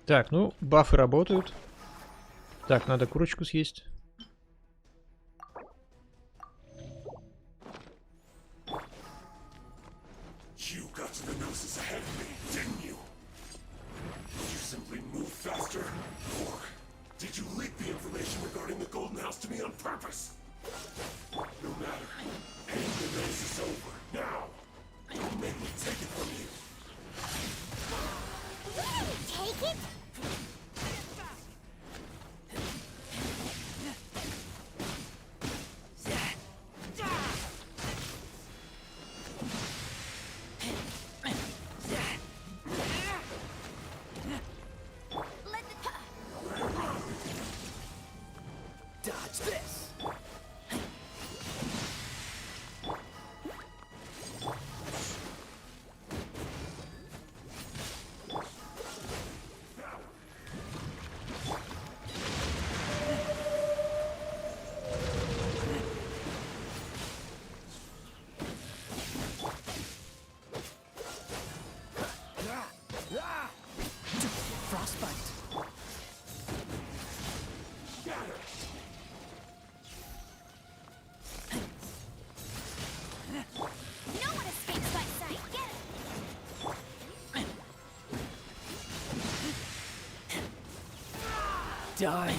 S2: Так, ну, бафы работают. Так, надо курочку съесть.
S20: You got to the Gnosis ahead of me, didn't you? Did you simply move faster? Or did you leak the information regarding the Golden House to me on purpose? No matter. End the Gnosis over. Now! Don't make me take it from you.
S5: Take it?
S10: Dodge this. Frostbite.
S5: No one escapes by sight. Get it!
S19: Die.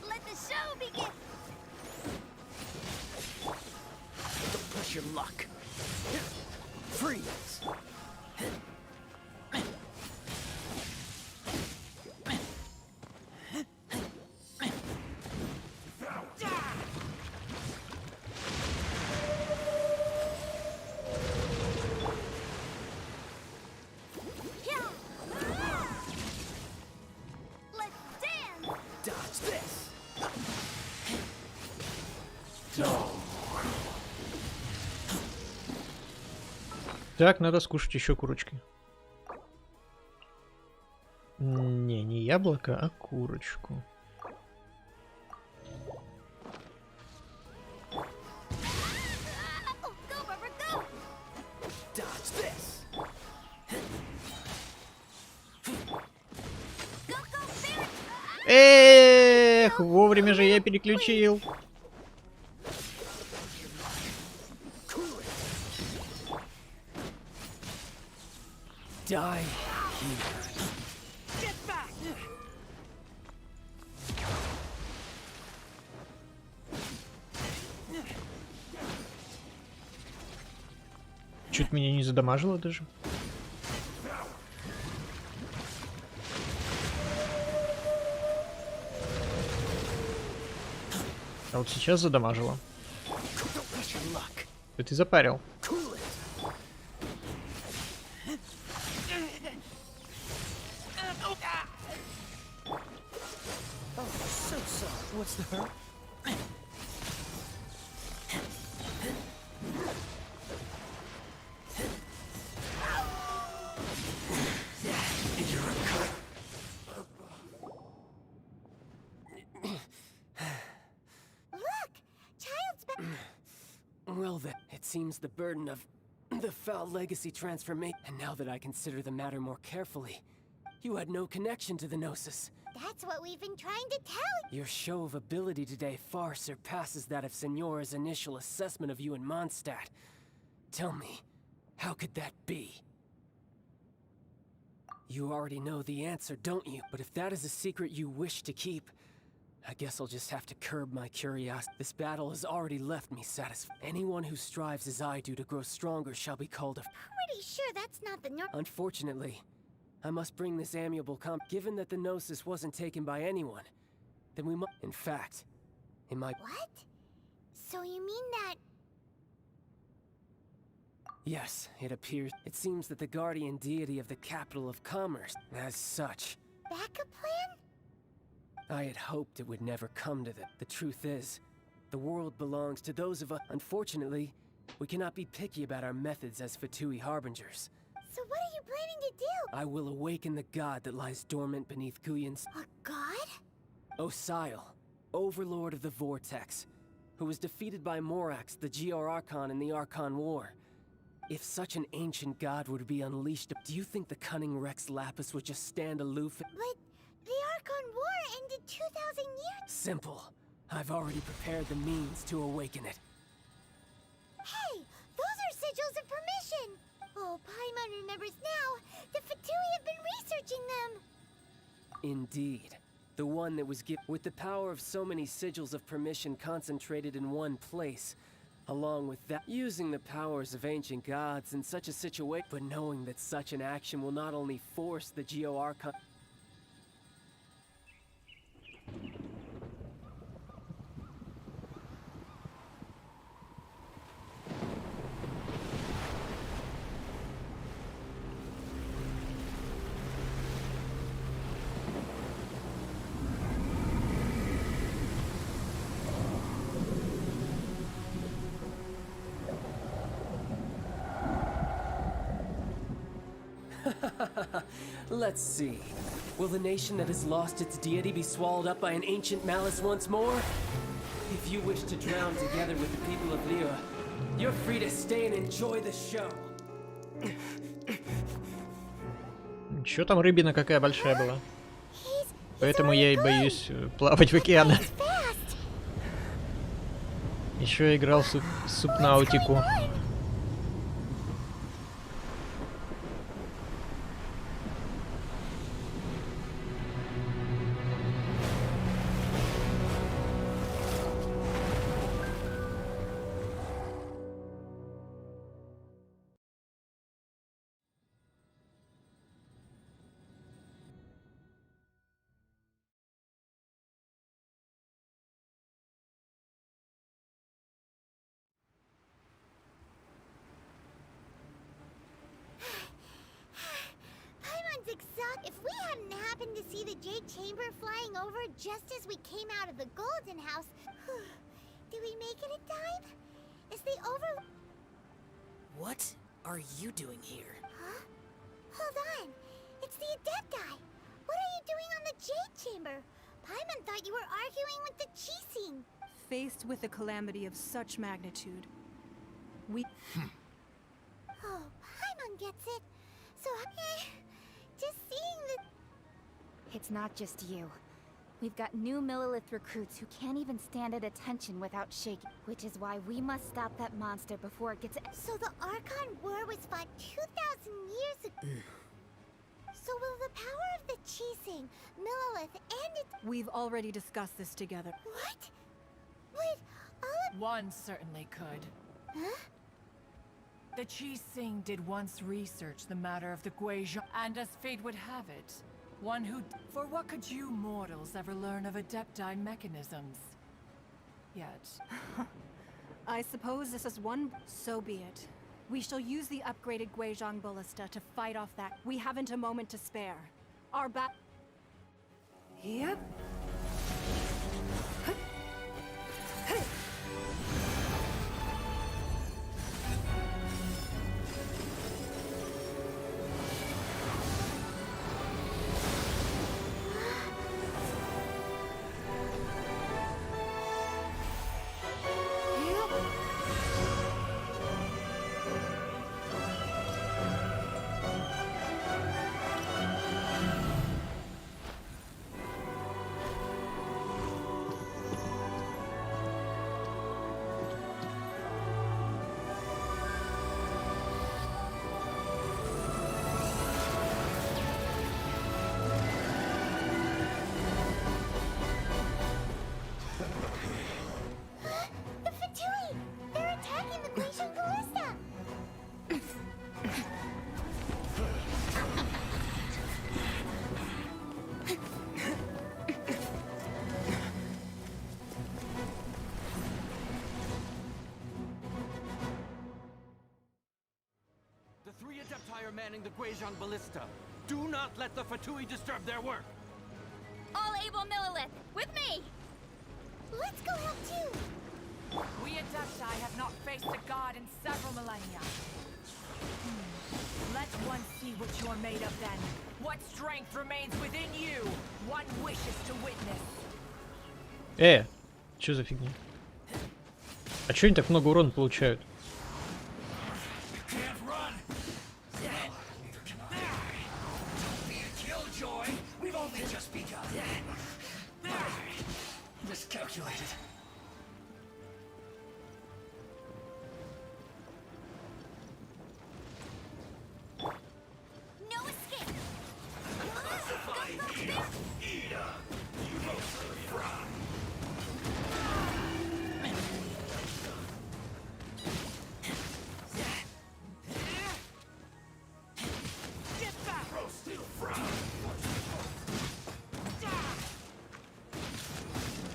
S5: Let the show begin!
S10: Don't push your luck. Freeze.
S5: Let's dance!
S10: Dodge this.
S2: Так, надо скушать еще курочки. Не яблоко, а курочку.
S5: Go, Barbara, go!
S10: Dodge this.
S2: Эх, вовремя же я переключил.
S19: Die here.
S2: Чуть меня не задамажило даже. А вот сейчас задамажило. Да ты запарил.
S10: What's the hurt?
S19: Well then, it seems the burden of the foul legacy transformation. And now that I consider the matter more carefully, you had no connection to the Gnosis.
S5: That's what we've been trying to tell you.
S19: Your show of ability today far surpasses that of Signora's initial assessment of you in Mondstadt. Tell me, how could that be? You already know the answer, don't you? But if that is a secret you wish to keep, I guess I'll just have to curb my curiosity. This battle has already left me satisfied. Anyone who strives as I do to grow stronger shall be called a...
S5: Pretty sure that's not the
S19: Unfortunately, I must bring this amiable given that the Gnosis wasn't taken by anyone, then we must... In fact, in my...
S5: What? So you mean that...
S19: Yes, it appears. It seems that the guardian deity of the capital of commerce, as such...
S5: Backup plan?
S19: I had hoped it would never come to that. The truth is, the world belongs to those of us. Unfortunately, we cannot be picky about our methods as Fatui harbingers.
S5: So what are you planning to do?
S19: I will awaken the god that lies dormant beneath Guyan's...
S5: A god?
S19: Osial, overlord of the Vortex, who was defeated by Morax, the GR Archon in the Archon War. If such an ancient god were to be unleashed, do you think the cunning Rex Lapis would just stand aloof?
S5: But the Archon War ended 2,000 years...
S19: Simple. I've already prepared the means to awaken it.
S5: Hey, those are sigils of permission! Oh, Paimon remembers now. The Fatui have been researching them.
S19: Indeed. The one that was given with the power of so many sigils of permission concentrated in one place. Along with that, using the powers of ancient gods in such a situation, but knowing that such an action will not only force the Geo Archon... Let's see. Will the nation that has lost its deity be swallowed up by an ancient malice once more? If you wish to drown together with the people of Liyue, you're free to stay and enjoy the show.
S2: Чё там рыбина какая большая была? Поэтому я и боюсь плавать в океане. Еще играл в Субнаутику.
S5: If we hadn't happened to see the Jade Chamber flying over just as we came out of the Golden House, did we make it in time? Is the over...
S10: What are you doing here?
S5: Huh? Hold on. It's the Adept guy. What are you doing on the Jade Chamber? Paimon thought you were arguing with the Chising.
S17: Faced with a calamity of such magnitude, we...
S5: Oh, Paimon gets it. So, just seeing the...
S3: It's not just you.
S11: We've got new Millilith recruits who can't even stand at attention without shaking, which is why we must stop that monster before it gets.
S5: So the Archon War was fought 2,000 years ago. So will the power of the Chising, Millilith, and its...
S17: We've already discussed this together.
S5: What? Would all of...
S21: One certainly could.
S5: Huh?
S21: The Chising did once research the matter of the Guizhong, and as fate would have it, one who... For what could you mortals ever learn of Adepti mechanisms? Yet.
S17: I suppose this is one... So be it. We shall use the upgraded Guizhong Ballista to fight off that. We haven't a moment to spare. Our bat... Yep.
S5: The Fatui! They're attacking the Glacial Ballista!
S8: The 3 Adepti are manning the Guizhong Ballista. Do not let the Fatui disturb their work.
S3: All able Millilith, with me!
S5: Let's go help too!
S21: We Adepti have not faced a god in several millennia. Let one see what you are made of then. What strength remains within you? One wishes to witness.
S2: Чё за фигня? А чё они так много урона получают?
S20: Miscalculated.
S5: No escape!
S20: Get back! Steel fry.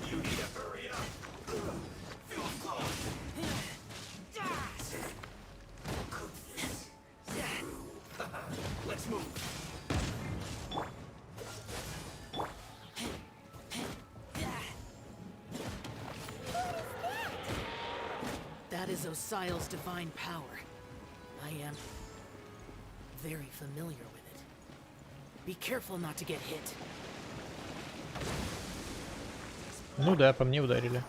S20: You need to hurry up. Feel close. Let's move.
S13: That is Osial's divine power. I am very familiar with it. Be careful not to get hit.
S2: Ну да, по мне ударили.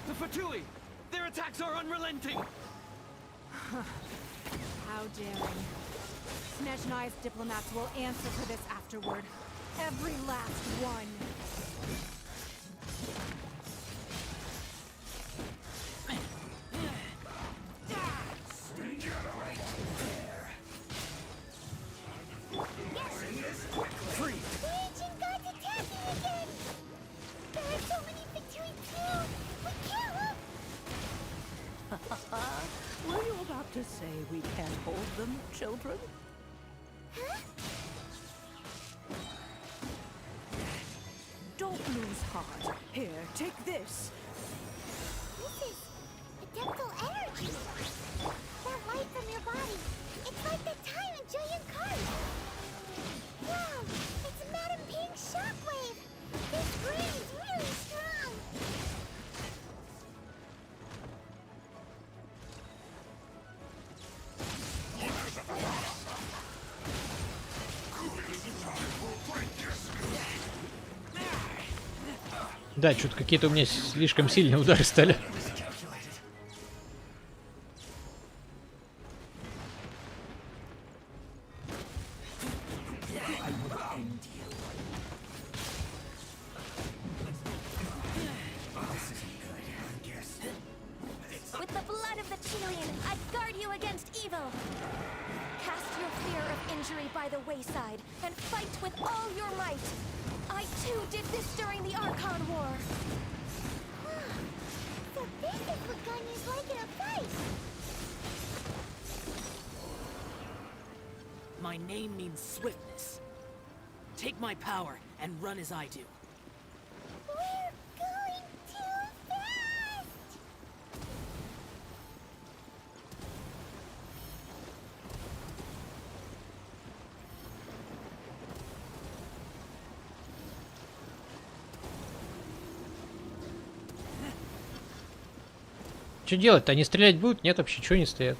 S8: The Fatui! Their attacks are unrelenting!
S17: How daring. Snezhnai's diplomats will answer for this afterward. Every last one.
S5: The ancient god's attacking again! There are so many Fatui too! We can't look!
S22: Were you about to say we can't hold them, children?
S5: Huh?
S22: Don't lose heart. Here, take this.
S5: This is adeptal energy! That light from your body, it's like the time in Julian Card! Wow! It's Madame Pink's shockwave! This green is really strong!
S2: Да, что-то какие-то у меня слишком сильные удары стали.
S7: luxury by the wayside and fight with all your might. I too did this during the Archon War.
S5: So this is what Ganyu's like in a fight!
S13: My name means swiftness. Take my power and run as I do.
S5: We're going too fast!
S2: Что делать-то? Они стрелять будут? Нет, вообще, чего не стоят?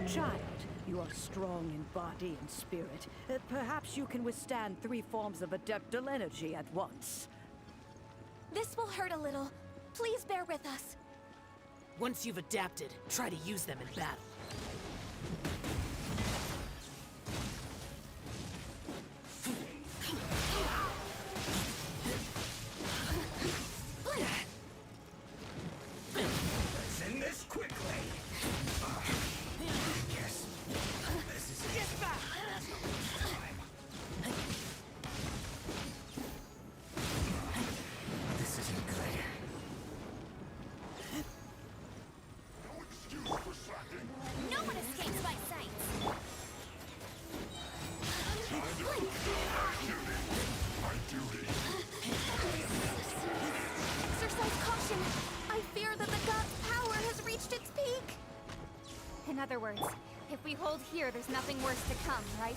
S22: Child, you are strong in body and spirit. Perhaps you can withstand 3 forms of adeptal energy at once.
S7: This will hurt a little. Please bear with us.
S13: Once you've adapted, try to use them in battle.
S20: Send this quickly. Yes. This is it. This isn't good. No excuse for slacking.
S5: No one escapes my sight!
S20: My duty.
S7: Exercise caution. I fear that the god's power has reached its peak.
S3: In other words, if we hold here, there's nothing worse to come, right?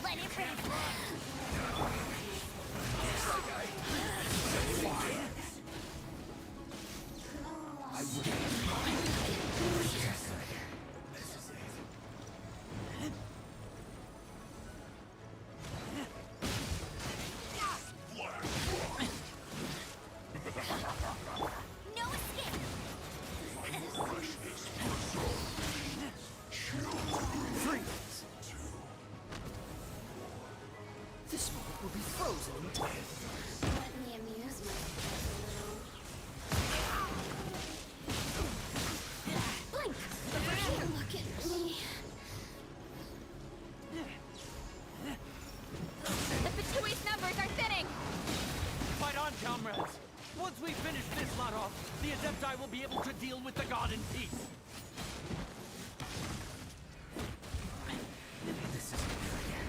S5: Let it rip! No escape!
S10: Freeze! This moment will be frozen in time.
S3: Let me amuse myself a little. Blink! Look at me. The Patui's numbers are thinning!
S8: Fight on, comrades! Once we finish this lot off, the Adepti will be able to deal with the god in peace.
S20: This isn't good.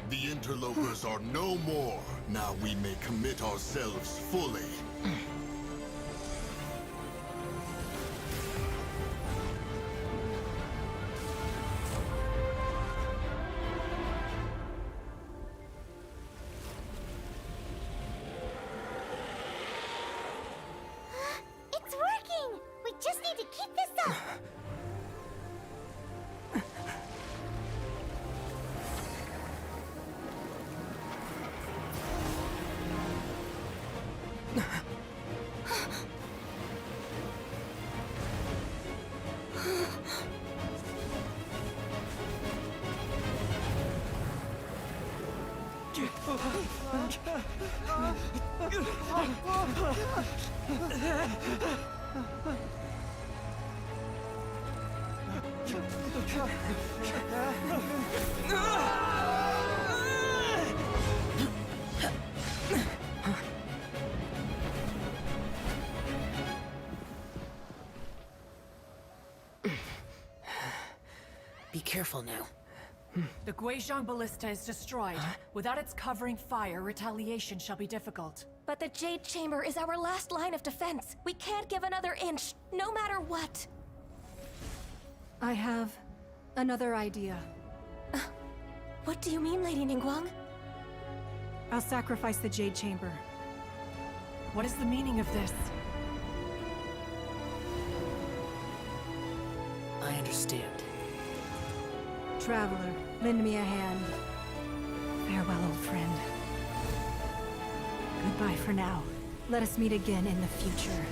S1: The interlopers are no more. Now we may commit ourselves fully.
S5: It's working! We just need to keep this up!
S13: Be careful now.
S21: The Guizhong Ballista is destroyed. Without its covering fire, retaliation shall be difficult.
S7: But the Jade Chamber is our last line of defense. We can't give another inch, no matter what.
S17: I have another idea.
S7: What do you mean, Lady Ningguang?
S17: I'll sacrifice the Jade Chamber.
S21: What is the meaning of this?
S13: I understand.
S17: traveler, lend me a hand. Farewell, old friend. Goodbye for now. Let us meet again in the future.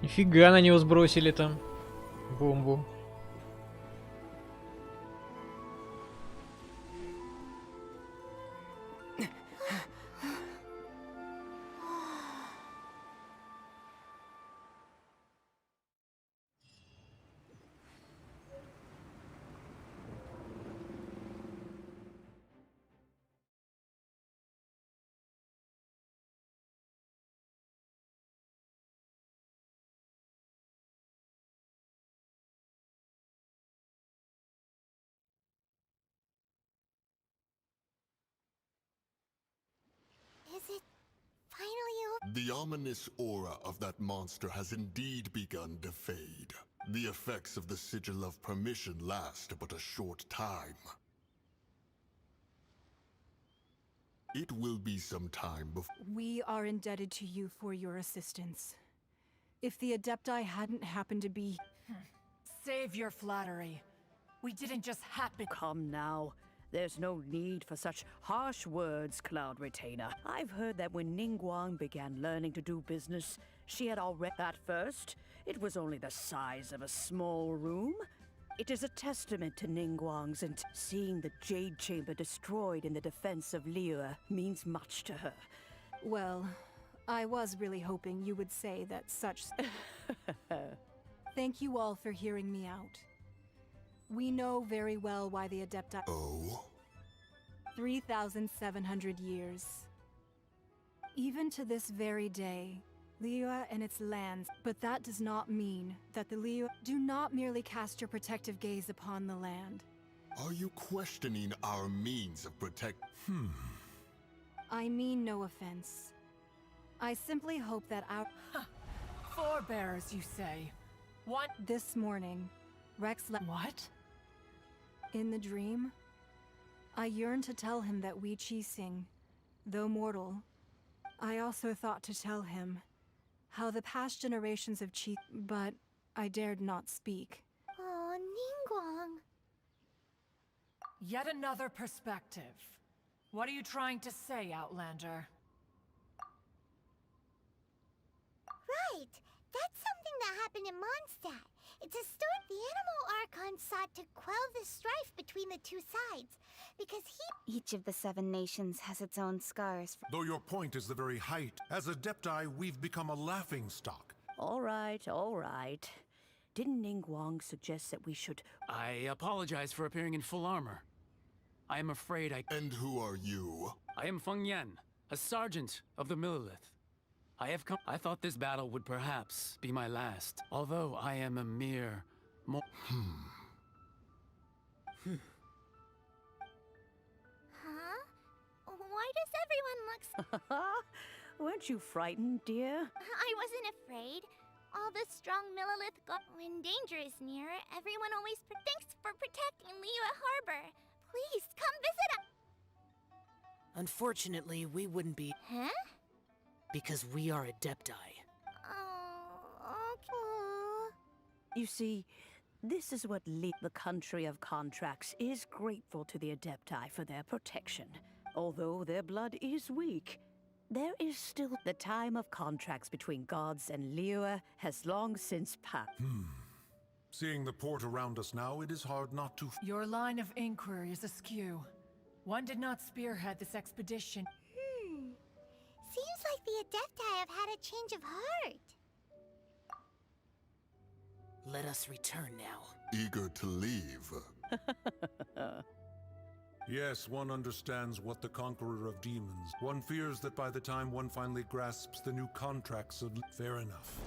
S2: Нифига на него сбросили там бомбу.
S5: Is it finally over?
S1: The ominous aura of that monster has indeed begun to fade. The effects of the sigil of permission last but a short time. It will be some time before.
S17: We are indebted to you for your assistance. If the Adepti hadn't happened to be...
S21: Save your flattery. We didn't just happen.
S22: Come now. There's no need for such harsh words, Cloud Retainer. I've heard that when Ningguang began learning to do business, she had already... At first, it was only the size of a small room. It is a testament to Ningguang's and seeing the Jade Chamber destroyed in the defense of Liyue means much to her.
S17: Well, I was really hoping you would say that such... Thank you all for hearing me out. We know very well why the Adepti...
S1: Oh?
S17: 3,700 years. Even to this very day, Liyue and its lands, but that does not mean that the Liyue do not merely cast your protective gaze upon the land.
S1: Are you questioning our means of protect?
S17: I mean no offense. I simply hope that our...
S21: Forebears, you say? What?
S17: This morning, Rex
S21: What?
S17: In the dream, I yearned to tell him that Wei Qixing, though mortal, I also thought to tell him how the past generations of Qi... But I dared not speak.
S5: Oh, Ningguang.
S21: Yet another perspective. What are you trying to say, Outlander?
S5: Right. That's something that happened in Mondstadt. It's a story. The Animal Archon sought to quell the strife between the two sides, because he...
S3: Each of the 7 nations has its own scars.
S9: Though your point is the very height, as Adepti, we've become a laughingstock.
S22: All right, all right. Didn't Ningguang suggest that we should...
S8: I apologize for appearing in full armor. I am afraid I...
S1: And who are you?
S8: I am Feng Yan, a sergeant of the Millilith. I have come... I thought this battle would perhaps be my last, although I am a mere...
S5: Huh? Why does everyone look...
S22: Weren't you frightened, dear?
S5: I wasn't afraid. All the strong Millilith when danger is near, everyone always... Thanks for protecting Liyue Harbor. Please, come visit us.
S13: Unfortunately, we wouldn't be...
S5: Huh?
S13: Because we are Adepti.
S5: Oh, okay.
S22: You see, this is what the country of contracts is grateful to the Adepti for their protection. Although their blood is weak, there is still the time of contracts between gods and Liyue has long since passed.
S9: Seeing the port around us now, it is hard not to...
S21: Your line of inquiry is askew. One did not spearhead this expedition.
S5: Seems like the Adepti have had a change of heart.
S13: Let us return now.
S1: Eager to leave.
S9: Yes, one understands what the conqueror of demons. One fears that by the time one finally grasps the new contracts of... Fair enough.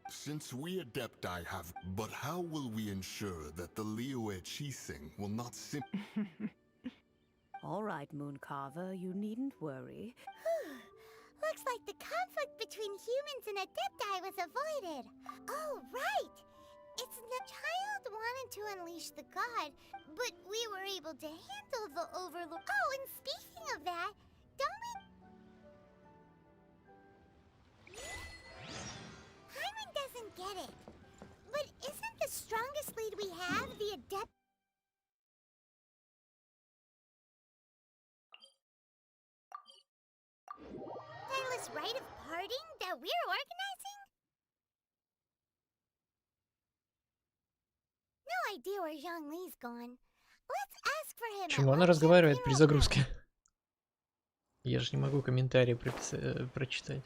S1: Since we Adepti have... But how will we ensure that the Liyue Qixing will not
S22: All right, Mooncarver, you needn't worry.
S5: Looks like the conflict between humans and Adepti was avoided. Oh, right! It's the child wanted to unleash the god, but we were able to handle the overlord. Oh, and speaking of that, don't we... Hyman doesn't get it. But isn't the strongest lead we have the Adept... Tireless rite of parting that we're organizing? No idea where Zhongli's gone. Let's ask for him.
S2: Почему она разговаривает при загрузке? Я же не могу комментарии прочитать.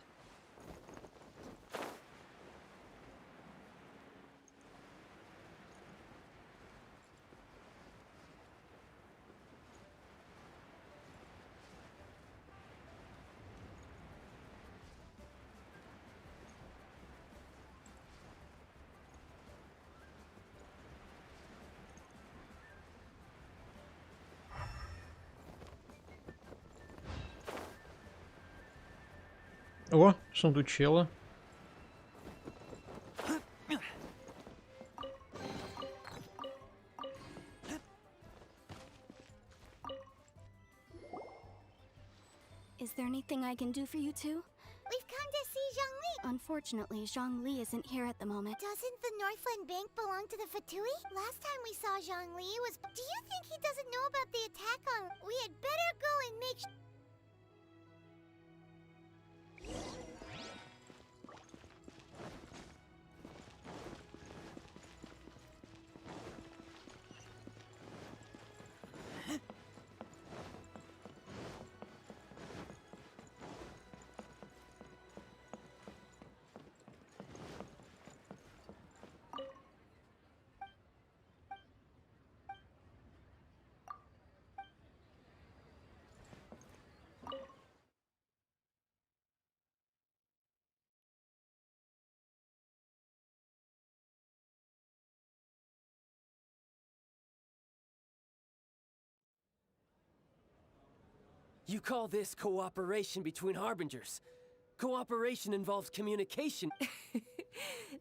S2: О, сундучело.
S11: Is there anything I can do for you two?
S5: We've come to see Zhongli.
S11: Unfortunately, Zhongli isn't here at the moment.
S5: Doesn't the Northland Bank belong to the Fatui? Last time we saw Zhongli was... Do you think he doesn't know about the attack on... We had better go and make...
S19: You call this cooperation between Harbingers? Cooperation involves communication.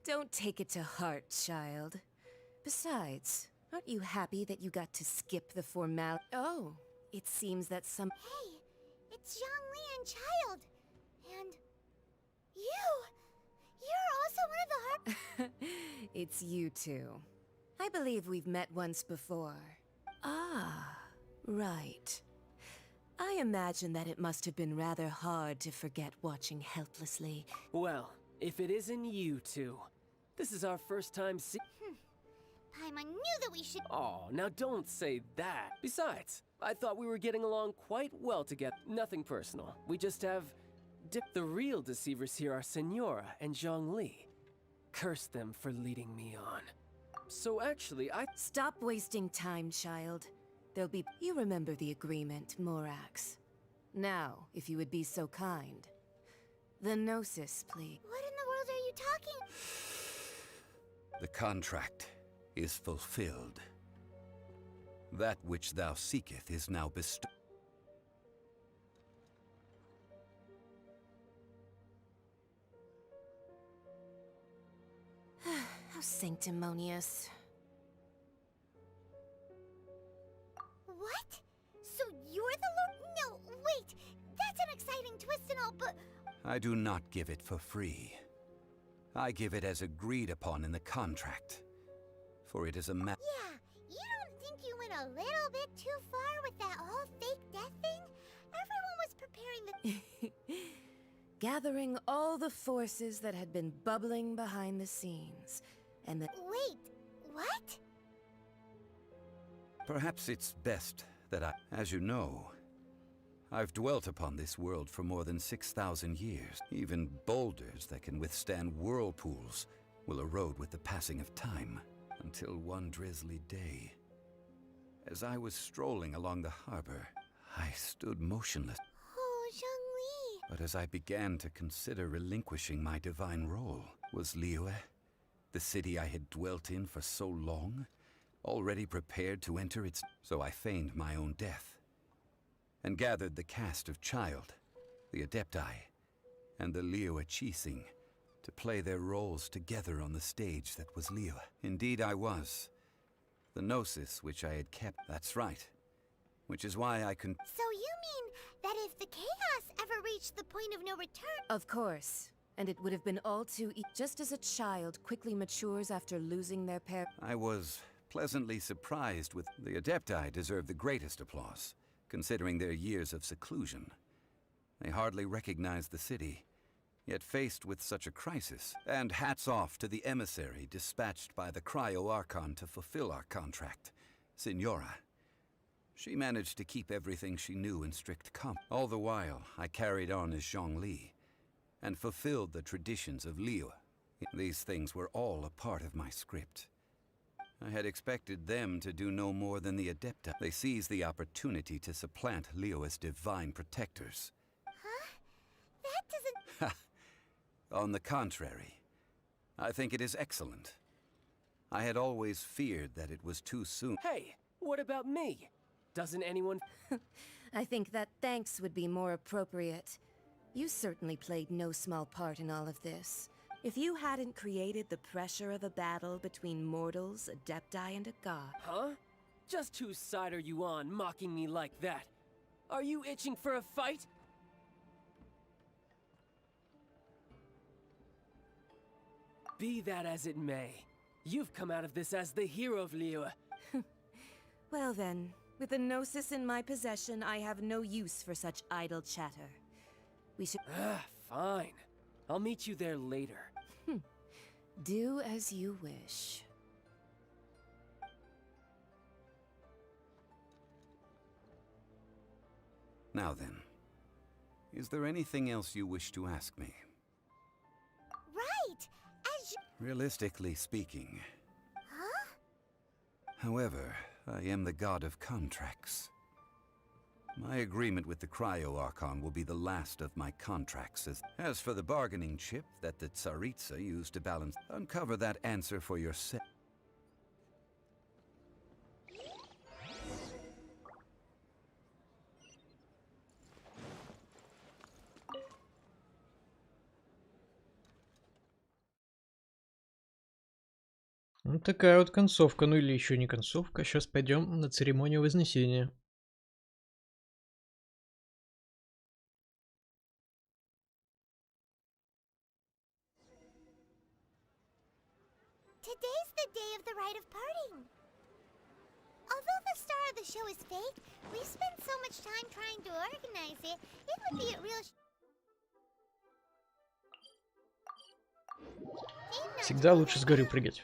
S6: Don't take it to heart, child. Besides, aren't you happy that you got to skip the formality? Oh, it seems that some...
S5: Hey, it's Zhongli and Child. And... you! You're also one of the
S6: It's you two. I believe we've met once before. Ah, right. I imagine that it must have been rather hard to forget watching helplessly.
S19: Well, if it isn't you two, this is our first time
S5: Paimon knew that we should...
S19: Oh, now don't say that. Besides, I thought we were getting along quite well together. Nothing personal. We just have... The real deceivers here are Senora and Zhongli. Curse them for leading me on. So actually,
S6: Stop wasting time, child. There'll be... You remember the agreement, Morax. Now, if you would be so kind. The Gnosis, please.
S5: What in the world are you talking...
S4: The contract is fulfilled. That which thou seeketh is now bestowed.
S6: How sanctimonious.
S5: What? So you're the Lord... No, wait! That's an exciting twist and all, but...
S4: I do not give it for free. I give it as agreed upon in the contract. For it is a
S5: Yeah, you don't think you went a little bit too far with that whole fake death thing? Everyone was preparing the...
S6: Gathering all the forces that had been bubbling behind the scenes, and the...
S5: Wait, what?
S4: Perhaps it's best that as you know, I've dwelt upon this world for more than 6,000 years. Even boulders that can withstand whirlpools will erode with the passing of time, until one drizzly day, as I was strolling along the harbor, I stood motionless.
S5: Oh, Zhongli.
S4: But as I began to consider relinquishing my divine role, was Liyue, the city I had dwelt in for so long, already prepared to enter its... So I feigned my own death, and gathered the cast of Child, the Adepti, and the Liyue Qixing to play their roles together on the stage that was Liyue. Indeed I was. The Gnosis which I had kept, that's right. Which is why I can—
S5: So you mean that if the chaos ever reached the point of no return—
S6: Of course. And it would have been all too just as a child quickly matures after losing their parent.
S4: I was pleasantly surprised with— The Adepti deserve the greatest applause, considering their years of seclusion. They hardly recognized the city, yet faced with such a crisis. And hats off to the emissary dispatched by the Cryo-Archon to fulfill our contract, Signora. She managed to keep everything she knew in strict All the while, I carried on as Zhongli, and fulfilled the traditions of Liyue. These things were all a part of my script. I had expected them to do no more than the Adepti. They seized the opportunity to supplant Liyue as divine protectors.
S5: Huh? That doesn't—
S4: On the contrary, I think it is excellent. I had always feared that it was too soon.
S19: Hey, what about me? Doesn't anyone—
S6: I think that thanks would be more appropriate. You certainly played no small part in all of this. If you hadn't created the pressure of a battle between mortals, Adepti, and a god—
S19: Huh? Just whose side are you on, mocking me like that? Are you itching for a fight? Be that as it may, you've come out of this as the hero of Liyue.
S6: Well then, with the Gnosis in my possession, I have no use for such idle chatter. We should—
S19: Fine. I'll meet you there later.
S6: Do as you wish.
S4: Now then, is there anything else you wish to ask me?
S5: Right! As you—
S4: Realistically speaking.
S5: Huh?
S4: However, I am the god of contracts. My agreement with the Cryo-Archon will be the last of my contracts. As for the bargaining chip that the Tsaritsa used to balance— Uncover that answer for yourself.
S2: Вот такая вот концовка, ну или еще не концовка. Сейчас пойдем на церемонию Вознесения.
S5: Today's the day of the rite of parting. Although the star of the show is fake, we spent so much time trying to organize it, it would be a real
S2: Всегда лучше с горы прыгать.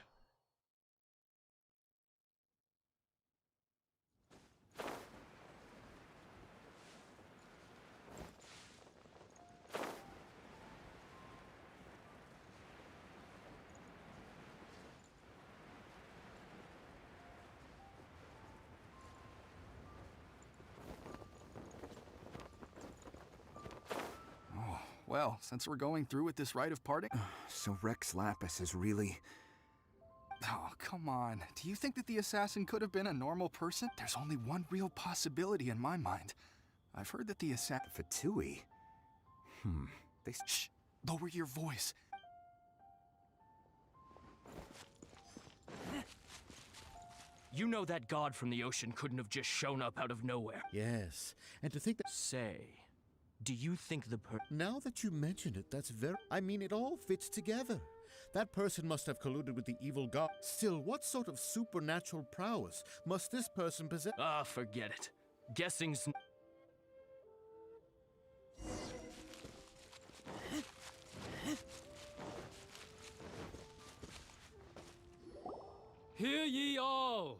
S12: Well, since we're going through with this rite of parting... So Rex Lapis is really... Oh, come on. Do you think that the assassin could have been a normal person? There's only one real possibility in my mind. I've heard that the assassin...
S14: Fatui?
S12: Shh! Lower your voice.
S23: You know that god from the ocean couldn't have just shown up out of nowhere.
S24: Yes, and to think that...
S23: Say, do you think the
S24: Now that you mention it, that's very... I mean, it all fits together. That person must have colluded with the evil god. Still, what sort of supernatural prowess must this person possess?
S23: Ah, forget it. Guessing's...
S8: Hear ye all!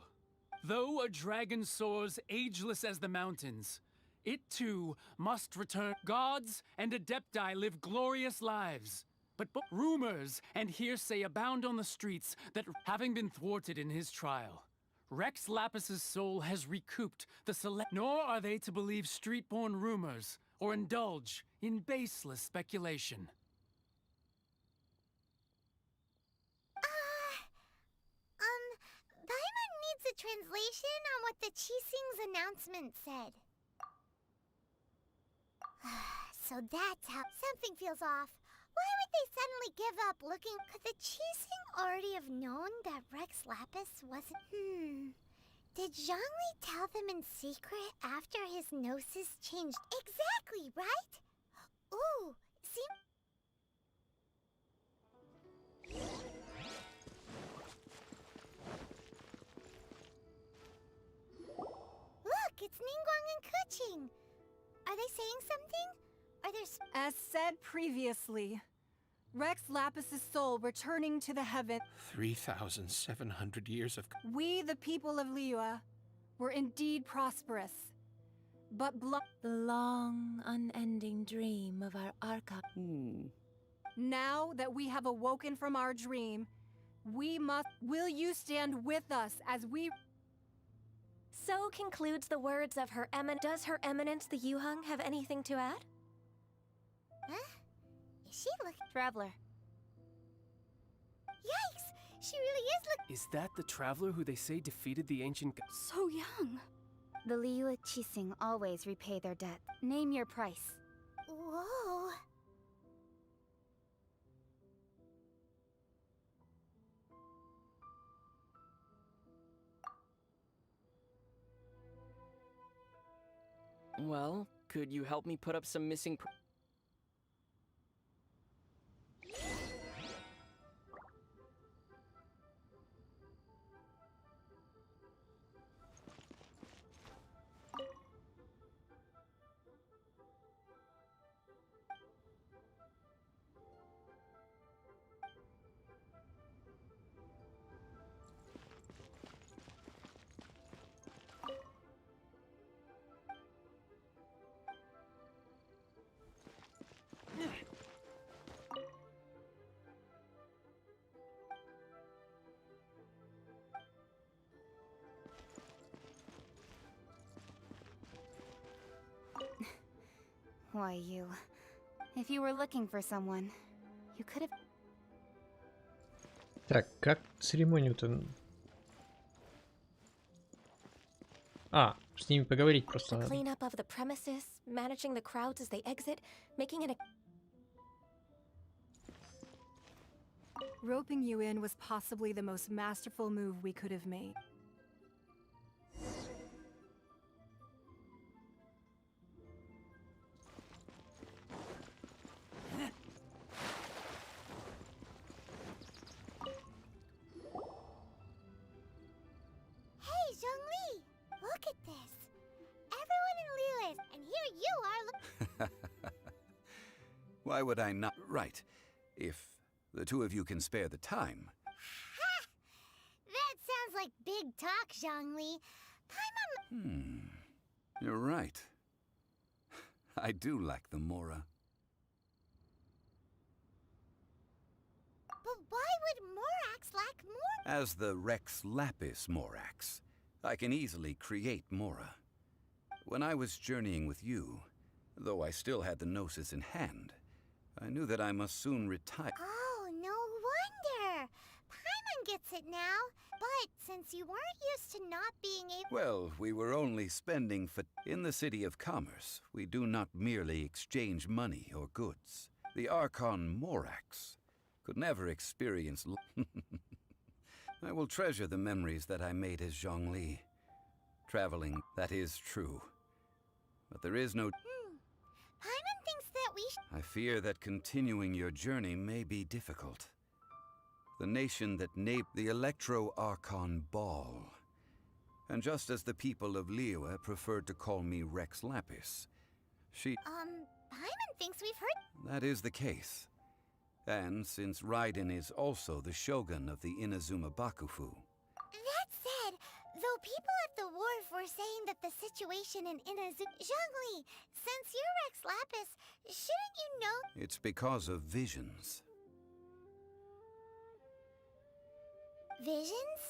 S8: Though a dragon soars ageless as the mountains, it too must return. Gods and Adepti live glorious lives, but rumors and hearsay abound on the streets that, having been thwarted in his trial, Rex Lapis's soul has recouped the nor are they to believe street-born rumors or indulge in baseless speculation.
S5: Paimon needs a translation on what the Qixing's announcement said. So that's how something feels off. Why would they suddenly give up looking? Could the Chising already have known that Rex Lapis wasn't? Did Zhongli tell them in secret after his gnosis changed? Exactly, right? Ooh, see? Look, it's Ningguang and Kuching. Are they saying something? Are there
S17: As said previously, Rex Lapis's soul returning to the heaven.
S14: 3,700 years of...
S17: We, the people of Liyue, were indeed prosperous. But
S6: the long, unending dream of our archive.
S17: Now that we have awoken from our dream, will you stand with us as we...
S7: So concludes the words of Her Eminence. Does Her Eminence the Yuheng have anything to add?
S5: Huh? Is she
S7: Traveler.
S5: Yikes! She really is
S19: Is that the traveler who they say defeated the ancient...
S3: So young. The Liyue Qixing always repay their debt. Name your price.
S5: Whoa.
S15: Well, could you help me put up some missing...
S3: Why, you... If you were looking for someone, you could have...
S2: Так, как церемонию-то? А, с ними поговорить просто
S7: The
S2: надо.
S7: cleanup of the premises, managing the crowds as they exit, making it a...
S17: Roping you in was possibly the most masterful move we could have made.
S5: Hey, Zhongli! Look at this! Everyone in Liyue is, and here you are
S4: Why would I not? Right. If the two of you can spare the time.
S5: Ha! That sounds like big talk, Zhongli.
S4: You're right. I do lack the Mora.
S5: But why would Morax lack more?
S4: As the Rex Lapis Morax, I can easily create Mora. When I was journeying with you, though I still had the Gnosis in hand, I knew that I must soon retire.
S5: Oh, no wonder! Paimon gets it now. But since you weren't used to not being able...
S4: Well, we were only spending for... In the City of Commerce, we do not merely exchange money or goods. The Archon Morax could never experience... I will treasure the memories that I made as Zhongli. Traveling, that is true. But there is no...
S5: Paimon thinks that we
S4: I fear that continuing your journey may be difficult. The nation that named the Electro-Archon Ball. And just as the people of Liyue preferred to call me Rex Lapis,
S5: Paimon thinks we've heard...
S4: That is the case. And since Raiden is also the shogun of the Inazuma Bakufu,
S5: That said, though people at the wharf were saying that the situation in Inazuma... Zhongli, since you're Rex Lapis, shouldn't you know...
S4: it's because of visions.
S5: Visions?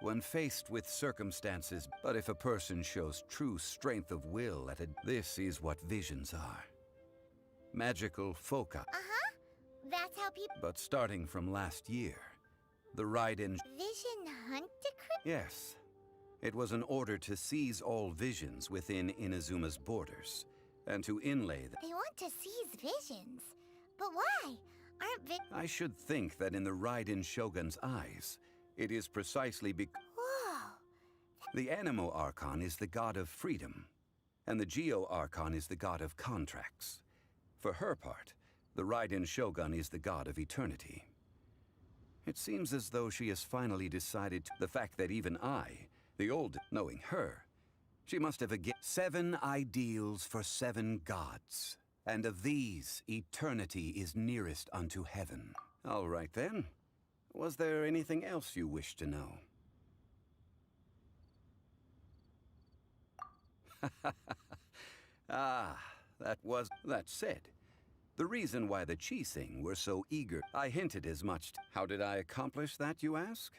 S4: When faced with circumstances, but if a person shows true strength of will this is what visions are. Magical foci.
S5: That's how people...
S4: But starting from last year, the Raiden...
S5: Vision Hunt Decree?
S4: Yes. It was an order to seize all visions within Inazuma's borders, and to inlay them.
S5: They want to seize visions. But why? Aren't
S4: I should think that in the Raiden Shogun's eyes, it is precisely because
S5: Whoa.
S4: the Anemo Archon is the god of freedom, and the Geo Archon is the god of contracts. For her part, the Raiden Shogun is the god of eternity. It seems as though she has finally decided the fact that even I, the old, knowing her, she must have 7 ideals for 7 gods. And of these, eternity is nearest unto heaven. All right then. Was there anything else you wish to know? That said, the reason why the Chi-Sing were so eager, I hinted as much. How did I accomplish that, you ask?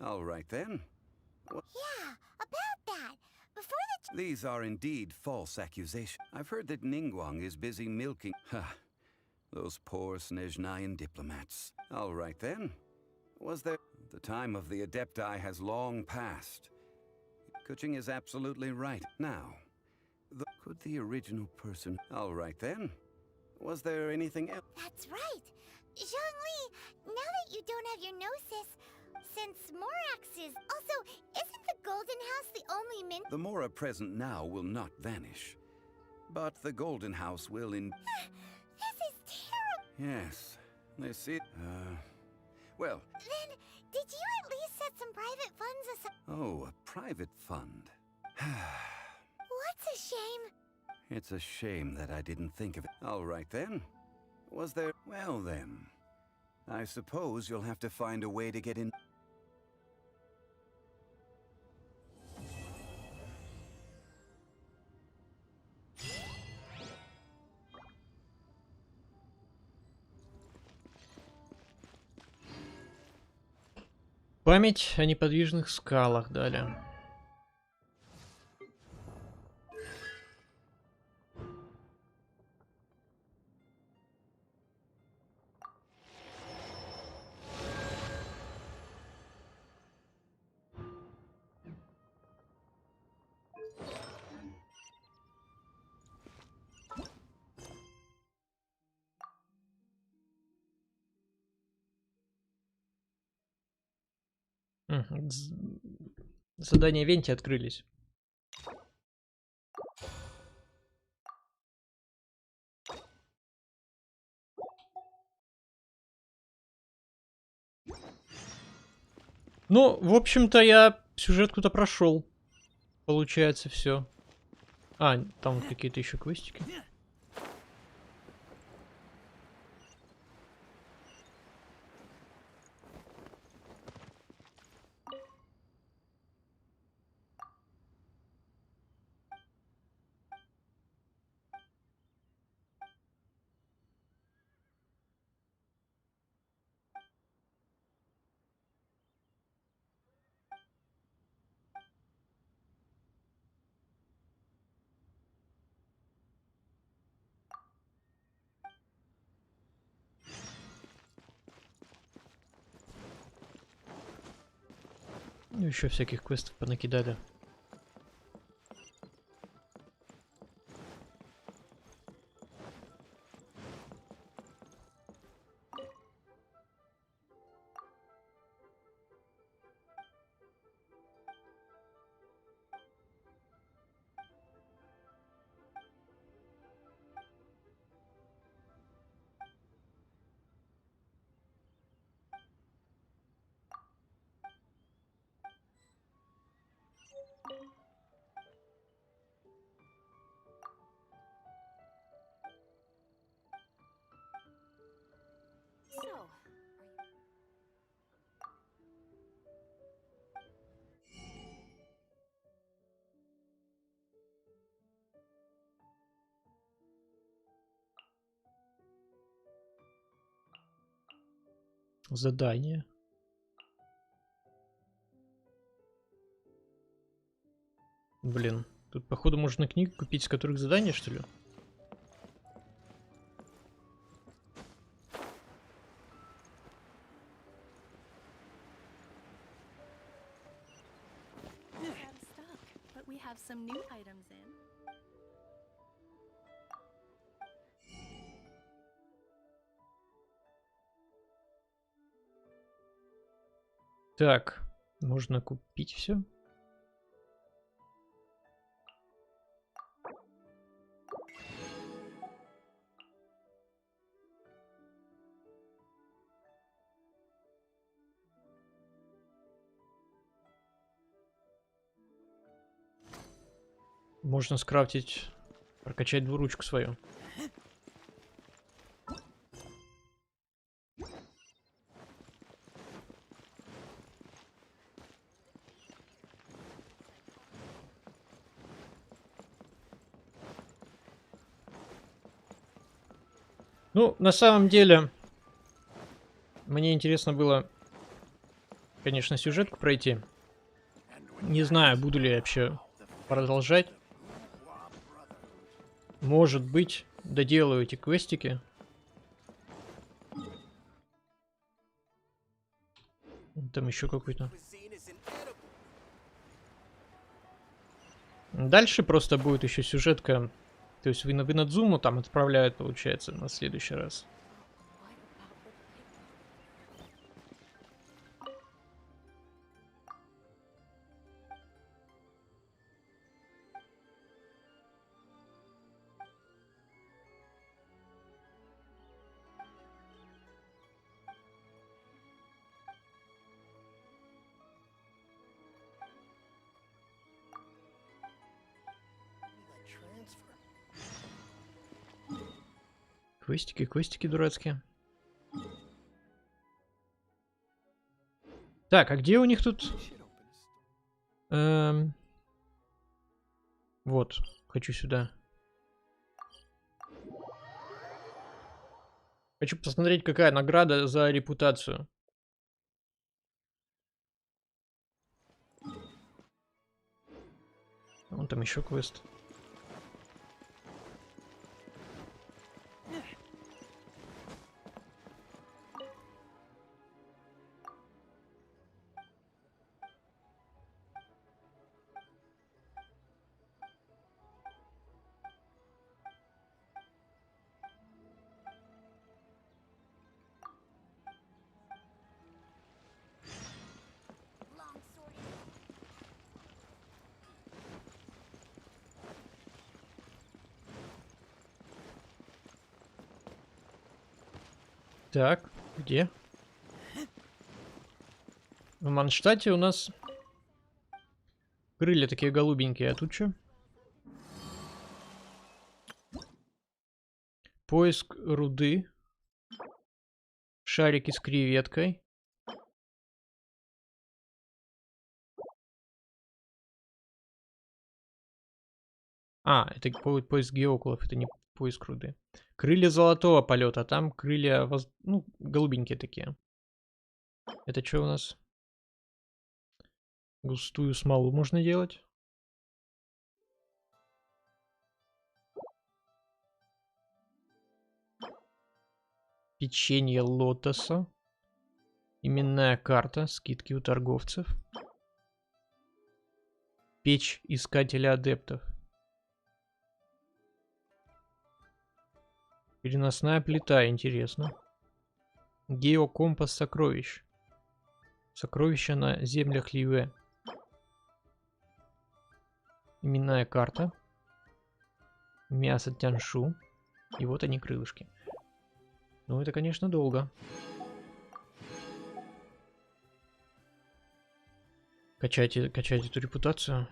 S4: All right then.
S5: Yeah, about that. Before
S4: These are indeed false accusations. I've heard that Ningguang is busy milking. Those poor Snezhnayan diplomats. All right then. Was there... The time of the Adepti has long passed. Kuching is absolutely right. Now, could the original person... All right then. Was there anything else?
S5: That's right. Zhongli, now that you don't have your gnosis, since Morax is... Also, isn't the Golden House the only min...
S4: The Mora present now will not vanish. But the Golden House will in...
S5: This is terrible.
S4: Yes. This is... Well...
S5: Then, did you at least set some private funds aside?
S4: Oh, a private fund.
S5: What's a shame?
S4: It's a shame that I didn't think of it. All right then. Was there... Well then. I suppose you'll have to find a way to get in...
S2: Память о неподвижных скалах дали. Задания Венти открылись. Ну, в общем-то, я сюжетку-то прошел. Получается, все. А, там вот какие-то еще квестики. Ну, еще всяких квестов понакидали. Задание. Блин, тут походу можно книг купить, с которых задания, что ли? Так, можно купить все. Можно скрафтить, прокачать двуручку свою. Ну, на самом деле, мне интересно было, конечно, сюжетку пройти. Не знаю, буду ли я вообще продолжать. Может быть, доделаю эти квестики. Там еще какой-то. Дальше просто будет еще сюжетка. То есть вы на Зуму там отправляют, получается, на следующий раз. Квестики, квестики дурацкие. Так, а где у них тут? Вот, хочу сюда. Хочу посмотреть, какая награда за репутацию. Вон там еще квест. Так, где? В Манштате у нас крылья такие голубенькие, а тут что? Поиск руды. Шарики с креветкой. А, это поиск геокулов, это не поиск руды. Крылья золотого полета, а там крылья, ну, голубенькие такие. Это что у нас? Густую смолу можно делать. Печенье лотоса. Именная карта. Скидки у торговцев. Печь искателя адептов. Переносная плита, интересно. Геокомпас сокровищ. Сокровища на землях Ливе. Именная карта. Мясо тяншу. И вот они, крылышки. Ну, это, конечно, долго. Качать эту репутацию.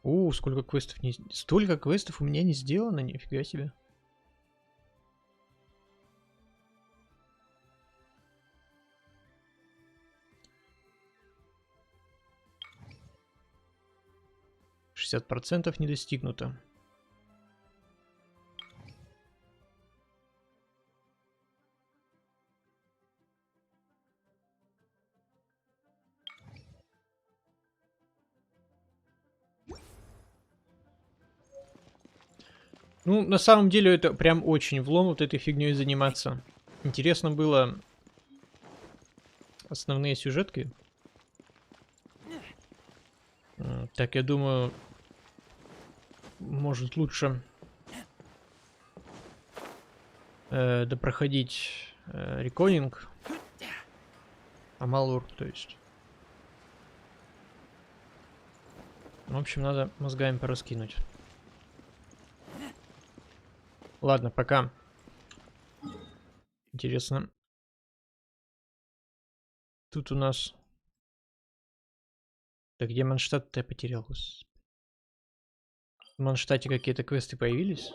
S2: О, сколько квестов не... Столько квестов у меня не сделано, нифига себе. %60 не достигнуто. Ну, на самом деле, это прям очень влом вот этой фигней заниматься. Интересно было основные сюжетки. Так, я думаю, может лучше допроходить реконинг. Амалур, то есть. В общем, надо мозгами пораскинуть. Ладно, пока. Интересно. Тут у нас... Так, где Манштадт-то я потерял? В Манштадте какие-то квесты появились?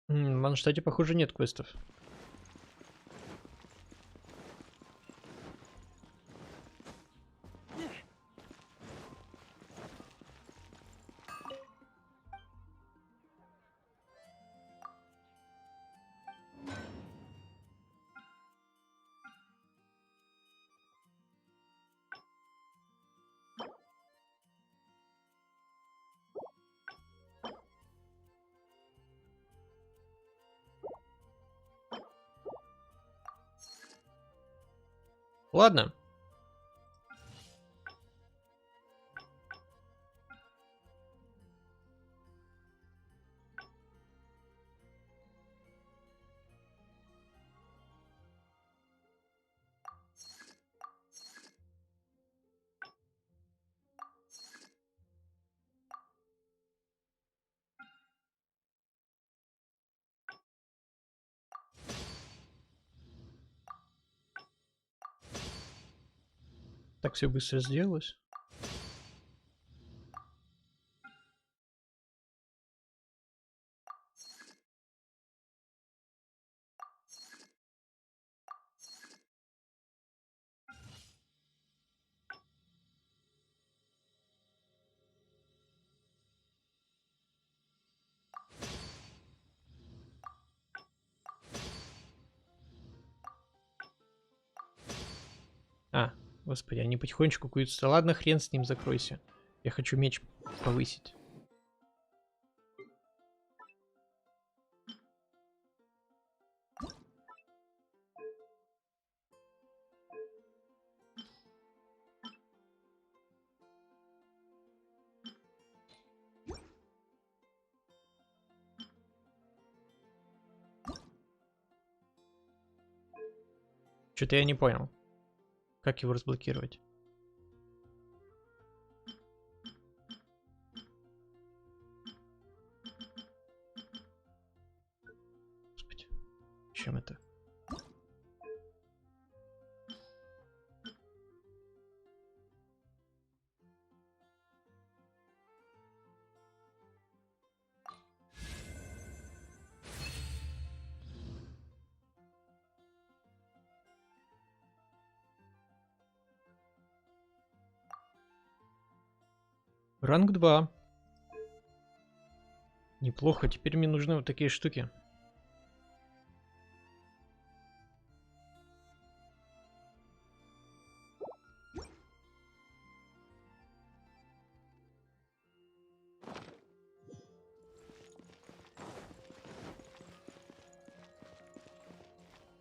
S2: В Манштадте, похоже, нет квестов. Ладно. Так все быстро сделалось. Господи, они потихонечку куются. Ладно, хрен с ним, закройся. Я хочу меч повысить. Что-то я не понял. Как его разблокировать? Господи, чем это? Ранг 2. Неплохо, теперь мне нужны вот такие штуки.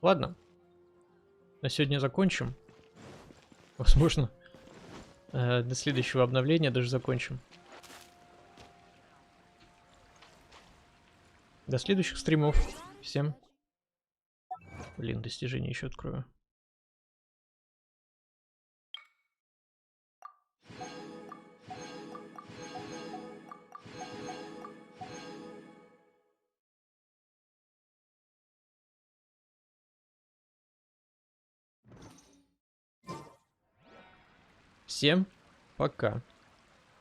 S2: Ладно. На сегодня закончим. Возможно, до следующего обновления даже закончим. До следующих стримов. Всем. Блин, достижение еще открою. Всем пока.